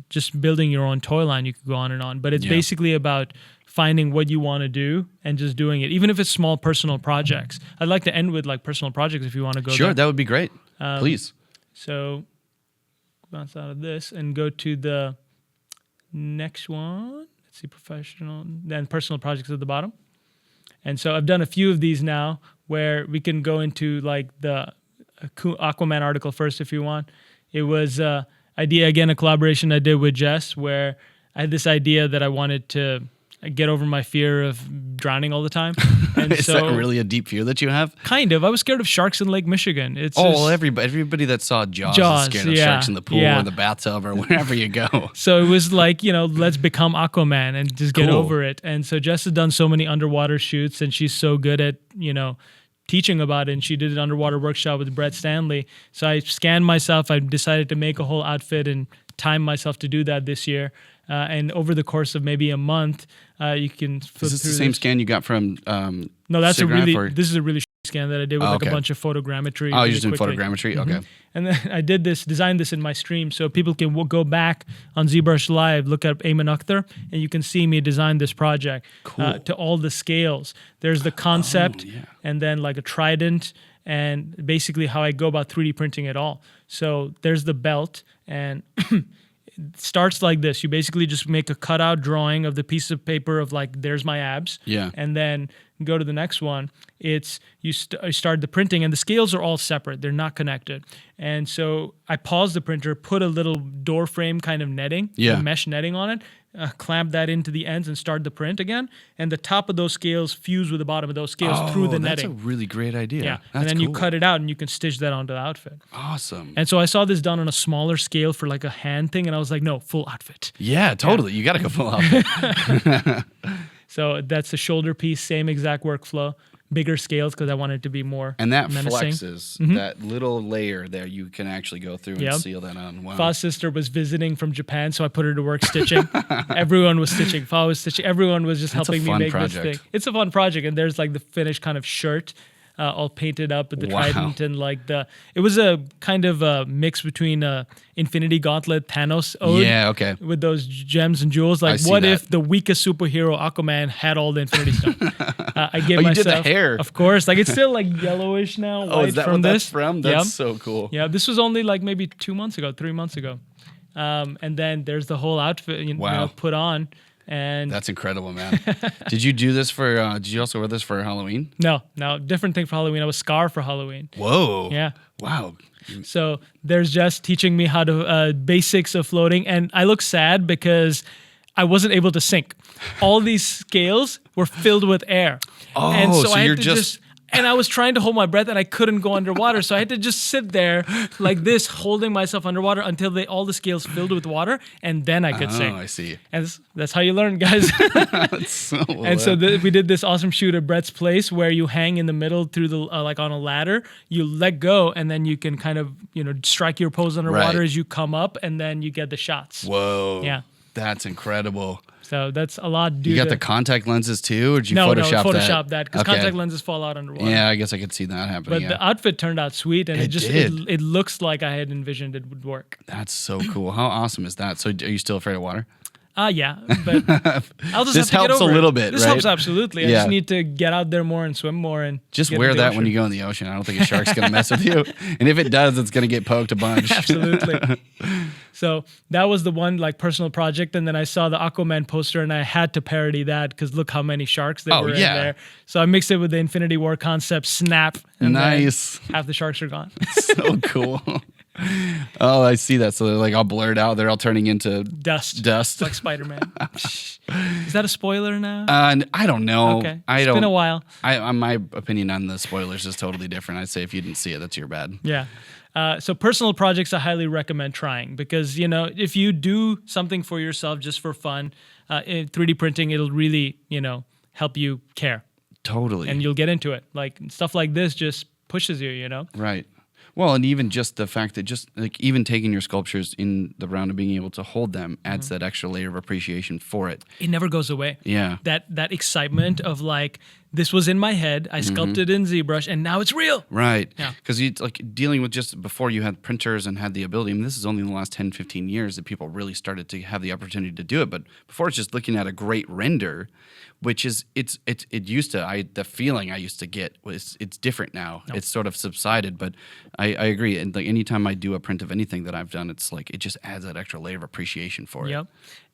just building your own toy line, you could go on and on. But it's basically about finding what you want to do and just doing it, even if it's small personal projects. I'd like to end with like personal projects if you want to go. Sure, there. that would be great. Please. So bounce out of this and go to the next one. Let's see, professional, then personal projects at the bottom. And so I've done a few of these now where we can go into like the Aquaman article first if you want. It was idea, again, a collaboration I did with Jess, where I had this idea that I wanted to get over my fear of drowning all the time. And Is that really a deep fear that you have? Kind of. I was scared of sharks in Lake Michigan. Well, everybody that saw Jaws is scared of sharks in the pool or the bathtub or wherever you go. So it was like, let's become Aquaman and just get over it. And so Jess has done so many underwater shoots, and she's so good at, teaching about it, and she did an underwater workshop with Brett Stanley. So I scanned myself. I decided to make a whole outfit and time myself to do that this year. And over the course of maybe a month, you can flip Is this the same scan you got from No, that's SIGGRAPH, this is a really scan that I did with a bunch of photogrammetry. Oh, you're just doing photogrammetry? Mm-hmm. Okay. And then I designed this in my stream so people can go back on ZBrushLIVE, look at Aiman Akhtar, and you can see me design this project to all the scales. There's the concept and then like a trident and basically how I go about 3D printing it all. So there's the belt, and it starts like this. You basically just make a cutout drawing of the piece of paper of like, there's my abs. Yeah. And then go to the next one. It's you start the printing, and the scales are all separate. They're not connected. And so I paused the printer, put a little door frame kind of netting, mesh netting on it, clamp that into the ends and start the print again. And the top of those scales fuse with the bottom of those scales through the netting. That's a really great idea. Yeah. And then you cut it out and you can stitch that onto the outfit. Awesome. And so I saw this done on a smaller scale for like a hand thing, and I was like, no, full outfit. Yeah, totally. You got to go full outfit. So that's the shoulder piece, same exact workflow. bigger scales because I wanted it to be more And that menacing. flexes, that little layer there, you can actually go through and seal that on. Wow. Fa's sister was visiting from Japan, so I put her to work stitching. Everyone was stitching. Fa was stitching. Everyone was just helping me make this thing. It's a fun project, and there's like the finished kind of shirt. All painted up with the trident and like it was a kind of a mix between Infinity Gauntlet Thanos ode with those gems and jewels. Like, what if the weakest superhero Aquaman had all the Infinity Stones? I gave myself, you did the hair, of course. Like, it's still like yellowish now. Is that from what this? That's from? That's so cool. Yeah, this was only like maybe 3 months ago. And then there's the whole outfit you know, put on. And that's incredible, man. Did you do this for, did you also wear this for Halloween? No, different thing for Halloween. I was Scar for Halloween. Whoa. Yeah. Wow. So there's just teaching me how to, basics of floating. And I look sad because I wasn't able to sink. All these scales were filled with air. Oh, and so I you're had to and I was trying to hold my breath and I couldn't go underwater. So I had to just sit there like this, holding myself underwater until all the scales filled with water, and then I could sing. Oh, I see. And that's how you learn, guys. That's so and so we did this awesome shoot at Brett's place where you hang in the middle through the like on a ladder. You let go, and then you can kind of strike your pose underwater as you come up, and then you get the shots. Whoa. Yeah. That's incredible. So that's a lot. You got the contact lenses too, or did you Photoshop that? Because contact lenses fall out underwater. Yeah, I guess I could see that happening. But the outfit turned out sweet, and it looks like I had envisioned it would work. That's so cool. How awesome is that? So are you still afraid of water? Yeah, but I'll just this have to helps get over a little bit. This right? helps absolutely. I just need to get out there more and swim more and just wear that when you go in the ocean. I don't think a shark's gonna mess with you, and if it does, it's gonna get poked a bunch. Absolutely. So that was the one like personal project, and then I saw the Aquaman poster, and I had to parody that because look how many sharks there were in there. So I mixed it with the Infinity War concept, snap. And nice. Half the sharks are gone. So cool. Oh, I see that. So they're like all blurred out. They're all turning into dust. Like Spider-Man. Is that a spoiler now? I don't know. Okay. It's been a while. My opinion on the spoilers is totally different. I'd say if you didn't see it, that's your bad. Yeah. So personal projects I highly recommend trying because, if you do something for yourself just for fun, in 3D printing, it'll really, help you care. Totally. And you'll get into it. Like stuff like this just pushes you, Right. Well, and even just the fact that just like even taking your sculptures in the round and being able to hold them adds that extra layer of appreciation for it. It never goes away. Yeah. That excitement of like, this was in my head, I sculpted in ZBrush, and now it's real. Right. Yeah. Because you like dealing with just before you had printers and had the ability. I mean, this is only in the last 10, 15 years that people really started to have the opportunity to do it. But before it's just looking at a great render, which is it used to the feeling I used to get was it's different now. Nope. It's sort of subsided, but I agree. And like anytime I do a print of anything that I've done, it's like it just adds that extra layer of appreciation for it. Yep.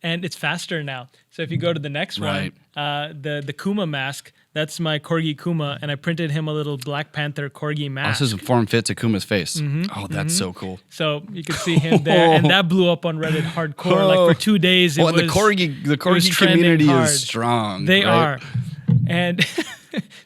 And it's faster now. So if you go to the next one, the Kuma mask, that's my Corgi Kuma, and I printed him a little Black Panther Corgi mask. Oh, this is a form fit to Kuma's face. Oh, that's so cool. So you can see him there, and that blew up on Reddit hardcore. Like for 2 days, the Corgi community is strong. They are. And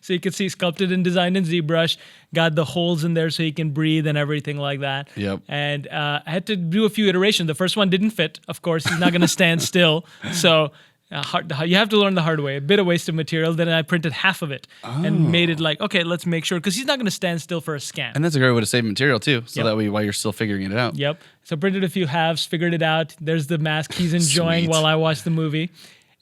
so you can see sculpted and designed in ZBrush, got the holes in there so he can breathe and everything like that. Yep. And I had to do a few iterations. The first one didn't fit. Of course, he's not going to stand still. So you have to learn the hard way. A bit of wasted material. Then I printed half of it and made it like, okay, let's make sure. Because he's not going to stand still for a scan. And that's a great way to save material too. So that way while you're still figuring it out. Yep. So printed a few halves, figured it out. There's the mask he's enjoying while I watch the movie.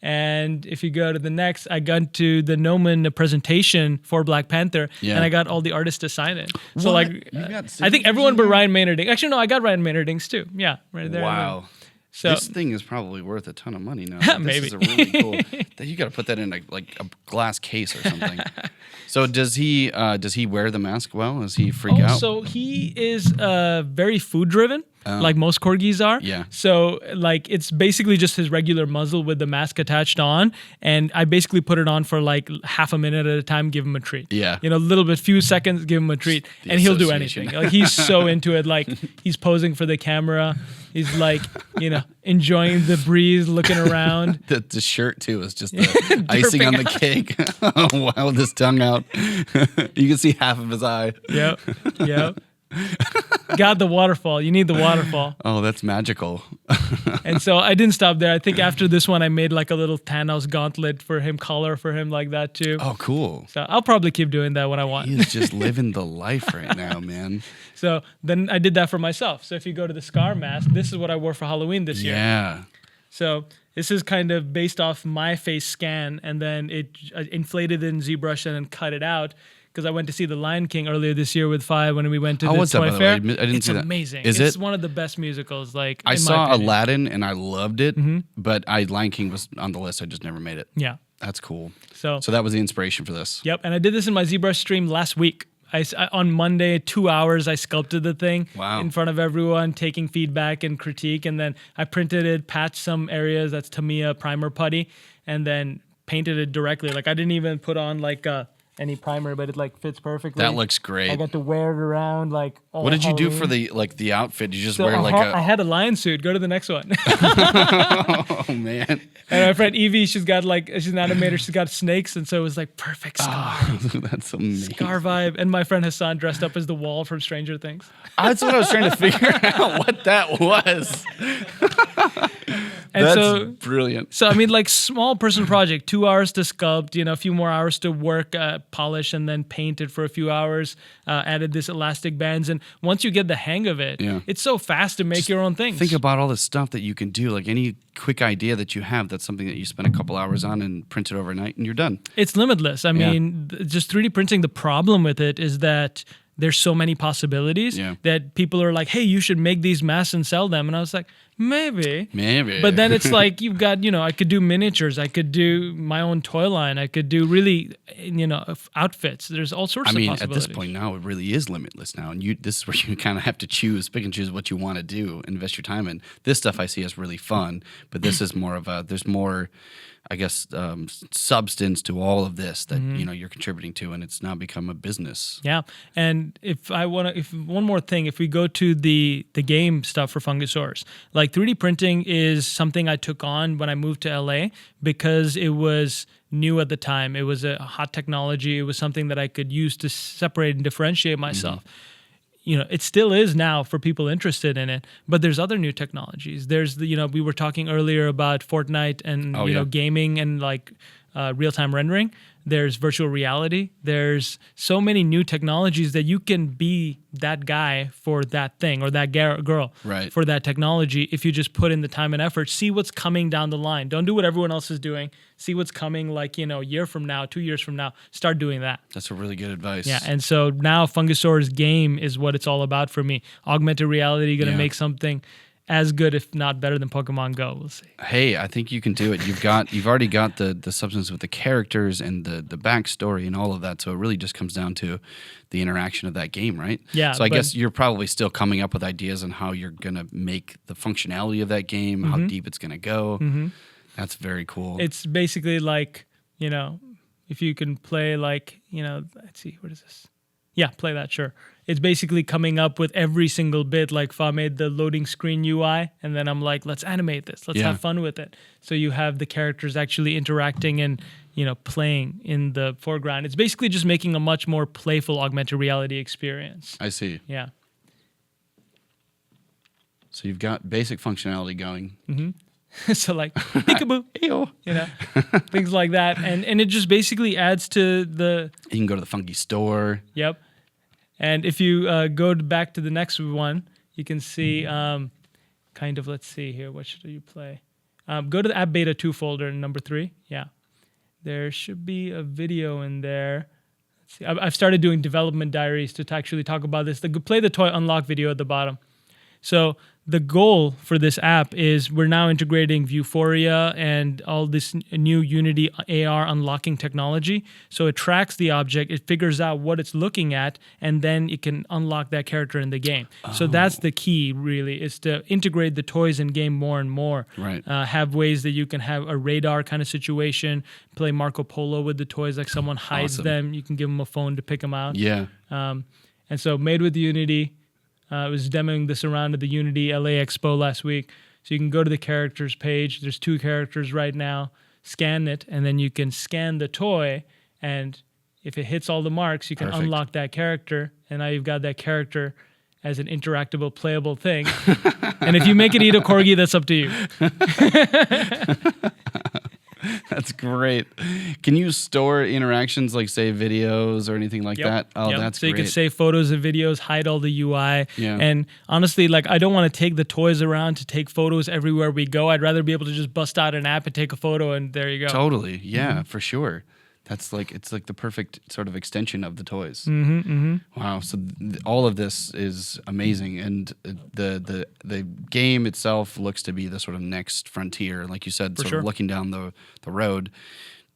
And if you go to the next, I got to the Noman presentation for Black Panther, and I got all the artists to sign it. So like, I think everyone but Ryan Maynarding. Actually, no, I got Ryan Maynarding's too. Yeah, right there. Wow. So this thing is probably worth a ton of money now. Maybe. This is a really cool. You got to put that in a glass case or something. So does he wear the mask well? Does he freak out? So he is very food driven. Like most corgis are. Yeah. So like it's basically just his regular muzzle with the mask attached on, and I basically put it on for like half a minute at a time, give him a treat. Yeah. A little bit, few seconds, give him a treat, and he'll do anything. Like he's so into it. Like he's posing for the camera. He's like, enjoying the breeze, looking around. The shirt too is just the icing on the cake. Oh wow, with his tongue out. You can see half of his eye. Yep. Got the waterfall. You need the waterfall. Oh, that's magical. And so I didn't stop there. I think after this one, I made like a little Thanos gauntlet for him, collar for him like that too. Oh, cool. So I'll probably keep doing that when I want. He's just living the life right now, man. So then I did that for myself. So if you go to the Scar mask, this is what I wore for Halloween this year. Yeah. So this is kind of based off my face scan, and then it inflated in ZBrush and then cut it out. Because I went to see The Lion King earlier this year with Fi when we went to the toy fair. I didn't see that. It's amazing. It's one of the best musicals. Like I saw Aladdin and I loved it, but Lion King was on the list. I just never made it. Yeah, that's cool. So that was the inspiration for this. Yep, and I did this in my ZBrush stream last week. I on Monday, 2 hours, I sculpted the thing in front of everyone, taking feedback and critique, and then I printed it, patched some areas. That's Tamiya primer putty, and then painted it directly. Like I didn't even put on like any primer, but it like fits perfectly. That looks great. I got to wear it around like all What did you do for the outfit? You just wear I had a lion suit. Go to the next one. Oh man. And my friend Evie, she's an animator, she's got snakes, and so it was like perfect Scar. Oh, that's amazing. Scar vibe. And my friend Hassan dressed up as the wall from Stranger Things. That's what I was trying to figure out what that was. And that's brilliant. So I mean, like small person project, 2 hours to sculpt, a few more hours to work, polish, and then paint it for a few hours. Added this elastic bands, and once you get the hang of it, it's so fast to make your own things. Think about all the stuff that you can do. Like any quick idea that you have, that's something that you spend a couple hours on and print it overnight, and you're done. It's limitless. I mean, just 3D printing. The problem with it is that there's so many possibilities that people are like, hey, you should make these masks and sell them. And I was like, maybe. But then it's like, you've got, I could do miniatures. I could do my own toy line. I could do really, outfits. There's all sorts of possibilities. At this point now, it really is limitless now. And this is where you kind of have to pick and choose what you want to do, invest your time in. This stuff I see as really fun, but this is more of there's more, I guess, substance to all of this that you're contributing to, and it's now become a business. Yeah, and if one more thing, if we go to the game stuff for Fungisaurs, like 3D printing is something I took on when I moved to LA because it was new at the time. It was a hot technology. It was something that I could use to separate and differentiate myself. It still is now for people interested in it, but there's other new technologies. There's we were talking earlier about Fortnite and gaming and like real-time rendering. There's virtual reality. There's so many new technologies that you can be that guy for that thing or that girl for that technology if you just put in the time and effort. See what's coming down the line. Don't do what everyone else is doing. See what's coming like, a year from now, 2 years from now. Start doing that. That's a really good advice. Yeah, and so now Fungisaurs game is what it's all about for me. Augmented reality, going to make something as good, if not better, than Pokemon Go. We'll see. Hey, I think you can do it. You've already got the substance with the characters and the backstory and all of that. So it really just comes down to the interaction of that game, right? Yeah. So I guess you're probably still coming up with ideas on how you're gonna make the functionality of that game, how deep it's gonna go. That's very cool. It's basically like if you can play like let's see, what is this? Yeah, play that, sure. It's basically coming up with every single bit. Like Fa made the loading screen UI, and then I'm like, let's animate this. Let's have fun with it. So you have the characters actually interacting and playing in the foreground. It's basically just making a much more playful augmented reality experience. I see. Yeah. So you've got basic functionality going. So like peekaboo, things like that, and it just basically adds to the. You can go to the Fungi store. Yep. And if you go back to the next one, you can see kind of, let's see here, what should you play? Go to the App Beta 2 folder, number 3. Yeah. There should be a video in there. Let's see. I've started doing development diaries to actually talk about this. The Play the Toy Unlock video at the bottom. So the goal for this app is we're now integrating Viewphoria and all this new Unity AR unlocking technology. So it tracks the object, it figures out what it's looking at, and then it can unlock that character in the game. So that's the key, really, is to integrate the toys in game more and more. Right. Have ways that you can have a radar kind of situation, play Marco Polo with the toys, like someone hides them, you can give them a phone to pick them out. Yeah. And so made with Unity. I was demoing this around at the Unity LA Expo last week. So you can go to the characters page. There's 2 characters right now. Scan it, and then you can scan the toy. And if it hits all the marks, you can unlock that character. And now you've got that character as an interactable, playable thing. And if you make it eat a corgi, that's up to you. That's great. Can you store interactions like, say, videos or anything like that? Oh, that's so great. You can save photos and videos, hide all the UI. Yeah. And honestly, like, I don't want to take the toys around to take photos everywhere we go. I'd rather be able to just bust out an app and take a photo, and there you go. Totally. Yeah, for sure. That's like, it's like the perfect sort of extension of the toys. Wow. So all of this is amazing, and the game itself looks to be the sort of next frontier, like you said, sort of looking down the road.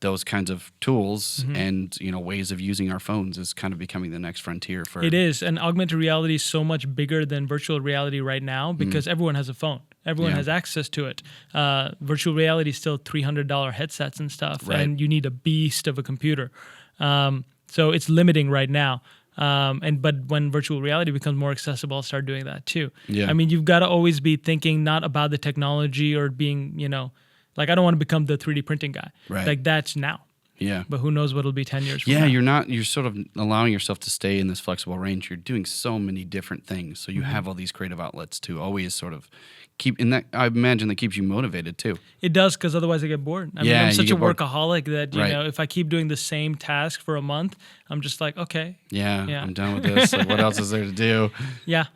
Those kinds of tools and ways of using our phones is kind of becoming the next frontier for. It is, and augmented reality is so much bigger than virtual reality right now because everyone has a phone. Everyone has access to it. Virtual reality is still $300 headsets and stuff, and you need a beast of a computer. So it's limiting right now. But when virtual reality becomes more accessible, I'll start doing that too. Yeah. I mean, you've got to always be thinking not about the technology or being, like, I don't want to become the 3D printing guy. Right. Like, that's now. Yeah. But who knows what it'll be 10 years from now. You're sort of allowing yourself to stay in this flexible range. You're doing so many different things. So you have all these creative outlets to always sort of keep in that. I imagine that keeps you motivated too. It does, because otherwise I get bored. I mean, I'm such a workaholic that, you know, if I keep doing the same task for a month, I'm just like, okay. Yeah. I'm done with this. Like, what else is there to do? Yeah.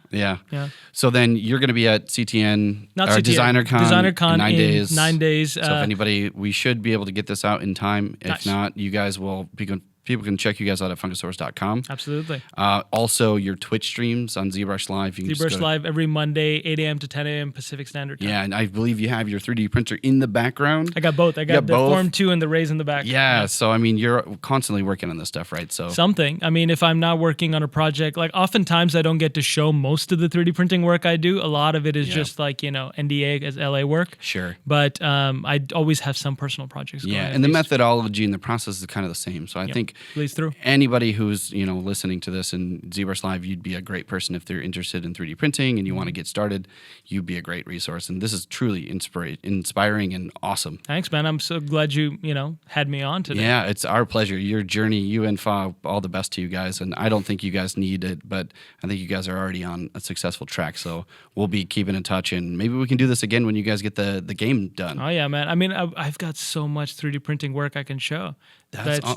So then you're going to be at CTN, Not or CTN, DesignerCon in 9 days. 9 days. So if anybody, we should be able to get this out in time. If not, you guys will be people can check you guys out at Fungisaurs.com. Absolutely. Also, your Twitch streams on ZBrushLIVE. ZBrushLIVE every Monday, 8 a.m. to 10 a.m. Pacific Standard Time. Yeah, and I believe you have your 3D printer in the background. I got both. I got the Form 2 and the Raise in the back. Yeah, so I mean, you're constantly working on this stuff, right? So something. I mean, if I'm not working on a project, like, oftentimes I don't get to show most of the 3D printing work I do. A lot of it is just like, NDA as LA work. Sure. But I always have some personal projects going. Yeah, and the methodology and the process is kind of the same. So I think bleeds through. Anybody who's listening to this in ZBrushLIVE, you'd be a great person if they're interested in 3D printing and you want to get started. You'd be a great resource, and this is truly inspiring and awesome. Thanks, man. I'm so glad you had me on today. Yeah, it's our pleasure. Your journey, you and Fa, all the best to you guys. And I don't think you guys need it, but I think you guys are already on a successful track. So we'll be keeping in touch, and maybe we can do this again when you guys get the game done. Oh yeah, man. I mean, I've got so much 3D printing work I can show.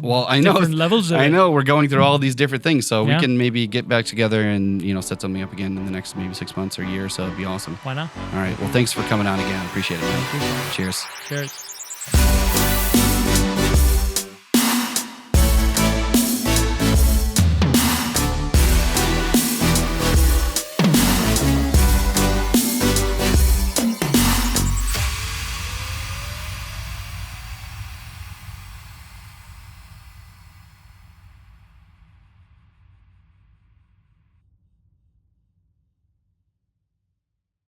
Well, I know. Different levels of I know we're going through all these different things, so we Yeah. can maybe get back together and set something up again in the next maybe 6 months or a year. So it'd be awesome. Why not? All right. Well, thanks for coming on again. I appreciate it, man. Cheers. Cheers.